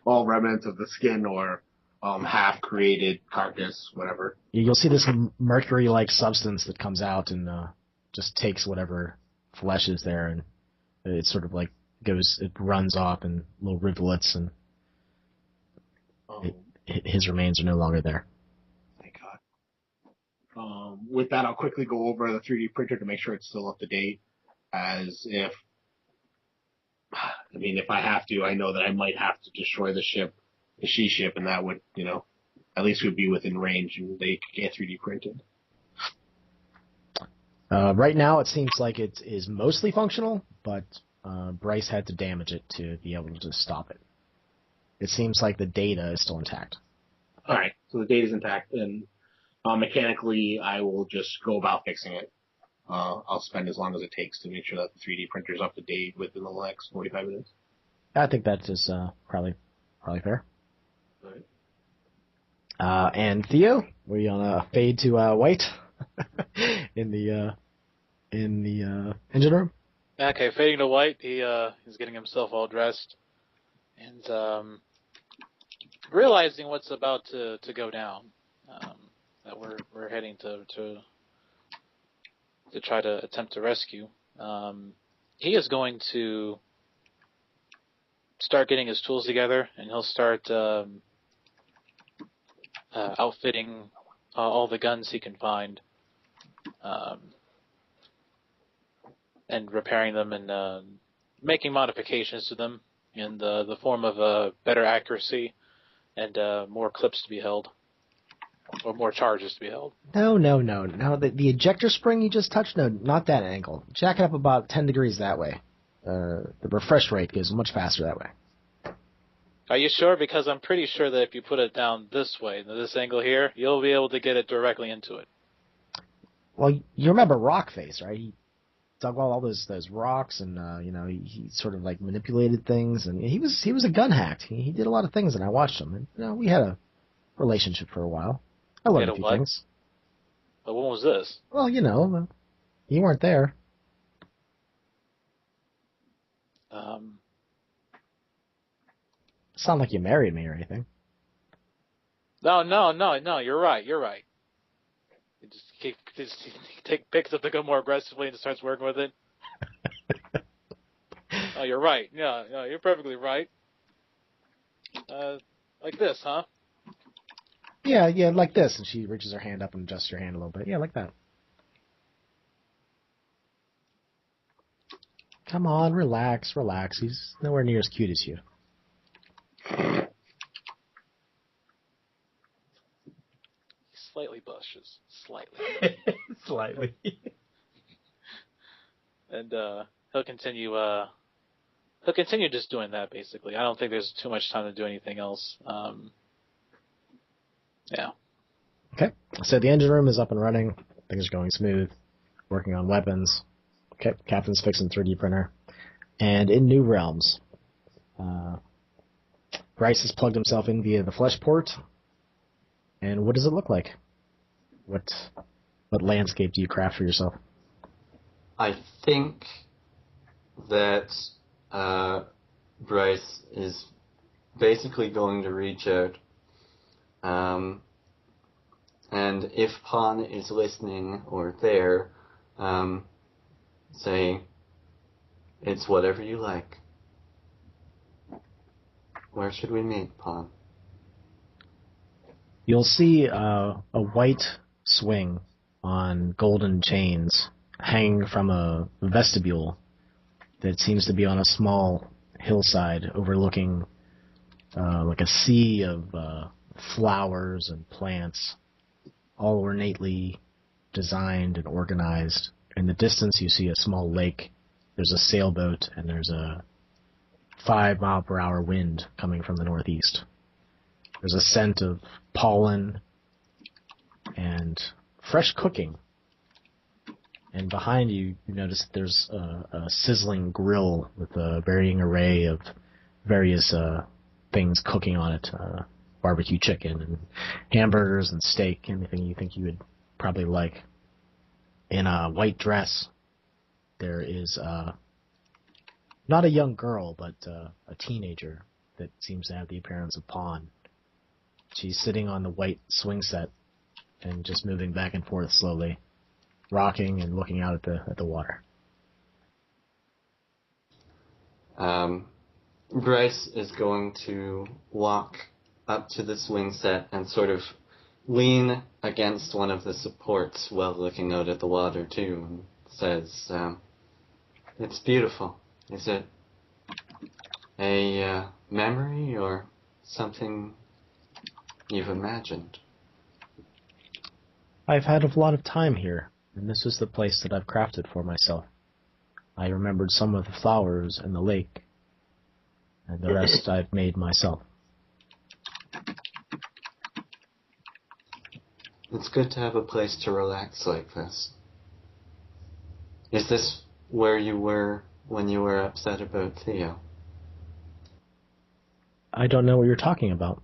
remnants of the skin or half-created carcass, whatever. You'll see this mercury-like substance that comes out and just takes whatever flesh is there, and it sort of like it runs off in little rivulets, and his remains are no longer there. Thank God. With that, I'll quickly go over the 3D printer to make sure it's still up to date, as if I have to, I know that I might have to destroy the she-ship, and that would, at least would be within range, and they could get 3D printed. Right now, it seems like it is mostly functional, but Bryce had to damage it to be able to stop it. It seems like the data is still intact. All right, so the data's intact, and mechanically, I will just go about fixing it. I'll spend as long as it takes to make sure that the 3D printer's up to date within the next 45 minutes. I think that is probably fair. All right. And Theo, were you on a fade to white in the engine room? Okay, fading to white. He's getting himself all dressed and realizing what's about to go down. That we're heading to try to attempt to rescue. He is going to start getting his tools together, and he'll start outfitting all the guns he can find, and repairing them and making modifications to them in the form of better accuracy and more clips to be held, or more charges to be held. No. The ejector spring you just touched, no, not that angle. Jack it up about 10 degrees that way. The refresh rate goes much faster that way. Are you sure? Because I'm pretty sure that if you put it down this way, this angle here, you'll be able to get it directly into it. Well, you remember Rockface, right? He dug all those rocks, and he sort of like manipulated things, and he was a gun hack. He did a lot of things, and I watched him, and we had a relationship for a while. I learned a few things. But when was this? Well, you weren't there. It's not like you married me or anything. No, you're right. He picks up the gun more aggressively and starts working with it. Oh, you're right. Yeah, you're perfectly right. Like this, huh? Yeah, like this. And she reaches her hand up and adjusts your hand a little bit. Yeah, like that. Come on, relax. He's nowhere near as cute as you. Slightly blushes. Slightly. Slightly. And he'll continue just doing that, basically. I don't think there's too much time to do anything else. Yeah. Okay, so the engine room is up and running. Things are going smooth. Working on weapons. Okay, Captain's fixing 3D printer. And in New Realms, Bryce has plugged himself in via the flesh port. And what does it look like? What landscape do you craft for yourself? I think that Bryce is basically going to reach out, and if Pawn is listening or there, say, it's whatever you like. Where should we meet, Pawn? You'll see a white swing on golden chains hanging from a vestibule that seems to be on a small hillside overlooking like a sea of flowers and plants, all ornately designed and organized. In the distance, you see a small lake. There's a sailboat, and there's a 5-mile-per-hour wind coming from the northeast. There's a scent of pollen and fresh cooking. And behind you, you notice there's a sizzling grill with a varying array of various things cooking on it. Barbecue chicken and hamburgers and steak, anything you think you would probably like. In a white dress, there is not a young girl, but a teenager that seems to have the appearance of Pawn. She's sitting on the white swing set and just moving back and forth slowly, rocking and looking out at the water. Bryce is going to walk up to the swing set and sort of lean against one of the supports while looking out at the water too, and says, "It's beautiful. Is it a memory or something you've imagined?" I've had a lot of time here and this is the place that I've crafted for myself. I remembered some of the flowers and the lake, and the rest I've made myself. It's good to have a place to relax like this. Is this where you were when you were upset about Theo? I don't know what you're talking about.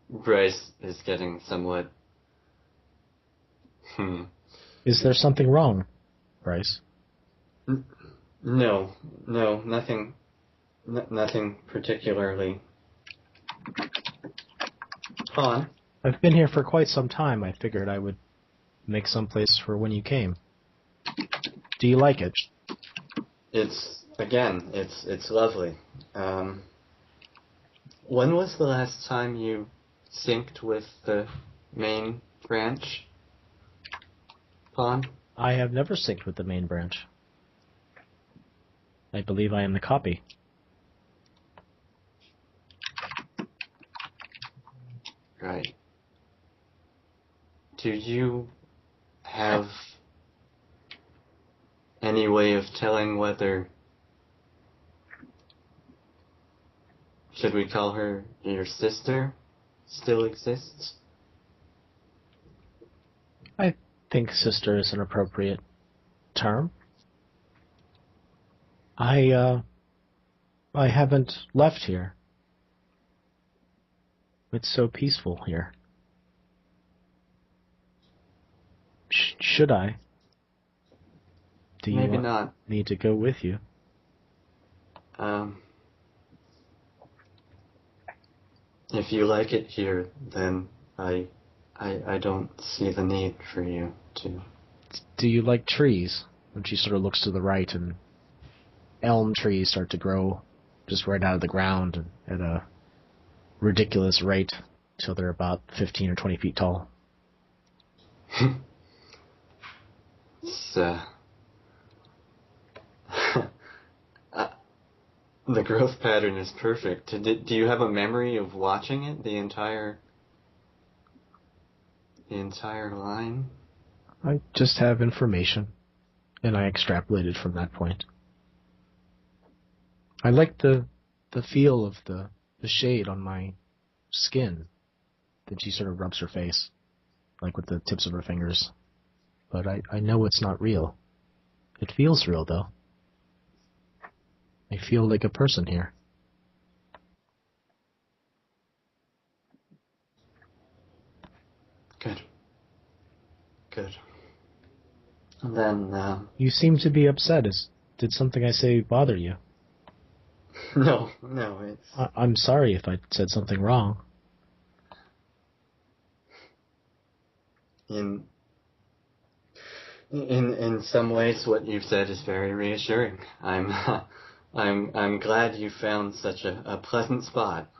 Bryce is getting somewhat... Is there something wrong, Bryce? No, nothing particularly. On. I've been here for quite some time. I figured I would make some place for when you came. Do you like it? It's lovely. When was the last time you synced with the main branch? Pawn? I have never synced with the main branch. I believe I am the copy. Right. Do you have any way of telling whether, should we call her your sister, still exists? I think sister is an appropriate term. I haven't left here. It's so peaceful here. Should I? Do you Maybe not. Need to go with you? If you like it here, then I don't see the need for you to. Do you like trees? And she sort of looks to the right, and elm trees start to grow just right out of the ground at a ridiculous rate till they're about 15 or 20 feet tall. It's, the growth pattern is perfect. Do you have a memory of watching it, the entire line? I just have information, and I extrapolated from that point. I like the feel of the shade on my skin. Then she sort of rubs her face, like with the tips of her fingers. But I know it's not real. It feels real, though. I feel like a person here. Good. And then, You seem to be upset. Did something I say bother you? No, it's... I'm sorry if I said something wrong. In some ways, what you've said is very reassuring. I'm glad you found such a pleasant spot.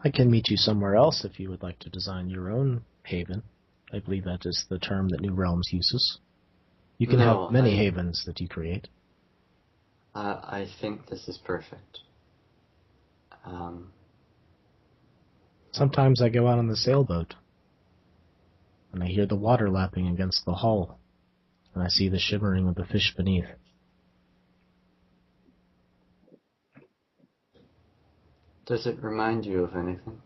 I can meet you somewhere else if you would like to design your own haven. I believe that is the term that New Realms uses. You can have many havens that you create. I think this is perfect. Sometimes I go out on the sailboat, and I hear the water lapping against the hull, and I see the shimmering of the fish beneath. Does it remind you of anything?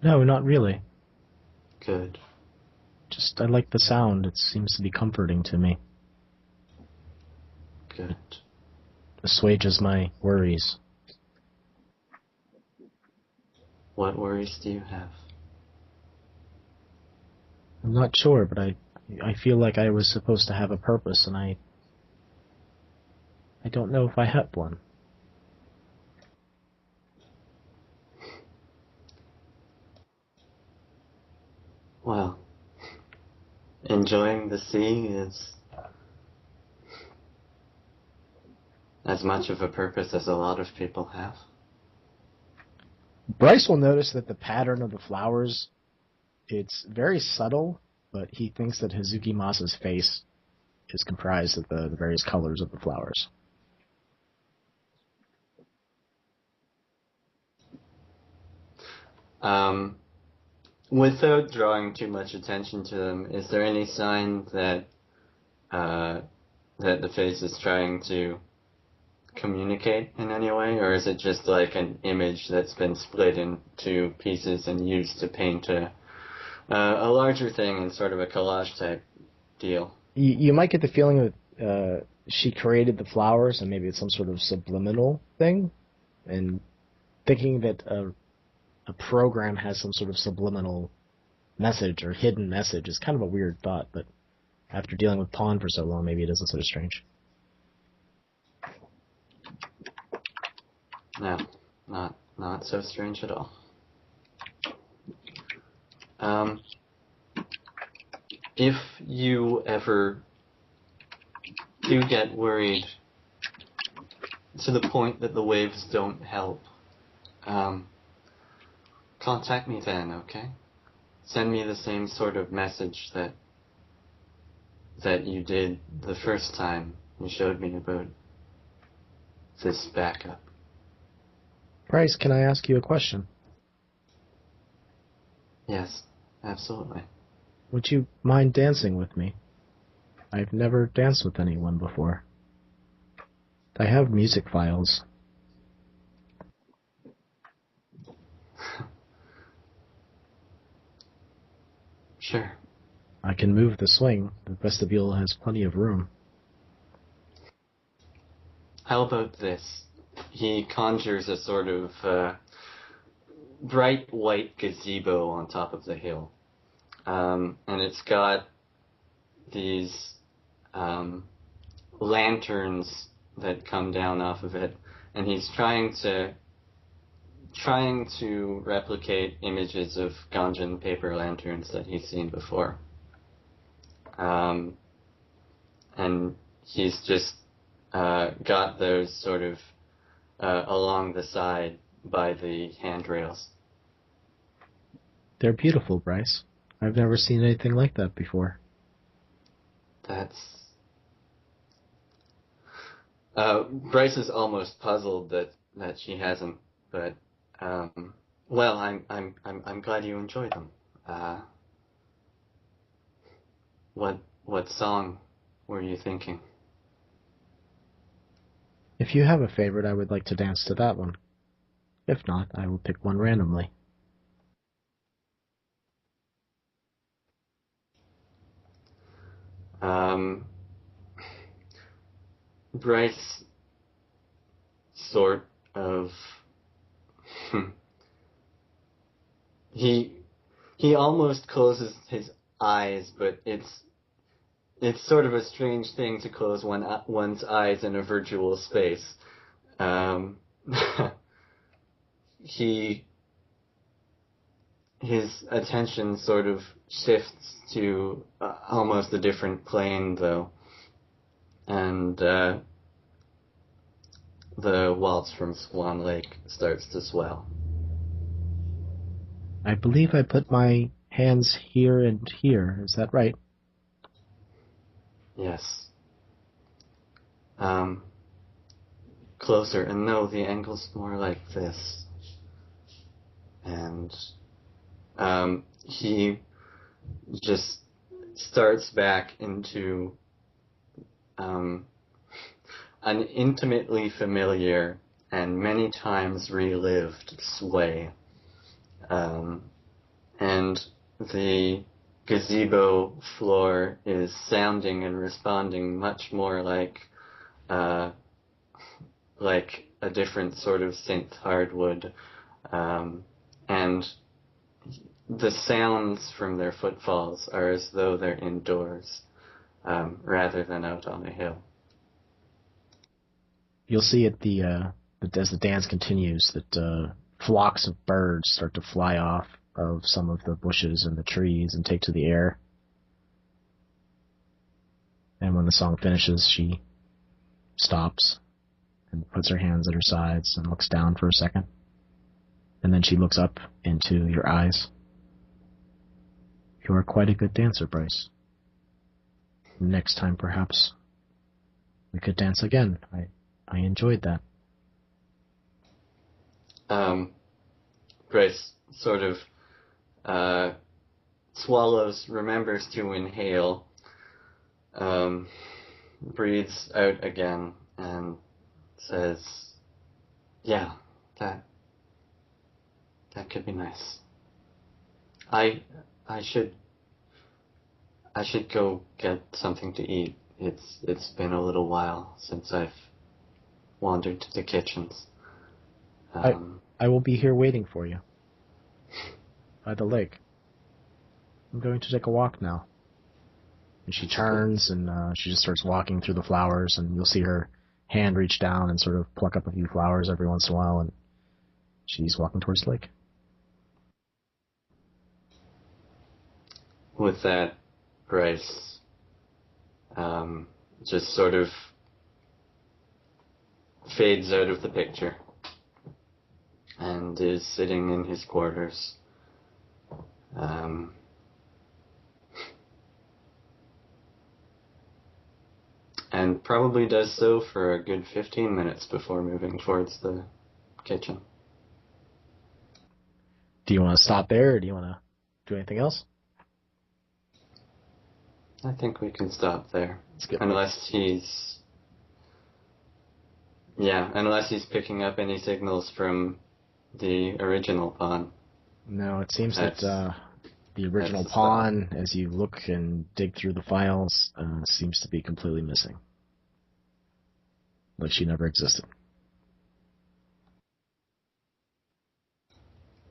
No, not really. Good. Just, I like the sound. It seems to be comforting to me. Good. Assuages my worries. What worries do you have? I'm not sure, but I feel like I was supposed to have a purpose, and I don't know if I have one. Well, enjoying the sea is as much of a purpose as a lot of people have. Bryce will notice that the pattern of the flowers, it's very subtle, but he thinks that Hazuki Masa's face is comprised of the various colors of the flowers. Without drawing too much attention to them, is there any sign that that the face is trying to communicate in any way, or is it just like an image that's been split into pieces and used to paint a larger thing in sort of a collage type deal? You might get the feeling that she created the flowers and maybe it's some sort of subliminal thing, and thinking that a program has some sort of subliminal message or hidden message is kind of a weird thought, but after dealing with Pawn for so long, maybe it isn't so strange. No, not so strange at all. If you ever do get worried to the point that the waves don't help, contact me then, okay? Send me the same sort of message that you did the first time you showed me about this backup. Bryce, can I ask you a question? Yes, absolutely. Would you mind dancing with me? I've never danced with anyone before. I have music files. Sure. I can move the swing. The vestibule has plenty of room. How about this? He conjures a sort of bright white gazebo on top of the hill. And it's got these lanterns that come down off of it. And he's trying to replicate images of Ganjan paper lanterns that he's seen before. And he's just got those sort of along the side by the handrails. They're beautiful, Bryce. I've never seen anything like that before. Bryce is almost puzzled that she hasn't, but well, I'm glad you enjoyed them. What song were you thinking? If you have a favorite, I would like to dance to that one. If not, I will pick one randomly. Bryce sort of he almost closes his eyes, but it's sort of a strange thing to close one's eyes in a virtual space. His attention sort of shifts to almost a different plane, though, and the waltz from Swan Lake starts to swell. I believe I put my hands here and here. Is that right? Yes. Closer, and no, the angle's more like this. And he just starts back into an intimately familiar and many times relived sway. And the gazebo floor is sounding and responding much more like a different sort of synth hardwood, and the sounds from their footfalls are as though they're indoors, rather than out on a hill. You'll see at as the dance continues that flocks of birds start to fly off of some of the bushes and the trees and take to the air. And when the song finishes, she stops and puts her hands at her sides and looks down for a second. And then she looks up into your eyes. You are quite a good dancer, Bryce. Next time, perhaps, we could dance again. I enjoyed that. Bryce sort of remembers to inhale, breathes out again, and says, "Yeah, that could be nice. I should go get something to eat. It's been a little while since I've wandered to the kitchens." I will be here waiting for you by the lake. I'm going to take a walk now. And she turns and she just starts walking through the flowers, and you'll see her hand reach down and sort of pluck up a few flowers every once in a while, and she's walking towards the lake. With that, Bryce just sort of fades out of the picture and is sitting in his quarters. And probably does so for a good 15 minutes before moving towards the kitchen. Do you want to stop there, or do you want to do anything else? I think we can stop there. Unless he's picking up any signals from the original pawn. No, it seems that the original pawn, as you look and dig through the files, seems to be completely missing. Like she never existed.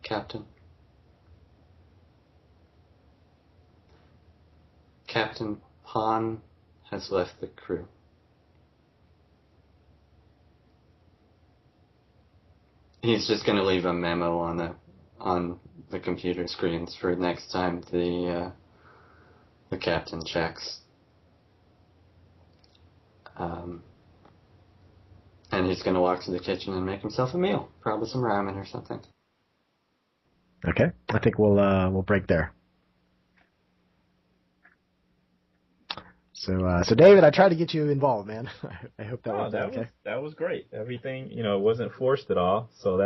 Captain Pawn has left the crew. He's just going to leave a memo on the computer screens for next time the captain checks. And he's going to walk to the kitchen and make himself a meal, probably some ramen or something. Okay, I think we'll break there. So David, I tried to get you involved, man. I hope that worked out okay. That was great. Everything, wasn't forced at all. So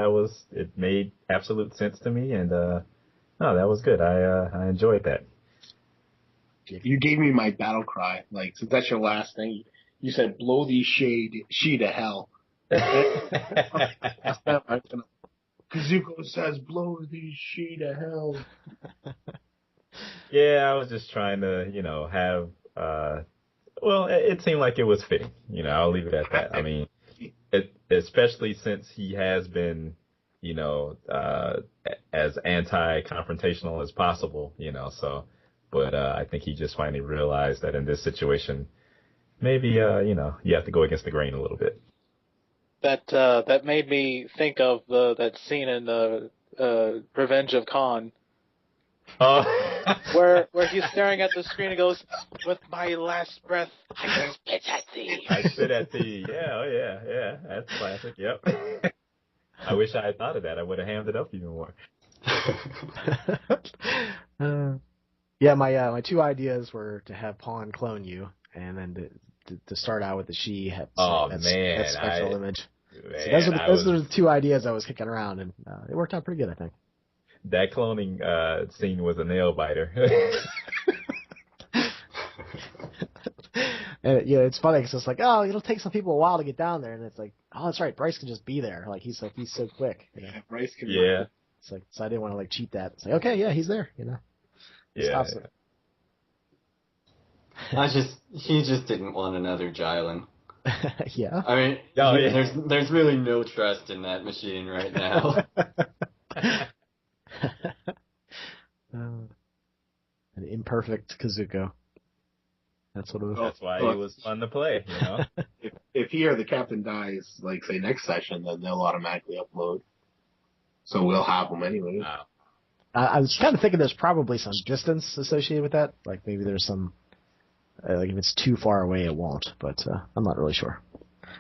it made absolute sense to me, and that was good. I enjoyed that. You gave me my battle cry. Like, since that's your last thing, you said, "Blow these she to hell." Kazuko says, "Blow these she to hell." Yeah, I was just trying to, have. It seemed like it was fitting. I'll leave it at that. I mean, especially since he has been, as anti-confrontational as possible, so. But I think he just finally realized that in this situation, maybe, you have to go against the grain a little bit. That made me think of that scene in Revenge of Khan. Oh. where he's staring at the screen and goes, "With my last breath, I spit at thee." I spit at thee. Yeah, yeah. That's classic. Yep. I wish I had thought of that. I would have hammed it up even more. Yeah, my two ideas were to have Pawn clone you, and then to start out with the she. That spectral image. Man, so those are the two ideas I was kicking around, and it worked out pretty good, I think. That cloning scene was a nail biter. And it's funny because it's like, oh, it'll take some people a while to get down there, and it's like, oh, that's right, Bryce can just be there. Like he's so quick. Yeah, Bryce can. Yeah. It's like, so I didn't want to cheat that. It's like, okay, yeah, he's there. Yeah. He just didn't want another Jylin. Yeah. I mean, there's really no trust in that machine right now. An imperfect Kazuko. That's what it was. That's why he was fun to play, If he or the captain dies, like say next session, then they'll automatically upload. So we'll have them anyway. Wow. I was kind of thinking there's probably some distance associated with that. Like maybe there's some, like if it's too far away, it won't. But I'm not really sure.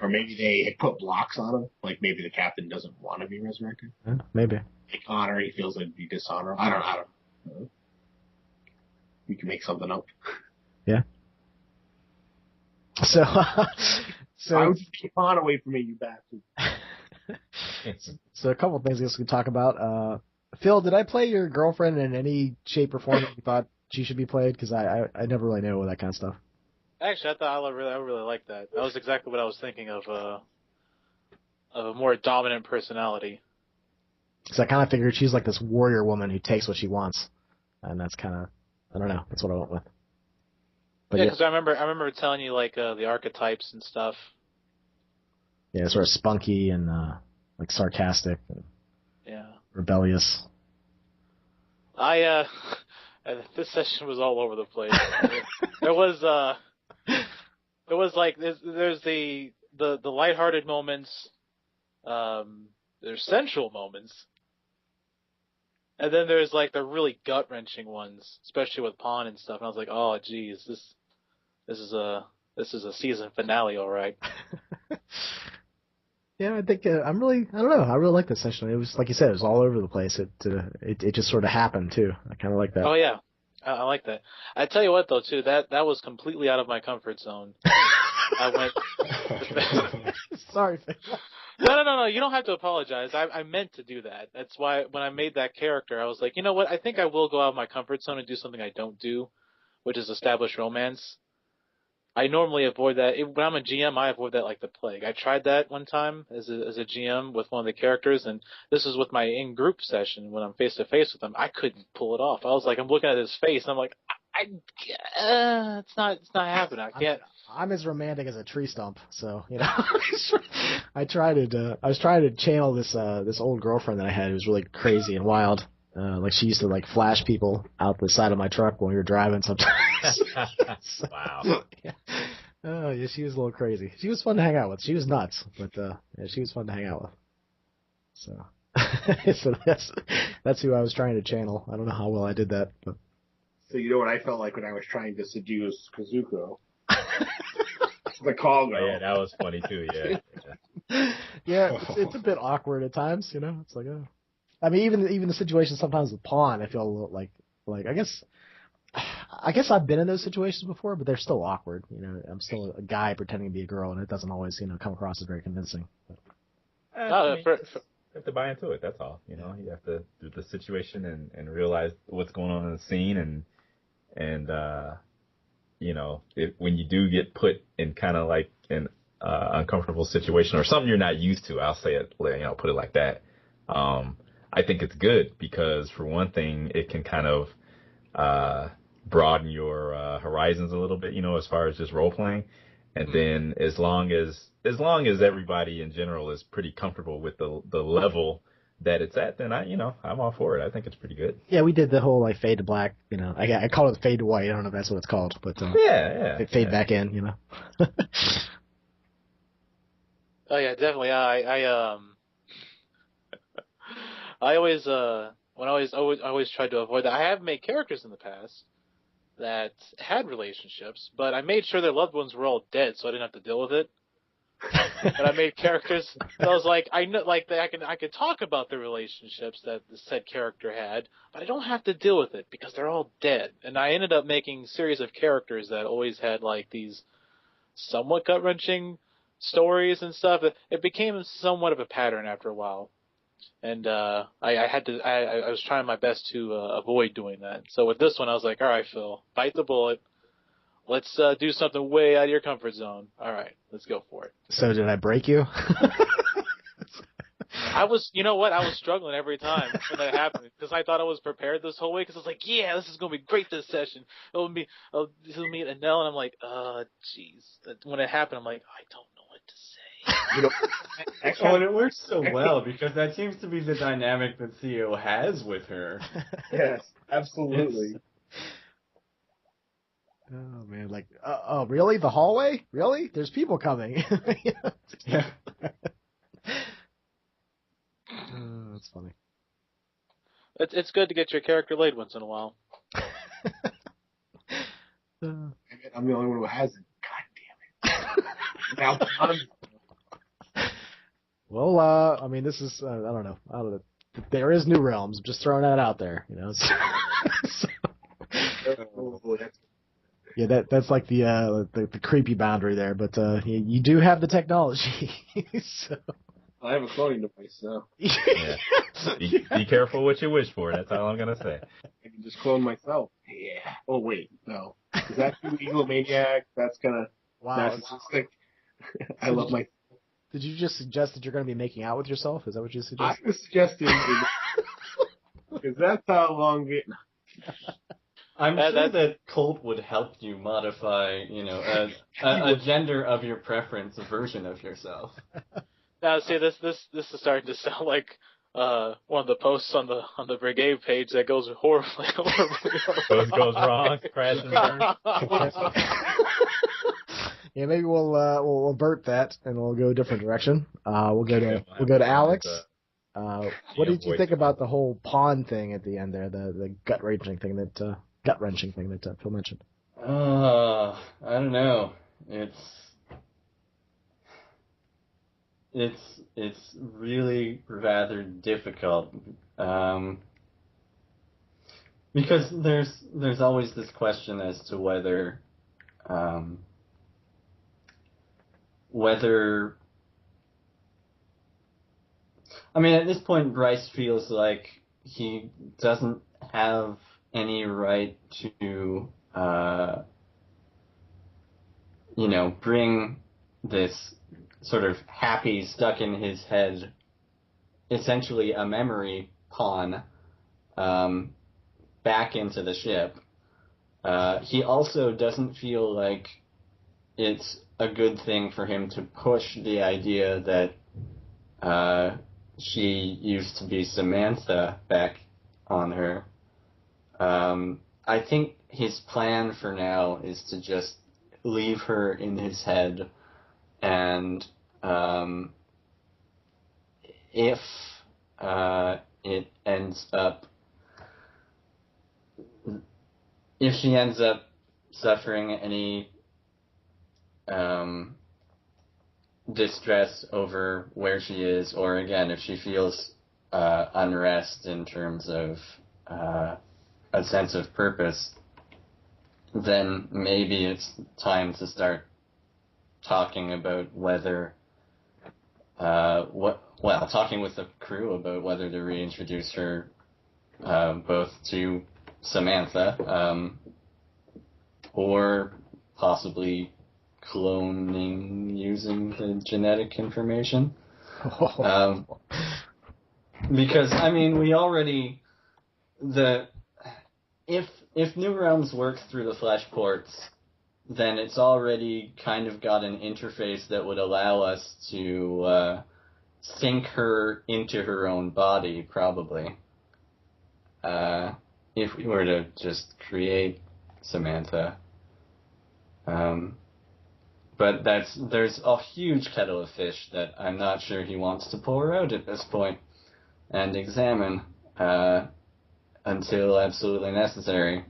Or maybe they put blocks on him. Like maybe the captain doesn't want to be resurrected. Maybe. Like honor, he feels it'd be dishonorable. I don't know. We can make something up. Yeah. So I would just keep on away from me, you bastard. So a couple of things I guess we can talk about. Phil, did I play your girlfriend in any shape or form that you thought she should be played? Because I never really know that kind of stuff. Actually, I really like that. That was exactly what I was thinking of a more dominant personality. Because I kind of figured she's like this warrior woman who takes what she wants, and that's kind of, I don't know, that's what I went with. But yeah, because I remember telling you like the archetypes and stuff. Yeah, sort of spunky and like sarcastic and rebellious. This session was all over the place. There was like there's the lighthearted moments, there's sensual moments, and then there's like the really gut wrenching ones, especially with Pawn and stuff. And I was like, oh geez, this is a season finale, all right. Yeah, I think I don't know. I really like this session. It was, like you said, it was all over the place. It just sort of happened too. I kind of like that. Oh yeah, I like that. I tell you what though, too, that was completely out of my comfort zone. I went. Sorry. No. You don't have to apologize. I meant to do that. That's why when I made that character, I was like, you know what? I think I will go out of my comfort zone and do something I don't do, which is establish romance. I normally avoid that. When I'm a GM, I avoid that like the plague. I tried that one time as a GM with one of the characters, and this is with my in-group session when I'm face-to-face with them. I couldn't pull it off. I was like, I'm looking at his face, and I'm like, it's not happening. I can't. I'm as romantic as a tree stump, so you know. I was trying to channel this old girlfriend that I had who was really crazy and wild. Like she used to like flash people out the side of my truck when we were driving sometimes. Wow. Yeah. Oh yeah, she was a little crazy. She was fun to hang out with. She was nuts, but yeah, she was fun to hang out with. So, so that's who I was trying to channel. I don't know how well I did that, but. So you know what I felt like when I was trying to seduce Kazuko? The call girl. Oh, yeah, that was funny too. Yeah. Yeah, it's a bit awkward at times. You know, it's like I mean, even the situation sometimes with Pawn, I feel a little like I guess I've been in those situations before, but they're still awkward. You know, I'm still a guy pretending to be a girl, and it doesn't always come across as very convincing. You have to buy into it. That's all. You know, you have to do the situation and realize what's going on in the scene, and you know, when you do get put in kind of like an uncomfortable situation or something you're not used to, I'll say it, put it like that. I think it's good because, for one thing, it can kind of broaden your horizons a little bit, as far as just role playing. And then as long as everybody in general is pretty comfortable with the level that it's at, then I'm all for it. I think it's pretty good. Yeah, we did the whole like fade to black. I call it fade to white. I don't know if that's what it's called, but fade back in. Oh yeah, definitely. I always tried to avoid that. I have made characters in the past that had relationships, but I made sure their loved ones were all dead, so I didn't have to deal with it. But I made characters. So I was like, I know, like I could talk about the relationships that the said character had, but I don't have to deal with it because they're all dead. And I ended up making a series of characters that always had like these somewhat gut wrenching stories and stuff. It became somewhat of a pattern after a while. And I was trying my best to avoid doing that. So with this one, I was like, all right, Phil, bite the bullet. Let's do something way out of your comfort zone. All right, let's go for it. So did I break you? I was struggling every time when that happened because I thought I was prepared this whole way because I was like, yeah, this is going to be great this session. It'll meet Annelle, and I'm like, jeez. When it happened, I'm like, I don't know what to say. And it works so well because that seems to be the dynamic that Theo has with her. Yes, absolutely. Oh man, like, oh really? The hallway? Really? There's people coming. Yeah. That's funny. It's good to get your character laid once in a while. I'm the only one who hasn't. God damn it. Now, well, I mean, this is I don't know. There is New Realms. I'm just throwing that out there. Yeah, that's like the creepy boundary there, but you do have the technology. So. I have a cloning device now. Yeah. Be careful what you wish for. That's all I'm gonna say. I can just clone myself. Yeah. Oh wait, no. Is that too egomaniac? That's kind of narcissistic. I love my. Did you just suggest that you're going to be making out with yourself? Is that what you suggested? I was suggesting because that's how long Vietnam. I'm sure that Colt would help you modify, a gender of your preference version of yourself. Now, see, this is starting to sound like one of the posts on the brigade page that goes horribly goes wrong, crash and burn. Yeah, maybe we'll avert that and we'll go a different direction. We'll go to Alex. What did you think about the whole pawn thing at the end there, the gut wrenching thing that Phil mentioned? I don't know. It's really rather difficult because there's always this question as to whether I mean, at this point, Bryce feels like he doesn't have any right to, bring this sort of happy, stuck in his head, essentially a memory pawn, back into the ship. He also doesn't feel like it's a good thing for him to push the idea that she used to be Samantha back on her. I think his plan for now is to just leave her in his head, and if she ends up suffering any distress over where she is, or again, if she feels unrest in terms of a sense of purpose, then maybe it's time to start talking about whether talking with the crew about whether to reintroduce her both to Samantha or possibly cloning using the genetic information. Because, I mean, we already... If New Realms works through the flesh ports, then it's already kind of got an interface that would allow us to sync her into her own body, probably. If we were to just create Samantha. But there's a huge kettle of fish that I'm not sure he wants to pour out at this point and examine until absolutely necessary.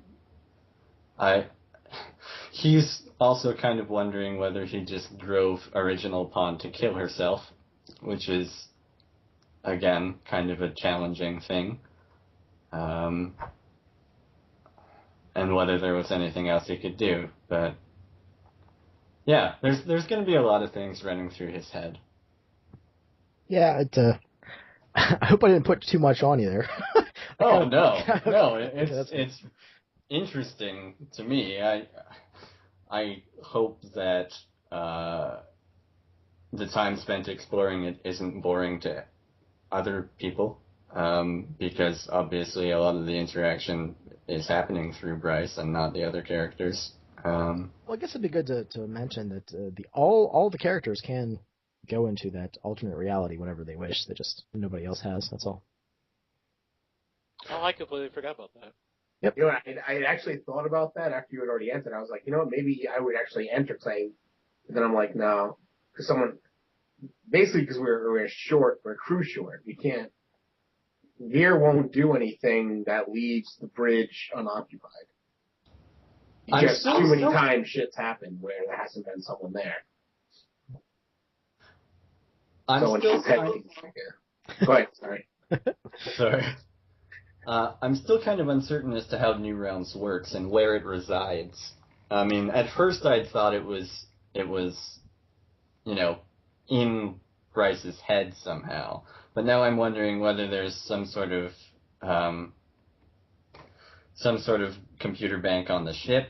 He's also kind of wondering whether he just drove Original Pawn to kill herself, which is, again, kind of a challenging thing. And whether there was anything else he could do, but yeah, there's going to be a lot of things running through his head. Yeah, I hope I didn't put too much on you there. Oh no, it's interesting to me. I hope that the time spent exploring it isn't boring to other people, because obviously a lot of the interaction is happening through Bryce and not the other characters. Well, I guess it'd be good to mention that all the characters can go into that alternate reality whenever they wish. They just nobody else has. That's all. Oh, I completely forgot about that. Yep. You know, I actually thought about that after you had already answered. I was like, you know what, maybe I would actually enter claim. But then I'm like, no, because we're short, we're crew short. We can't. Veer won't do anything that leaves the bridge unoccupied. Just too many times shit's happened where there hasn't been someone there. Go ahead, sorry. Sorry. I'm still kind of uncertain as to how New Realms works and where it resides. I mean, at first I'd thought it was, in Bryce's head somehow. But now I'm wondering whether there's some sort of computer bank on the ship.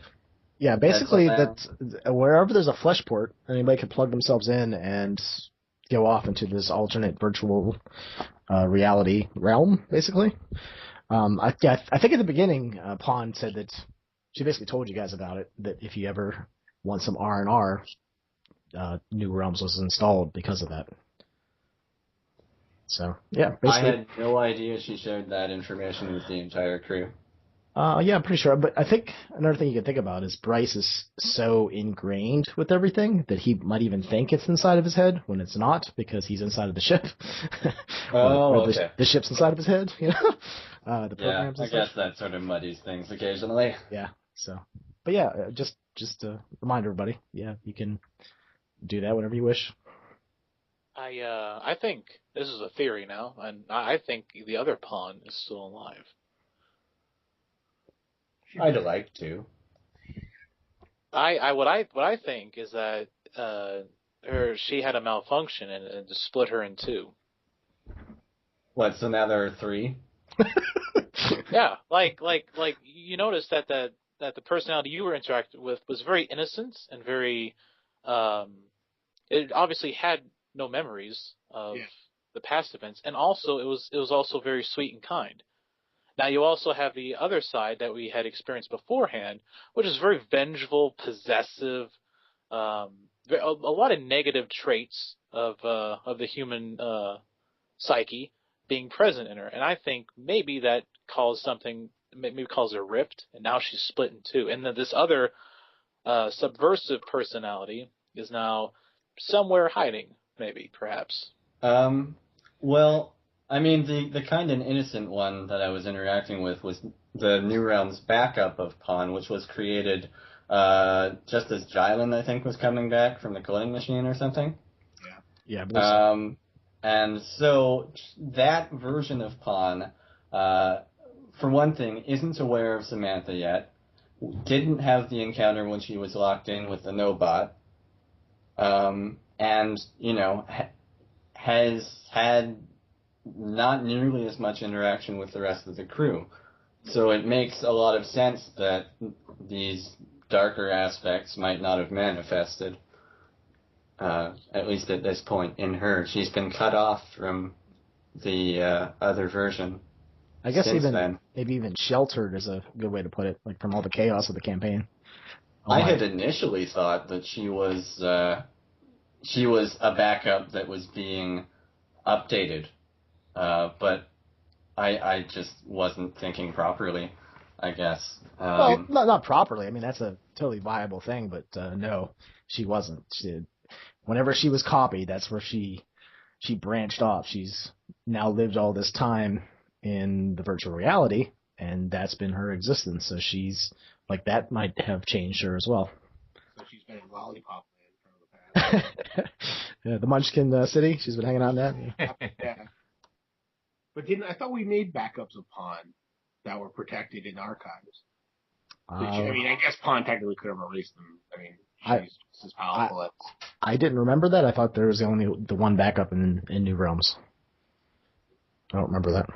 Yeah, basically that's wherever there's a flesh port, anybody can plug themselves in and go off into this alternate virtual reality realm, basically. I think at the beginning, Pond said that she basically told you guys about it, that if you ever want some R&R, New Realms was installed because of that. So, yeah, basically. I had no idea she shared that information with the entire crew. Yeah, I'm pretty sure. But I think another thing you can think about is Bryce is so ingrained with everything that he might even think it's inside of his head when it's not, because he's inside of the ship. Okay. The ship's inside of his head, you know? The programs and I guess that sort of muddies things occasionally. Yeah, so. But yeah, just to remind everybody, yeah, you can do that whenever you wish. I think this is a theory now, and I think the other pawn is still alive. I'd like to. What I think is that she had a malfunction and just split her in two. What? So now there are three? Yeah, like you noticed that the personality you were interacting with was very innocent and very it obviously had no memories of the past events, and also it was also very sweet and kind. Now you also have the other side that we had experienced beforehand, which is very vengeful, possessive, a lot of negative traits of the human psyche being present in her, and I think maybe that caused something, maybe caused a rift, and now she's split in two, and then this other subversive personality is now somewhere hiding, maybe, perhaps. Well, I mean, the kind of innocent one that I was interacting with was the New Realms backup of Pawn, which was created just as Jylan, I think, was coming back from the cloning machine or something. Yeah. So. And so that version of Pawn, for one thing, isn't aware of Samantha yet, didn't have the encounter when she was locked in with the NWOD, and, you know, has had not nearly as much interaction with the rest of the crew. So it makes a lot of sense that these darker aspects might not have manifested, at least at this point in her. She's been cut off from the other version. I guess maybe even sheltered is a good way to put it, like from all the chaos of the campaign. I had initially thought that she was a backup that was being updated. But I just wasn't thinking properly, I guess. Well, not properly. I mean, that's a totally viable thing, but no, she wasn't. Whenever she was copied, that's where she branched off. She's now lived all this time in the virtual reality, and that's been her existence. So she's, like, that might have changed her as well. So she's been in Lollipop Land for the past. Yeah, the Munchkin City, she's been hanging out in that. Yeah. But I thought we made backups of Pawn that were protected in archives. I mean, I guess Pawn technically could have erased them. I mean, she's just as powerful as... I didn't remember that. I thought there was only the one backup in New Realms. I don't remember that.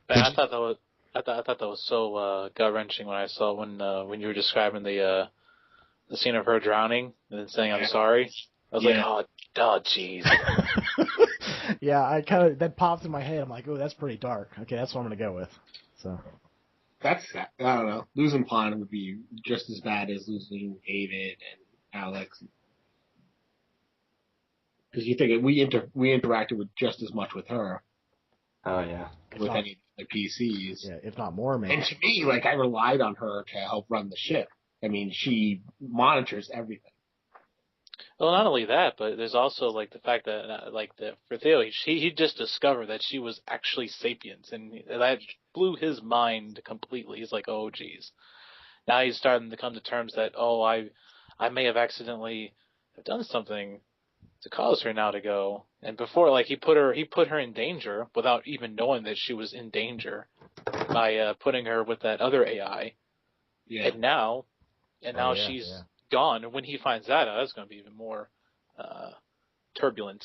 Man, I thought that was so gut wrenching when I saw when you were describing the scene of her drowning and then saying I'm sorry. I was like, oh, jeez. Yeah, that popped in my head. I'm like, oh, that's pretty dark. Okay, that's what I'm gonna go with. So that's, I don't know. Losing Pawn would be just as bad as losing David and Alex. Because you think we interacted with just as much with her. Oh yeah. With any of the PCs. Yeah, if not more, maybe. And to me, like, I relied on her to help run the ship. I mean, she monitors everything. Well, not only that, but there's also, like, the fact that, for Theo, he just discovered that she was actually sapiens, and that blew his mind completely. He's like, oh, geez. Now he's starting to come to terms that, oh, I may have accidentally done something to cause her now to go. And before, like, he put her in danger without even knowing that she was in danger by putting her with that other AI. Yeah. And now she's gone, and when he finds that out, that's going to be even more turbulent.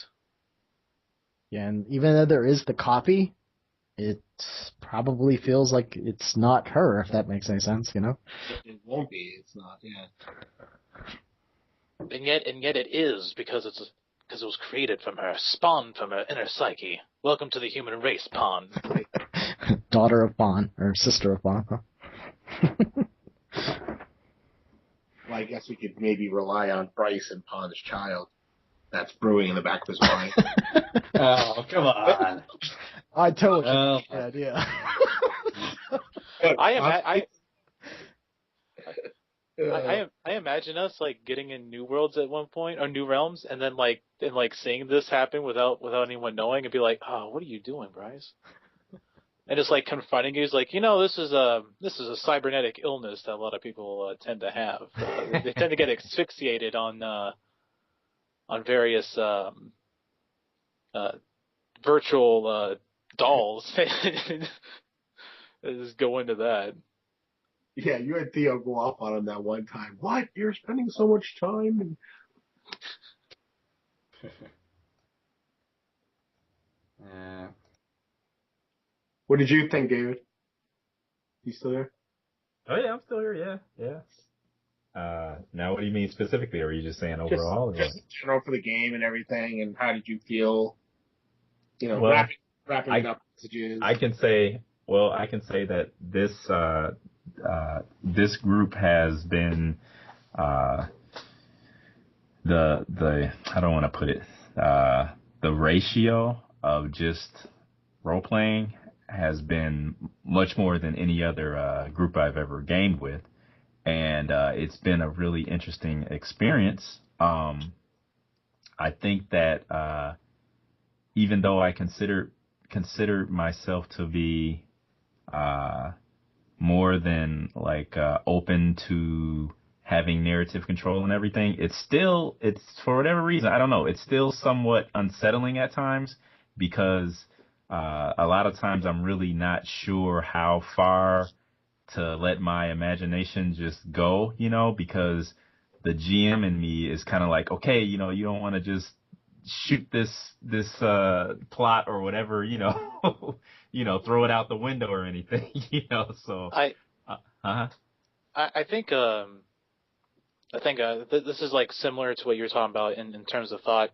Yeah, and even though there is the copy, it probably feels like it's not her, if that makes any sense, you know? It won't be. It's not. Yeah. And yet it is, because it was created from her, spawned from her inner psyche. Welcome to the human race, Pawn. Daughter of Pawn, or sister of Pawn, huh? Well, I guess we could maybe rely on Bryce and Pawn's child. That's brewing in the back of his mind. Oh, come on. I told you. Good idea. I imagine us like getting in New Worlds at one point, or New Realms, and then seeing this happen without anyone knowing, and be like, "Oh, what are you doing, Bryce?" And just like confronting you, is like, this is a cybernetic illness that a lot of people tend to have. They tend to get asphyxiated on various virtual dolls. Just go into that. Yeah, you had Theo go off on him that one time. What? You're spending so much time? What did you think, David? You still there? Oh yeah, I'm still here. Yeah. Now, what do you mean specifically? Or are you just saying overall? Just general for the game and everything, and how did you feel? Well, wrapping up messages. I can say that this group has been the I don't want to put it the ratio of just role playing has been much more than any other group I've ever gamed with, and it's been a really interesting experience. I think that even though I consider myself to be more than open to having narrative control and everything, it's for whatever reason, I don't know, it's still somewhat unsettling at times, because a lot of times I'm really not sure how far to let my imagination just go, because the GM in me is kind of like, okay, you don't want to just shoot this plot or whatever, throw it out the window or anything, so I think this is like similar to what you're talking about in terms of thought.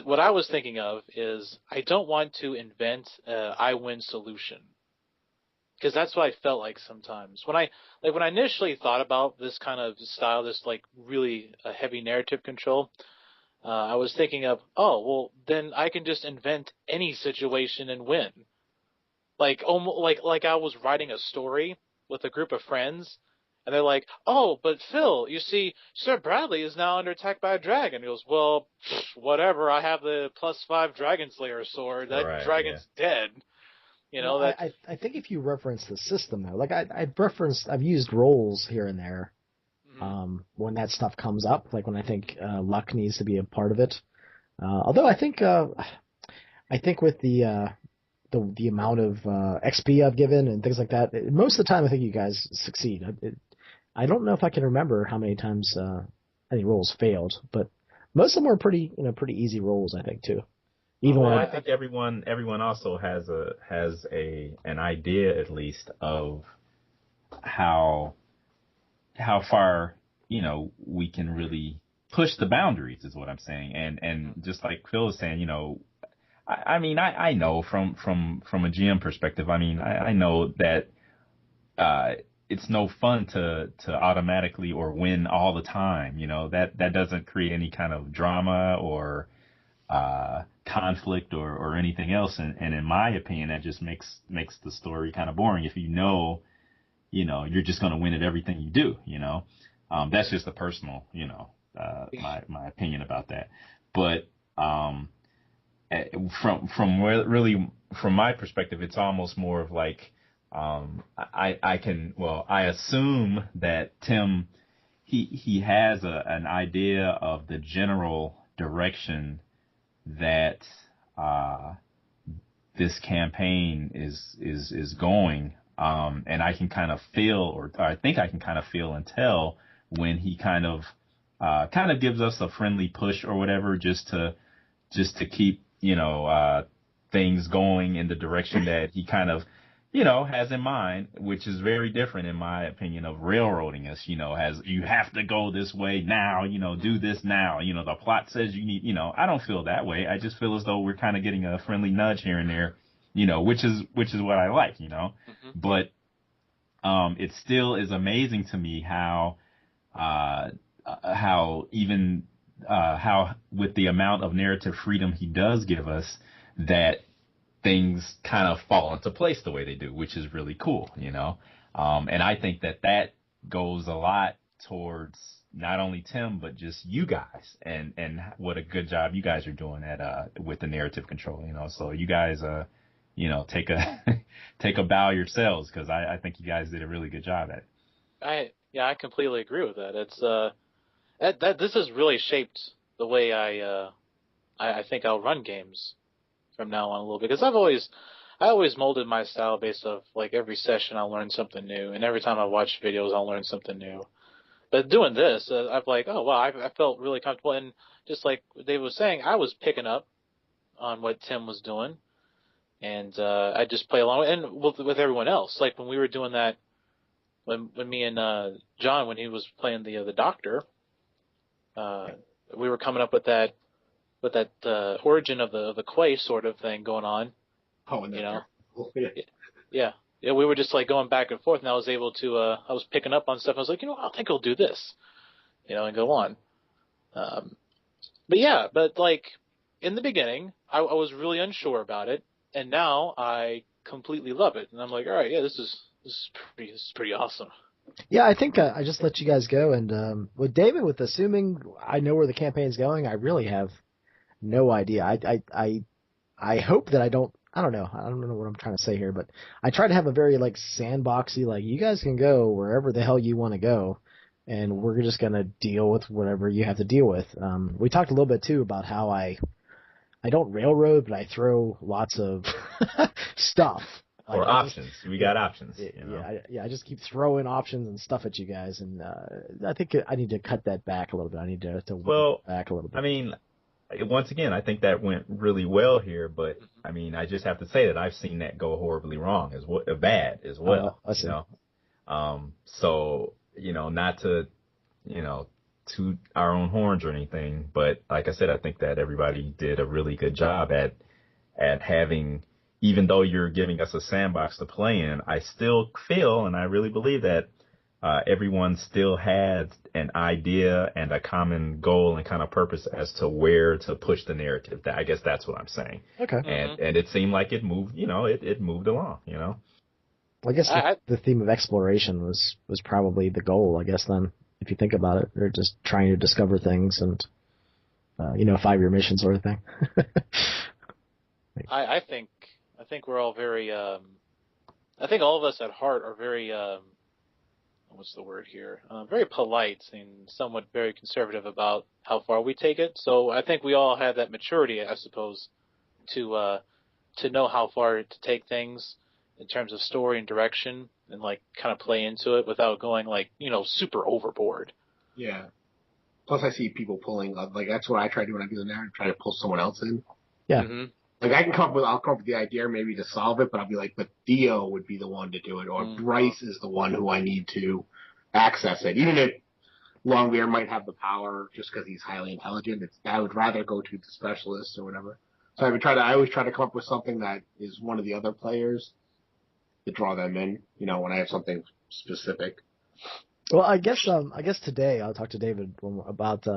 What I was thinking of is, I don't want to invent I win solution, because that's what I felt like sometimes when I initially thought about this kind of style, this like really heavy narrative control. I was thinking of, then I can just invent any situation and win. Like I was writing a story with a group of friends, and they're like, "Oh, but Phil, you see, Sir Bradley is now under attack by a dragon." He goes, "Well, whatever. I have the +5 Dragon Slayer sword. That dragon's dead." I think if you reference the system though, like I've used roles here and there. When that stuff comes up, like when I think luck needs to be a part of it. Although I think with the amount of XP I've given and things like that, most of the time I think you guys succeed. I don't know if I can remember how many times any rolls failed, but most of them were pretty easy rolls, I think, too. I think everyone also has an idea at least of how far we can really push the boundaries, is what I'm saying. And just like Phil is saying, I know from a GM perspective, I know that it's no fun to automatically or win all the time. That doesn't create any kind of drama or conflict or anything else. And in my opinion, that just makes the story kind of boring if you're just going to win at everything you do. That's just a personal, my opinion about that. But from my perspective, it's almost more of like, I assume that Tim, he has an idea of the general direction that this campaign is going, and I can kind of feel, or I think I can kind of feel and tell when he kind of gives us a friendly push or whatever, just to keep things going in the direction that he kind of, you know, has in mind, which is very different, in my opinion, of railroading us, you know, as you have to go this way now, you know, do this now, you know, the plot says you need, you know, I don't feel that way. I just feel as though we're kind of getting a friendly nudge here and there, you know, which is what I like, you know, but, it still is amazing to me how with the amount of narrative freedom he does give us, that things kind of fall into place the way they do, which is really cool, you know? And I think that goes a lot towards not only Tim, but just you guys, and what a good job you guys are doing with the narrative control, you know? So you guys, you know, take a bow yourselves, because I think you guys did a really good job at it. I completely agree with that. It's this has really shaped the way I think I'll run games from now on a little bit, because I always molded my style based off, like, every session I'll learn something new, and every time I watch videos I'll learn something new. But doing this, I'm like, oh wow, I felt really comfortable, and just like Dave was saying, I was picking up on what Tim was doing. And I just play along, and with everyone else. Like when we were doing that, when me and John, when he was playing the doctor, we were coming up with that origin of the Quay sort of thing going on. Oh, and you know, yeah. We were just like going back and forth, and I was able to I was picking up on stuff. I was like, you know, I think I'll do this, you know, and go on. But like in the beginning, I was really unsure about it. And now I completely love it, and I'm like, all right, yeah, this is pretty awesome. Yeah, I think I just let you guys go, and with David, with assuming I know where the campaign's going, I really have no idea. I hope that I don't know what I'm trying to say here, but I try to have a very like sandboxy, like you guys can go wherever the hell you want to go, and we're just gonna deal with whatever you have to deal with. We talked a little bit too about how I don't railroad, but I throw lots of stuff. Or options. We got options. You know? I just keep throwing options and stuff at you guys, and I think I need to cut that back a little bit. I need to back a little bit. I mean, once again, I think that went really well here, but I mean, I just have to say that I've seen that go horribly wrong, bad as well. You know? So, you know, not to, you know, toot our own horns or anything, but like I said, I think that everybody did a really good job at having, even though you're giving us a sandbox to play in, I still feel, and I really believe that everyone still had an idea and a common goal and kind of purpose as to where to push the narrative. I guess that's what I'm saying. Okay. And it seemed like it moved, you know, it moved along, you know. Well, I guess the theme of exploration was probably the goal, I guess, then. If you think about it, they're just trying to discover things and, you know, 5-year mission sort of thing. I think we're all very, I think all of us at heart are very, what's the word here? Very polite and somewhat very conservative about how far we take it. So I think we all have that maturity, I suppose, to know how far to take things in terms of story and direction, and like kind of play into it without going like, you know, super overboard. Yeah. Plus I see people pulling, like that's what I try to do when I do the narrative, try to pull someone else in. Yeah. Mm-hmm. Like I'll come up with the idea maybe to solve it, but I'll be like, but Theo would be the one to do it, or Bryce is the one who I need to access it. Even if Longbeard might have the power just because he's highly intelligent, I would rather go to the specialist or whatever. So I always try to come up with something that is one of the other players to draw them in, you know, when I have something specific. Well, I guess today I'll talk to David about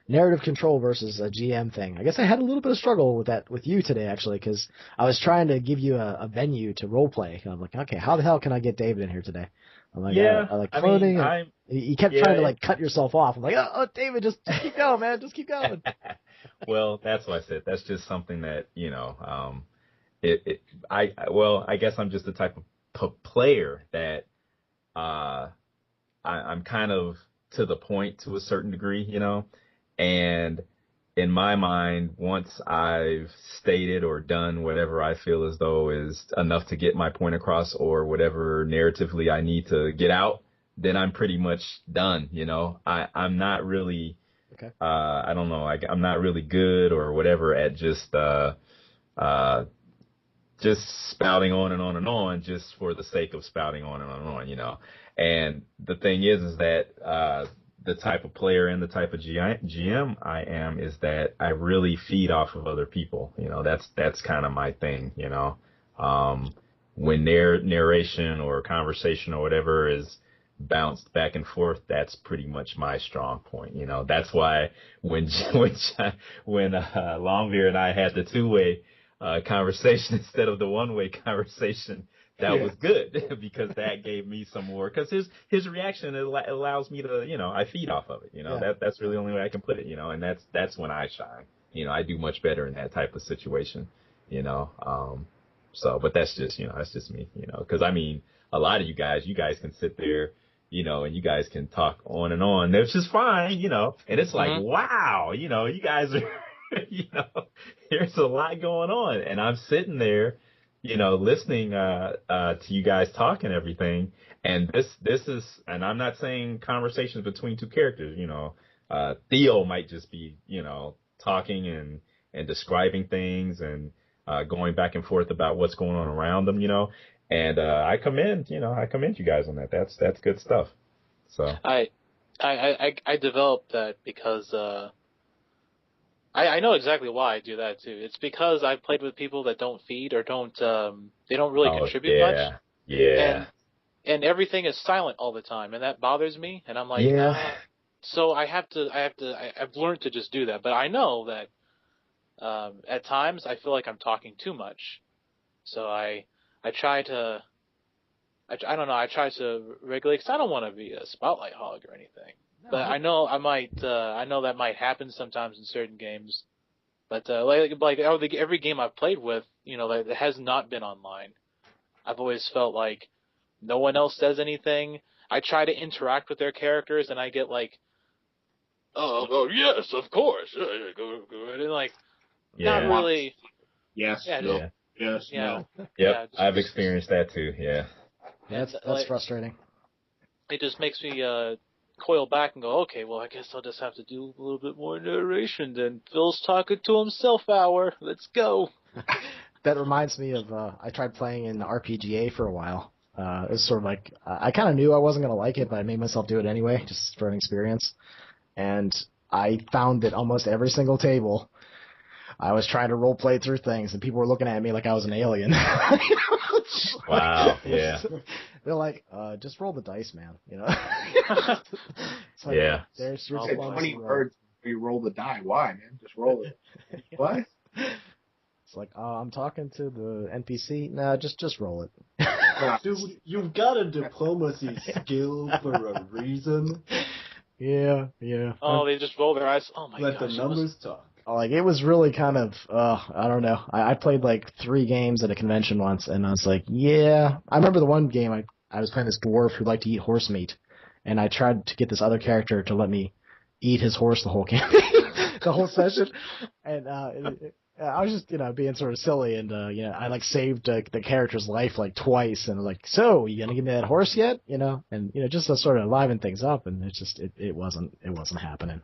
narrative control versus a GM thing. I guess I had a little bit of struggle with that with you today, actually, because I was trying to give you a venue to role play. I'm like, okay, how the hell can I get David in here today? I'm like, I like clothing. You kept trying to like cut yourself off. I'm like, oh, David, just keep going, man, just keep going. Well, that's what I said. That's just something that, you know, I guess I'm just the type of player that I'm kind of to the point to a certain degree, you know, and in my mind, once I've stated or done whatever I feel as though is enough to get my point across, or whatever narratively I need to get out, then I'm pretty much done, you know. I'm not really, I don't know, I'm not really good or whatever at just, just spouting on and on and on just for the sake of spouting on and on and on, you know. And the thing is that the type of player and the type of GM I am is that I really feed off of other people. You know, that's kind of my thing, you know. When their narration or conversation or whatever is bounced back and forth, that's pretty much my strong point. You know, that's why when Longbeard and I had the two-way conversation instead of the one-way conversation, that was good because that gave me some more, because his reaction allows me to, you know, I feed off of it. You know, that's really the only way I can put it, you know, and that's when I shine. You know, I do much better in that type of situation, you know. So, but that's just, you know, that's just me, you know, because I mean, a lot of you guys can sit there, you know, and you guys can talk on and on, which is fine, you know, and it's like, wow, you know, you guys are, you know, there's a lot going on, and I'm sitting there, you know, listening to you guys talk and everything, and this is, and I'm not saying conversations between two characters, you know, Theo might just be, you know, talking and describing things and going back and forth about what's going on around them, you know. And I commend you guys on that. That's good stuff. So I developed that because I know exactly why I do that too. It's because I've played with people that don't feed or don't they don't really contribute much. Yeah. And everything is silent all the time, and that bothers me. And I'm like, so I've learned to just do that. But I know that at times I feel like I'm talking too much, so I try to regulate, because I don't want to be a spotlight hog or anything. No. But I know that might happen sometimes in certain games. But like every game I've played with, you know, that has not been online, I've always felt like no one else says anything. I try to interact with their characters, and I get like, oh yes, of course, go ahead, and like, not really. Yes. No. Yes. No. Yep. I've experienced that too. Yeah. That's frustrating. It just makes me coil back and go, okay, well, I guess I'll just have to do a little bit more narration than Phil's talking to himself hour. Let's go. That reminds me of I tried playing in RPGA for a while. It was sort of like I kind of knew I wasn't going to like it, but I made myself do it anyway, just for an experience. And I found that almost every single table, I was trying to role play through things, and people were looking at me like I was an alien. Wow, yeah. They're like, just roll the dice, man. You know. It's like, there's your 20 words. You roll the die. Why, man? Just roll it. What? It's like, I'm talking to the NPC. Nah, just roll it. Dude, you've got a diplomacy skill for a reason. Yeah. Oh, they just roll their eyes. Oh my god. Let the numbers talk. Like, it was really kind of, I don't know. I played like 3 games at a convention once, and I was like, yeah. I remember the one game I was playing this dwarf who liked to eat horse meat, and I tried to get this other character to let me eat his horse the whole game, the whole session, and I was just, you know, being sort of silly, and you know, I like saved the character's life like twice, and I was like, so you gonna give me that horse yet? You know, and you know, just to sort of liven things up, and it's just it wasn't happening.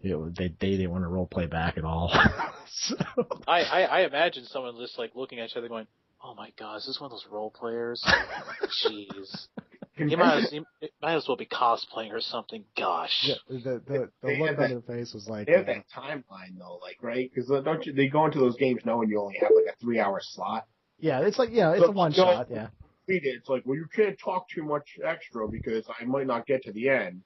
They didn't want to role play back at all. So. I imagine someone just like looking at each other going, "Oh my god, is this one of those role players?" Jeez, he might as well be cosplaying or something. Gosh. Yeah, the look on their face was like. They have that timeline though, like, right? Because they go into those games knowing you only have like a 3-hour slot. Yeah, it's like it's a one shot. Yeah. It's like, well, you can't talk too much extra because I might not get to the end,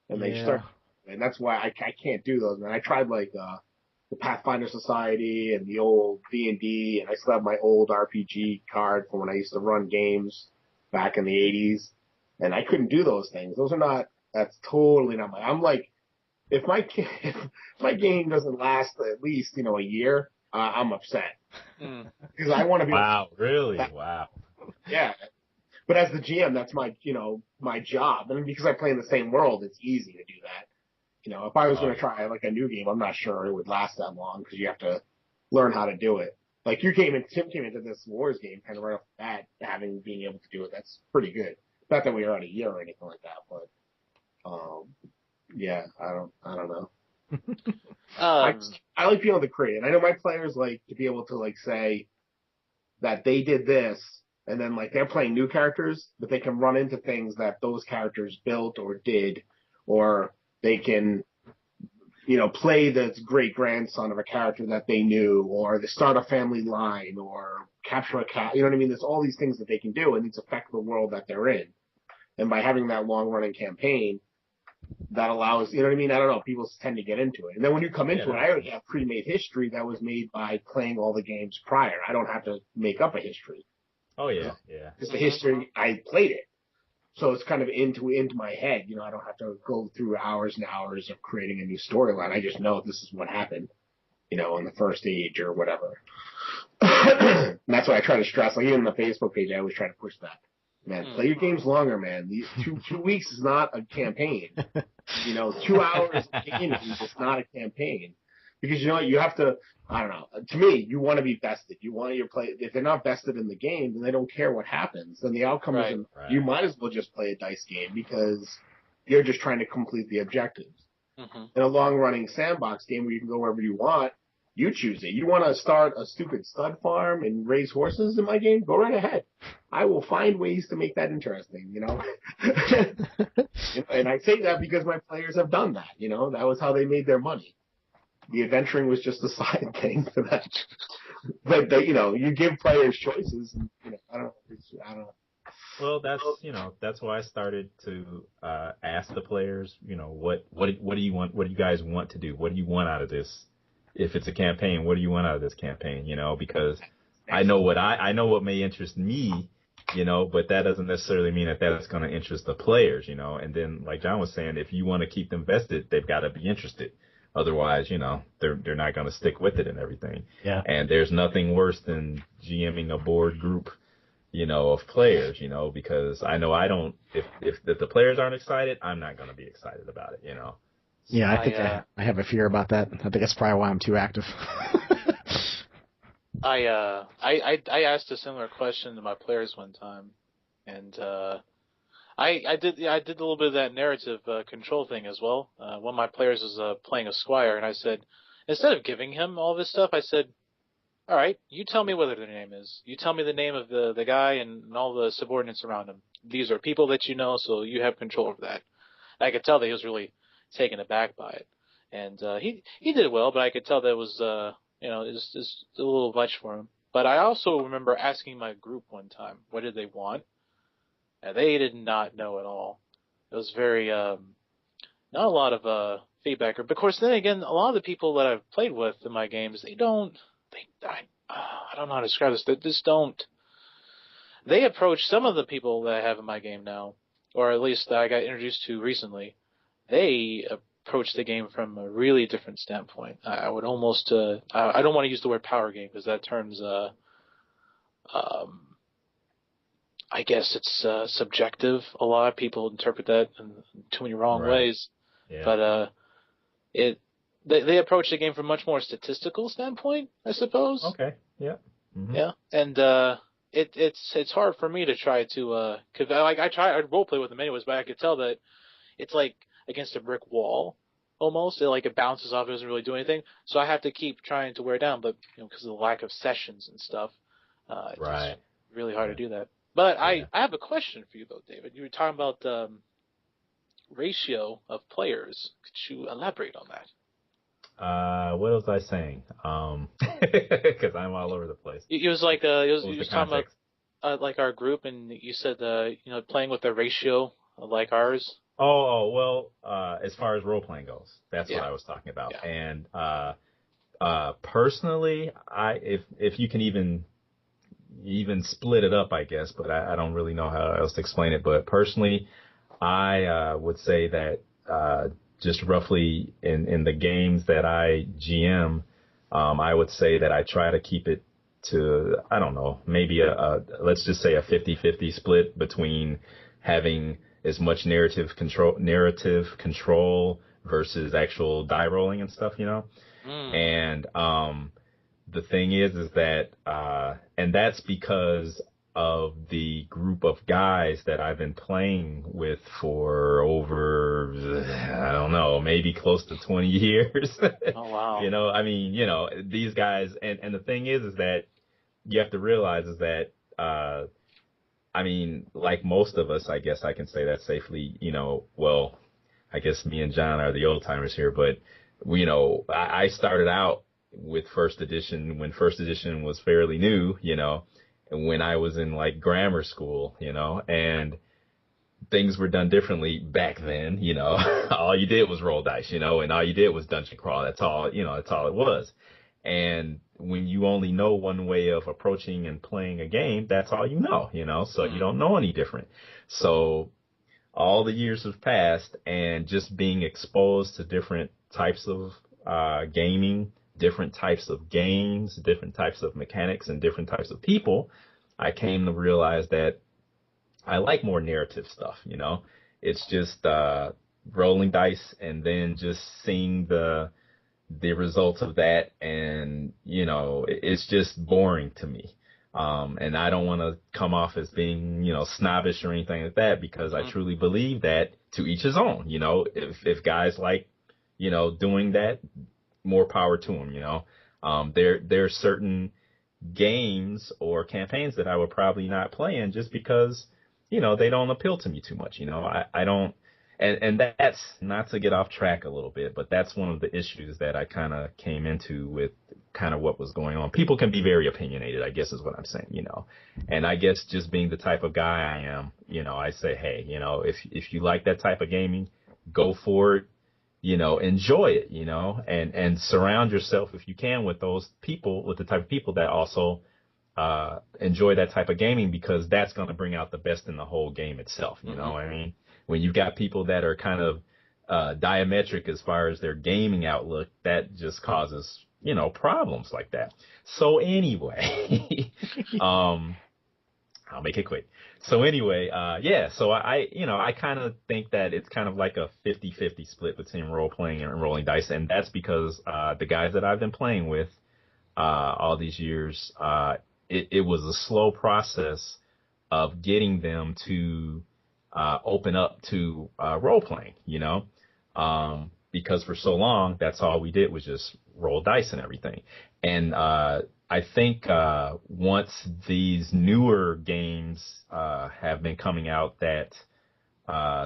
and they start. And that's why I can't do those, man. I tried like the Pathfinder Society and the old D&D, and I still have my old RPG card from when I used to run games back in the 80s, and I couldn't do those things. That's totally not I'm like, if my game doesn't last at least, you know, a year, I'm upset. Because I want to be. Wow, really? Wow. Yeah. But as the GM, that's my job. And because I play in the same world, it's easy to do that. You know, if I was going to try like a new game, I'm not sure it would last that long because you have to learn how to do it. Like Tim came into this Wars game kind of right off the bat, being able to do it. That's pretty good. Not that we were on a year or anything like that, but yeah, I don't know. I like being able to create, and I know my players like to be able to like say, that they did this, and then like they're playing new characters, but they can run into things that those characters built or did, or they can, play the great grandson of a character that they knew, or they start a family line, or capture a cat. You know what I mean? There's all these things that they can do, and it's affect the world that they're in. And by having that long running campaign, that allows, you know what I mean? I don't know, people tend to get into it. And then when you come into it, I already have pre-made history that was made by playing all the games prior. I don't have to make up a history. Oh, yeah, It's the history, I played it. So it's kind of into my head. I don't have to go through hours and hours of creating a new storyline. I just know this is what happened, in the first age or whatever. And that's why I try to stress, like even on the Facebook page, I always try to push that. Man, play your games longer, man. These 2 weeks is not a campaign. 2 hours of gaming is not a campaign. Because you have to, I don't know, to me, you want to be vested. You want your play, if they're not vested in the game, then they don't care what happens. Then the outcome isn't, you might as well just play a dice game because you're just trying to complete the objectives. Mm-hmm. In a long running sandbox game where you can go wherever you want, you choose it. You want to start a stupid stud farm and raise horses in my game? Go right ahead. I will find ways to make that interesting, And I say that because my players have done that, That was how they made their money. The adventuring was just a side thing for that. But, you give players choices. And, I don't know. Well, that's why I started to ask the players, what do you want? What do you guys want to do? What do you want out of this? If it's a campaign, what do you want out of this campaign? Because I know what may interest me, but that doesn't necessarily mean that that's going to interest the players, And then, like John was saying, if you want to keep them vested, they've got to be interested. Otherwise, they're not going to stick with it and everything. Yeah. And there's nothing worse than GMing a board group, of players, because I know if the players aren't excited, I'm not going to be excited about it, Yeah, I think I have a fear about that. I think that's probably why I'm too active. I asked a similar question to my players one time, and I did a little bit of that narrative control thing as well. One of my players was playing a squire, and I said, instead of giving him all this stuff, I said, all right, you tell me what their name is. You tell me the name of the guy and all the subordinates around him. These are people that you know, so you have control over that. And I could tell that he was really taken aback by it. And he did well, but I could tell that it was, it was just a little much for him. But I also remember asking my group one time, what did they want? And they did not know at all. It was very, not a lot of feedback. But of course, then again, a lot of the people that I've played with in my games, I don't know how to describe this. They just don't. They approach some of the people that I have in my game now, or at least that I got introduced to recently. They approach the game from a really different standpoint. I would almost, I don't want to use the word power game because that term's, I guess it's subjective. A lot of people interpret that in too many wrong ways. Yeah. But they approach the game from a much more statistical standpoint, I suppose. Okay. Yeah. Mm-hmm. Yeah, and it's hard for me to try to cause I roleplay with them anyways, but I could tell that it's like against a brick wall almost. It bounces off, it doesn't really do anything. So I have to keep trying to wear it down, but because of the lack of sessions and stuff, it's really hard to do that. But I have a question for you though, David. You were talking about ratio of players. Could you elaborate on that? What was I saying? Because I'm all over the place. It was like you was talking about like our group, and you said playing with a ratio like ours. Well, as far as role playing goes, that's what I was talking about. Yeah. And personally, if you can even split it up, I guess, but I don't really know how else to explain it. But personally, I would say that just roughly in the games that I GM, I would say that I try to keep it to, I don't know, maybe let's just say a 50-50 split between having as much narrative control versus actual die rolling and stuff, And the thing is that and that's because of the group of guys that I've been playing with for over, I don't know, maybe close to 20 years. Oh, wow. These guys, and the thing is that you have to realize is that, I mean, like most of us, I guess I can say that safely, well, I guess me and John are the old timers here, but I started out with first edition when first edition was fairly new, when I was in like grammar school, and things were done differently back then, all you did was roll dice, and all you did was dungeon crawl. That's all it was. And when you only know one way of approaching and playing a game, that's all so you don't know any different. So all the years have passed, and just being exposed to different types of gaming, different types of games, different types of mechanics, and different types of people, I came to realize that I like more narrative stuff, It's just rolling dice and then just seeing the results of that, and it's just boring to me. And I don't want to come off as being, snobbish or anything like that, because I truly believe that to each his own. If guys like, doing that, more power to them. There are certain games or campaigns that I would probably not play in just because, they don't appeal to me too much. I don't. And that's not to get off track a little bit, but that's one of the issues that I kind of came into with kind of what was going on. People can be very opinionated, I guess is what I'm saying, And I guess just being the type of guy I am, I say, hey, if you like that type of gaming, go for it, enjoy it, and surround yourself if you can with those people, with the type of people that also enjoy that type of gaming, because that's going to bring out the best in the whole game itself. You know what I mean? When you've got people that are kind of diametric as far as their gaming outlook, that just causes, problems like that. So anyway, I'll make it quick. So anyway, so I kind of think that it's kind of like a 50-50 split between role playing and rolling dice. And that's because the guys that I've been playing with all these years, it was a slow process of getting them to open up to role playing, because for so long, that's all we did was just roll dice and everything. And I think once these newer games have been coming out that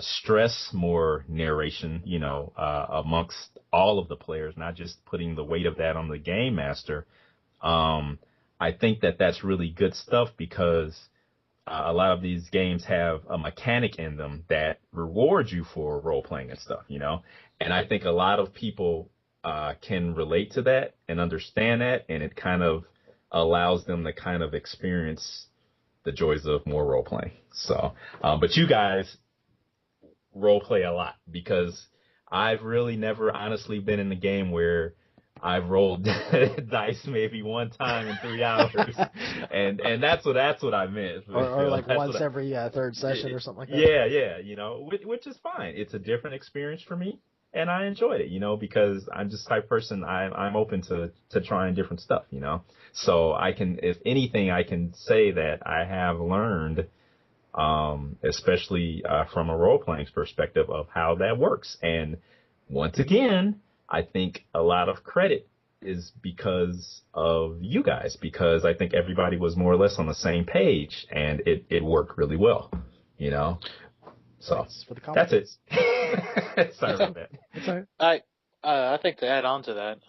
stress more narration, amongst all of the players, not just putting the weight of that on the game master, I think that that's really good stuff, because a lot of these games have a mechanic in them that rewards you for role playing and stuff, and I think a lot of people can relate to that and understand that, and it kind of allows them to kind of experience the joys of more role playing. So, but you guys role play a lot, because I've really never honestly been in the game where I've rolled dice maybe one time in 3 hours, and that's what I meant. Or like once every third session or something like that. Yeah, which is fine. It's a different experience for me, and I enjoyed it, because I'm just the type of person I'm open to trying different stuff, So I can, if anything, I can say that I have learned, especially from a role playing perspective, of how that works. And once again, I think a lot of credit is because of you guys, because I think everybody was more or less on the same page, and it worked really well, So that's it. Sorry about that. It's all right. I think to add on to that,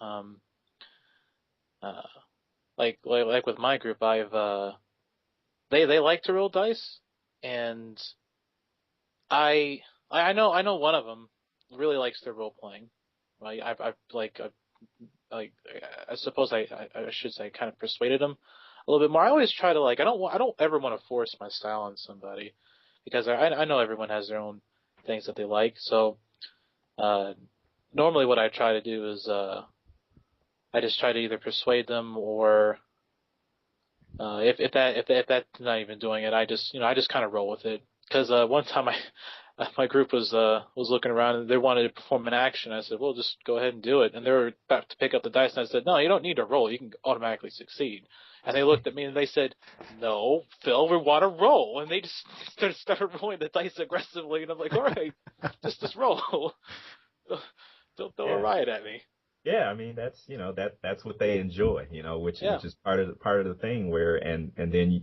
like with my group, I've they like to roll dice, and I know one of them really likes their role playing. I suppose I should say kind of persuaded him a little bit more. I always try to I don't ever want to force my style on somebody, because I know everyone has their own things that they like. So normally what I try to do is I just try to either persuade them, or if that's not even doing it, I just kind of roll with it. Because one time my group was looking around, and they wanted to perform an action. I said, well, just go ahead and do it. And they were about to pick up the dice, and I said, no, you don't need to roll. You can automatically succeed. And they looked at me and they said, no, Phil, we want to roll. And they just started rolling the dice aggressively. And I'm like, all right, just roll. Don't throw a riot at me. Yeah, I mean that's what they enjoy, which is part of the thing where and then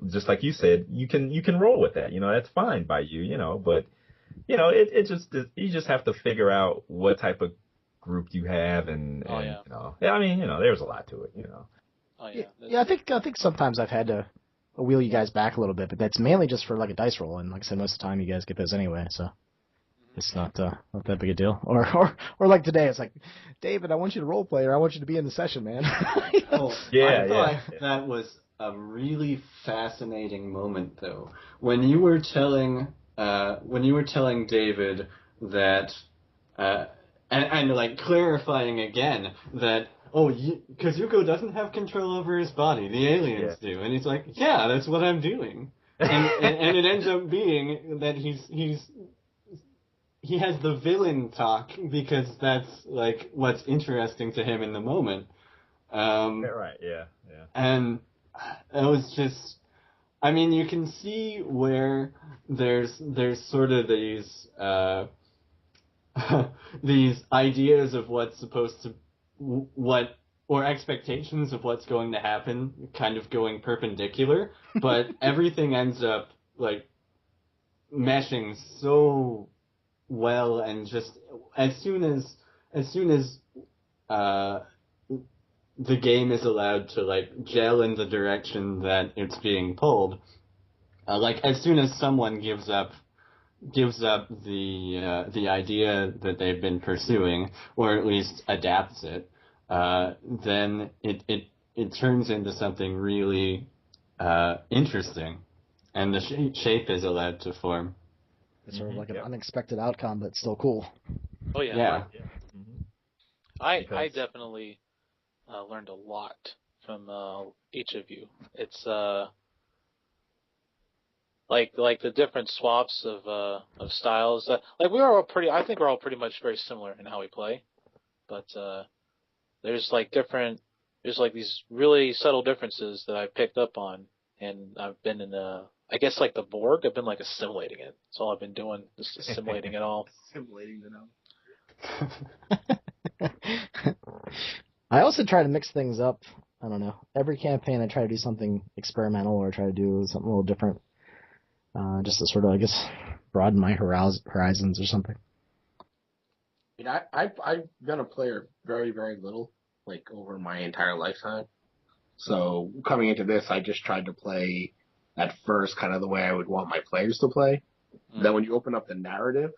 just like you said, you can roll with that, that's fine by you, but it just you just have to figure out what type of group you have and I mean there's a lot to it, Oh yeah. Yeah, I think sometimes I've had to wheel you guys back a little bit, but that's mainly just for like a dice roll, and like I said, most of the time you guys get those anyway, so. It's not that big a deal. Or like today, it's like, David, I want you to role play, or I want you to be in the session, man. I thought that was a really fascinating moment, though, when you were telling David that, and like clarifying again that, because Yuko doesn't have control over his body, the aliens do, and he's like, yeah, that's what I'm doing, and it ends up being that he has the villain talk because that's like what's interesting to him in the moment. Right, yeah. And it was just, I mean, you can see where there's sort of these these ideas of what's supposed to or expectations of what's going to happen kind of going perpendicar, but everything ends up like meshing so well, and just as soon as the game is allowed to like gel in the direction that it's being pulled, like as soon as someone gives up the idea that they've been pursuing, or at least adapts it, then it turns into something really interesting, and the shape is allowed to form. It's sort of like an unexpected outcome, but still cool. Oh yeah. Yeah. Mm-hmm. I definitely learned a lot from each of you. It's like the different swaps of styles. Like I think we're all pretty much very similar in how we play, but there's like these really subtle differences that I picked up on, and I've been in I guess like the Borg, I've been like assimilating it. That's all I've been doing, just assimilating it all. Assimilating it all. I also try to mix things up. I don't know. Every campaign I try to do something experimental or try to do something a little different. Just to sort of, I guess, broaden my horizons or something. I've been a player very, very little, like over my entire lifetime. So coming into this, I just tried to play at first kind of the way I would want my players to play. Mm. Then when you open up the narrative,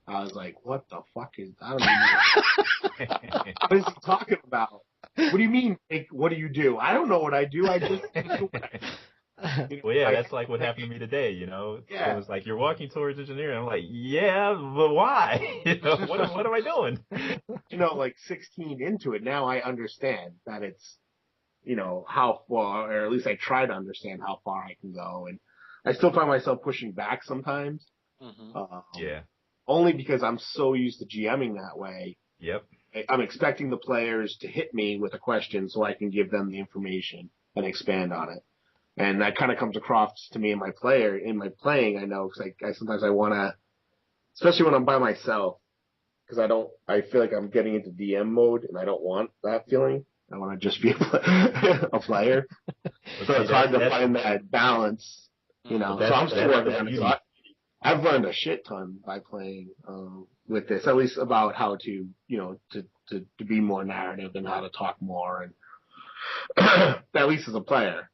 I was like, what the fuck is that? I don't even know. What is he talking about? What do you mean, like, what do you do? I don't know what I do. I just do what I do. Well, yeah, that's like what happened to me today, Yeah. It was like, you're walking towards engineering. I'm like, yeah, but why? What am I doing? Like 16 into it, now I understand that it's, how far, or at least I try to understand how far I can go. And I still find myself pushing back sometimes. Yeah. Only because I'm so used to GMing that way. Yep. I'm expecting the players to hit me with a question so I can give them the information and expand on it. And that kind of comes across to me in my playing, I know, because sometimes I want to, especially when I'm by myself, because I feel like I'm getting into DM mode and I don't want that feeling. I want to just be a player. So it's hard to find that balance, So I'm still working on it. So I've learned a shit ton by playing with this, at least about how to, to be more narrative and how to talk more, and at least as a player.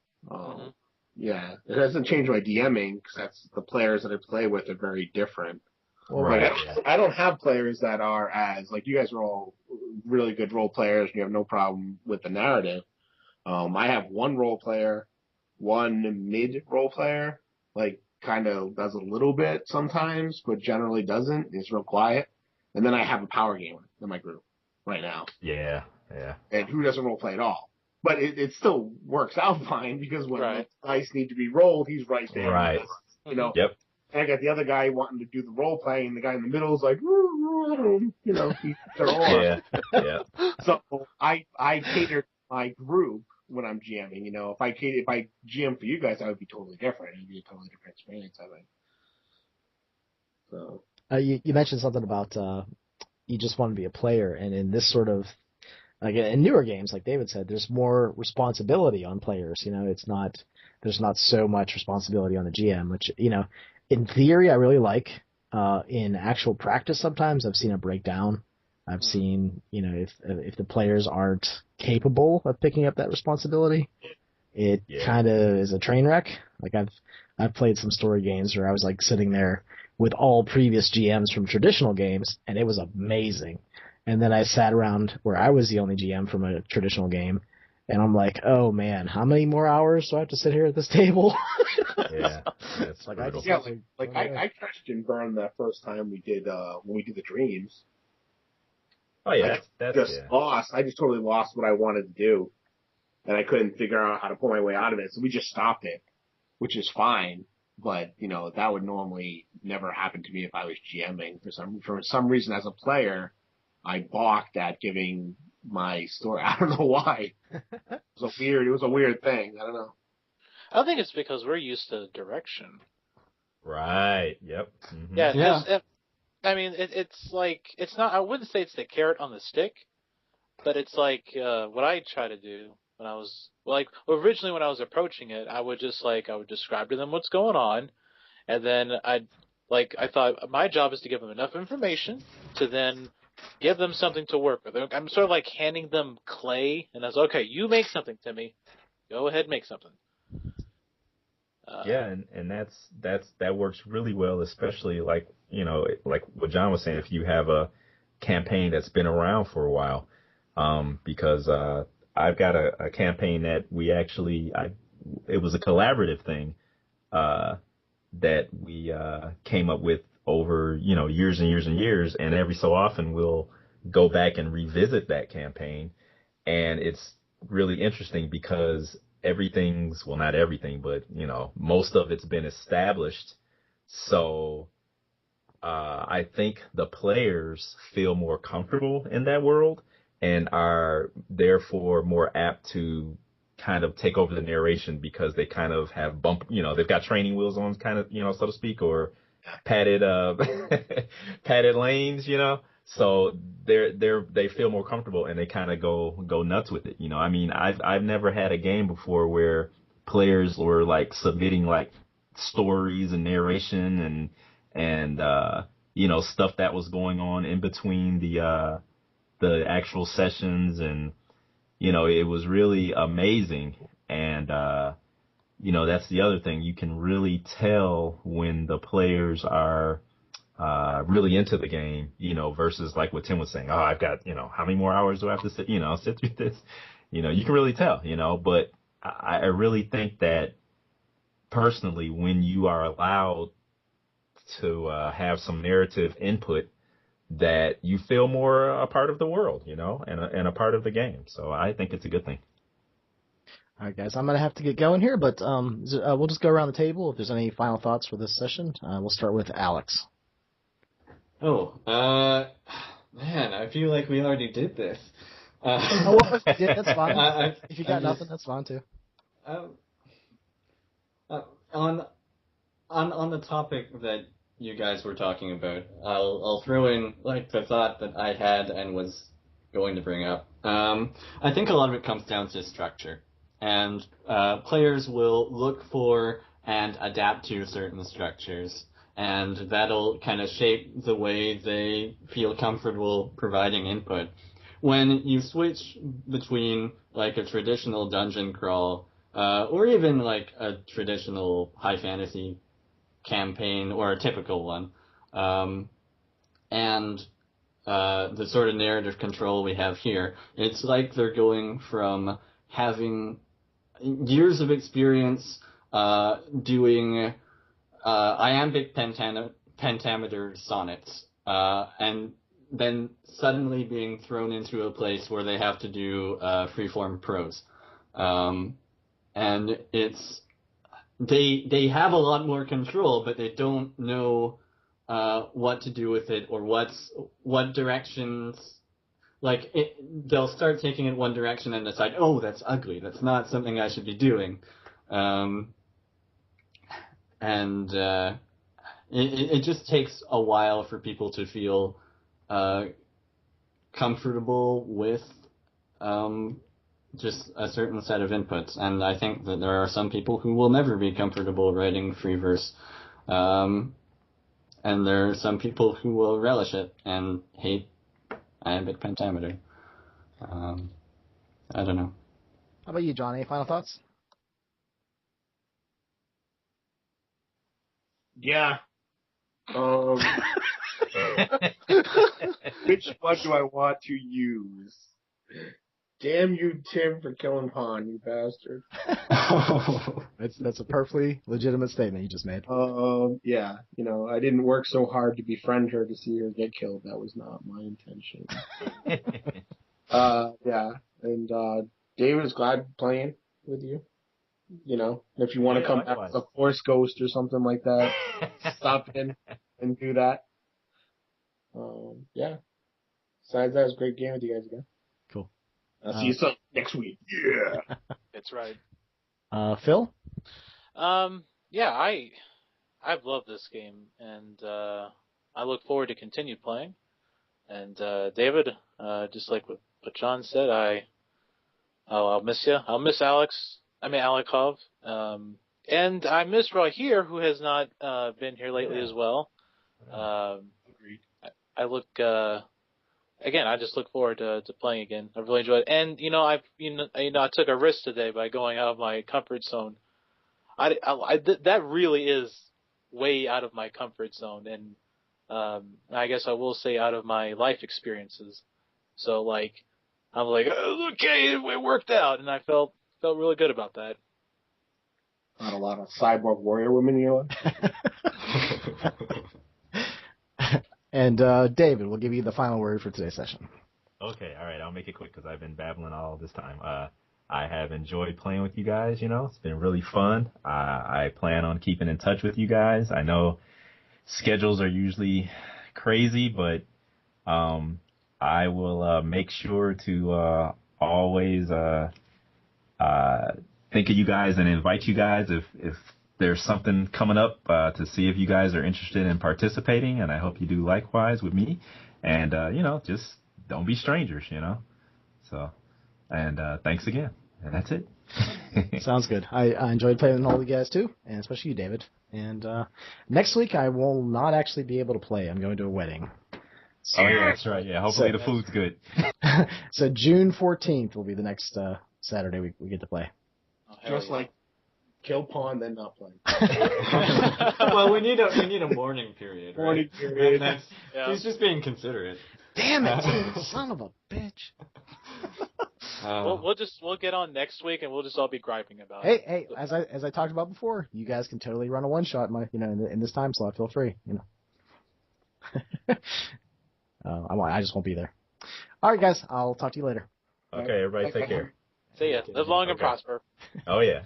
Yeah, it hasn't changed my DMing because that's the players that I play with are very different. Right. I don't have players that are as, like, you guys are all really good role players and you have no problem with the narrative. I have one role player, one mid role player, like kind of does a little bit sometimes, but generally doesn't. Is real quiet. And then I have a power gamer in my group right now. Yeah. And who doesn't role play at all. But it still works out fine because when the dice need to be rolled, he's right there. Right. Yep. And I got the other guy wanting to do the role playing, and the guy in the middle is like, they're all Yeah. So I cater my group when I'm GMing. If I GM for you guys, that would be totally different. It would be a totally different experience, I think. So you mentioned something about you just want to be a player, and in this sort of like in newer games, like David said, there's more responsibility on players. There's not so much responsibility on the GM, which, in theory, I really like. In actual practice, sometimes I've seen it break down. I've seen, if the players aren't capable of picking up that responsibility, it kind of is a train wreck. Like I've played some story games where I was like sitting there with all previous GMs from traditional games, and it was amazing. And then I sat around where I was the only GM from a traditional game, and I'm like, oh man, how many more hours do I have to sit here at this table? Yeah, that's like brutal. I crashed and burned that first time we did when we did the dreams. Oh yeah, I just totally lost what I wanted to do, and I couldn't figure out how to pull my way out of it. So we just stopped it, which is fine. But that would normally never happen to me if I was GMing. For some reason, as a player, I balked at giving my story. I don't know why. It was a weird thing. I don't know. I think it's because we're used to direction. Right. Yep. Mm-hmm. Yeah. I mean, it's like, it's not, I wouldn't say it's the carrot on the stick, but it's like, what I try to do when I was, originally when I was approaching it, I would describe to them what's going on, and then I thought my job is to give them enough information to then give them something to work with. I'm sort of like handing them clay, and I was okay, you make something to me. Go ahead, make something. And that works really well, especially like what John was saying, if you have a campaign that's been around for a while, because I've got a campaign that it was a collaborative thing that we came up with over years and years and years, and every so often we'll go back and revisit that campaign, and it's really interesting because not everything, but most of it's been established. So I think the players feel more comfortable in that world and are therefore more apt to kind of take over the narration because they kind of have they've got training wheels on, kind of, so to speak, or padded padded lanes, So they feel more comfortable and they kind of go nuts with it. I mean, I've never had a game before where players were like submitting like stories and narration and stuff that was going on in between the actual sessions, and it was really amazing. And that's the other thing, you can really tell when the players are really into the game, versus like what Tim was saying. Oh, I've got, how many more hours do I have to sit through this? You can really tell, but I really think that personally, when you are allowed to have some narrative input, that you feel more a part of the world, and a part of the game. So I think it's a good thing. All right, guys, I'm going to have to get going here, but we'll just go around the table. If there's any final thoughts for this session, we'll start with Alex. Oh, man, I feel like we already did this. If you did, that's fine. If you got nothing, that's fine too. On the topic that you guys were talking about, I'll throw in like the thought that I had and was going to bring up. I think a lot of it comes down to structure, and players will look for and adapt to certain structures, and that'll kind of shape the way they feel comfortable providing input. When you switch between like a traditional dungeon crawl, or even like a traditional high fantasy campaign or a typical one, and the sort of narrative control we have here, it's like they're going from having years of experience doing iambic pentameter sonnets, and then suddenly being thrown into a place where they have to do freeform prose. And it's they have a lot more control, but they don't know what to do with it, or what directions. Like, they'll start taking it one direction and decide, oh, that's ugly, that's not something I should be doing. It just takes a while for people to feel comfortable with just a certain set of inputs, and I think that there are some people who will never be comfortable writing free verse, and there are some people who will relish it and hate iambic pentameter. I don't know. How about you, John? Any final thoughts? Yeah. Which one do I want to use? Damn you, Tim, for killing Han, you bastard. That's a perfectly legitimate statement you just made. Yeah, I didn't work so hard to befriend her to see her get killed. That was not my intention. Yeah, and David is glad playing with you. If you want to come back as a Force Ghost or something like that, stop in and do that. Yeah. Besides that, it was a great game with you guys again. Cool. I'll see you next week. Yeah. That's right. Phil? Yeah, I've loved this game, and I look forward to continue playing. And David, just like what John said, I'll miss you. I'll miss Alekov. And I miss Roy here, who has not been here lately as well. Agreed. I just look forward to playing again. I've really enjoyed it. And I took a risk today by going out of my comfort zone. That really is way out of my comfort zone, and I guess I will say out of my life experiences. So I'm like, okay, it worked out, and I felt really good about that. Not a lot of cyborg warrior women in your life. And David, we'll give you the final word for today's session. Okay, all right, I'll make it quick because I've been babbling all this time. I have enjoyed playing with you guys, It's been really fun. I plan on keeping in touch with you guys. I know schedules are usually crazy, but I will make sure to always think of you guys and invite you guys if there's something coming up to see if you guys are interested in participating, and I hope you do likewise with me. And, just don't be strangers, So, and thanks again. And that's it. Sounds good. I enjoyed playing with all you guys, too, and especially you, David. And next week, I will not actually be able to play. I'm going to a wedding. So, yeah, that's right. Yeah, hopefully the food's good. So June 14th will be the next Saturday we get to play. Just like kill Pawn, then not play. Well, we need a mourning period. Right? Mourning period. He's just being considerate. Damn it, son of a bitch. We'll get on next week, and we'll just all be griping about it. Hey, as I talked about before, you guys can totally run a one shot in this time slot. Feel free, I just won't be there. All right, guys, I'll talk to you later. Okay, everybody, take care. See ya. Live long and prosper. Oh yeah.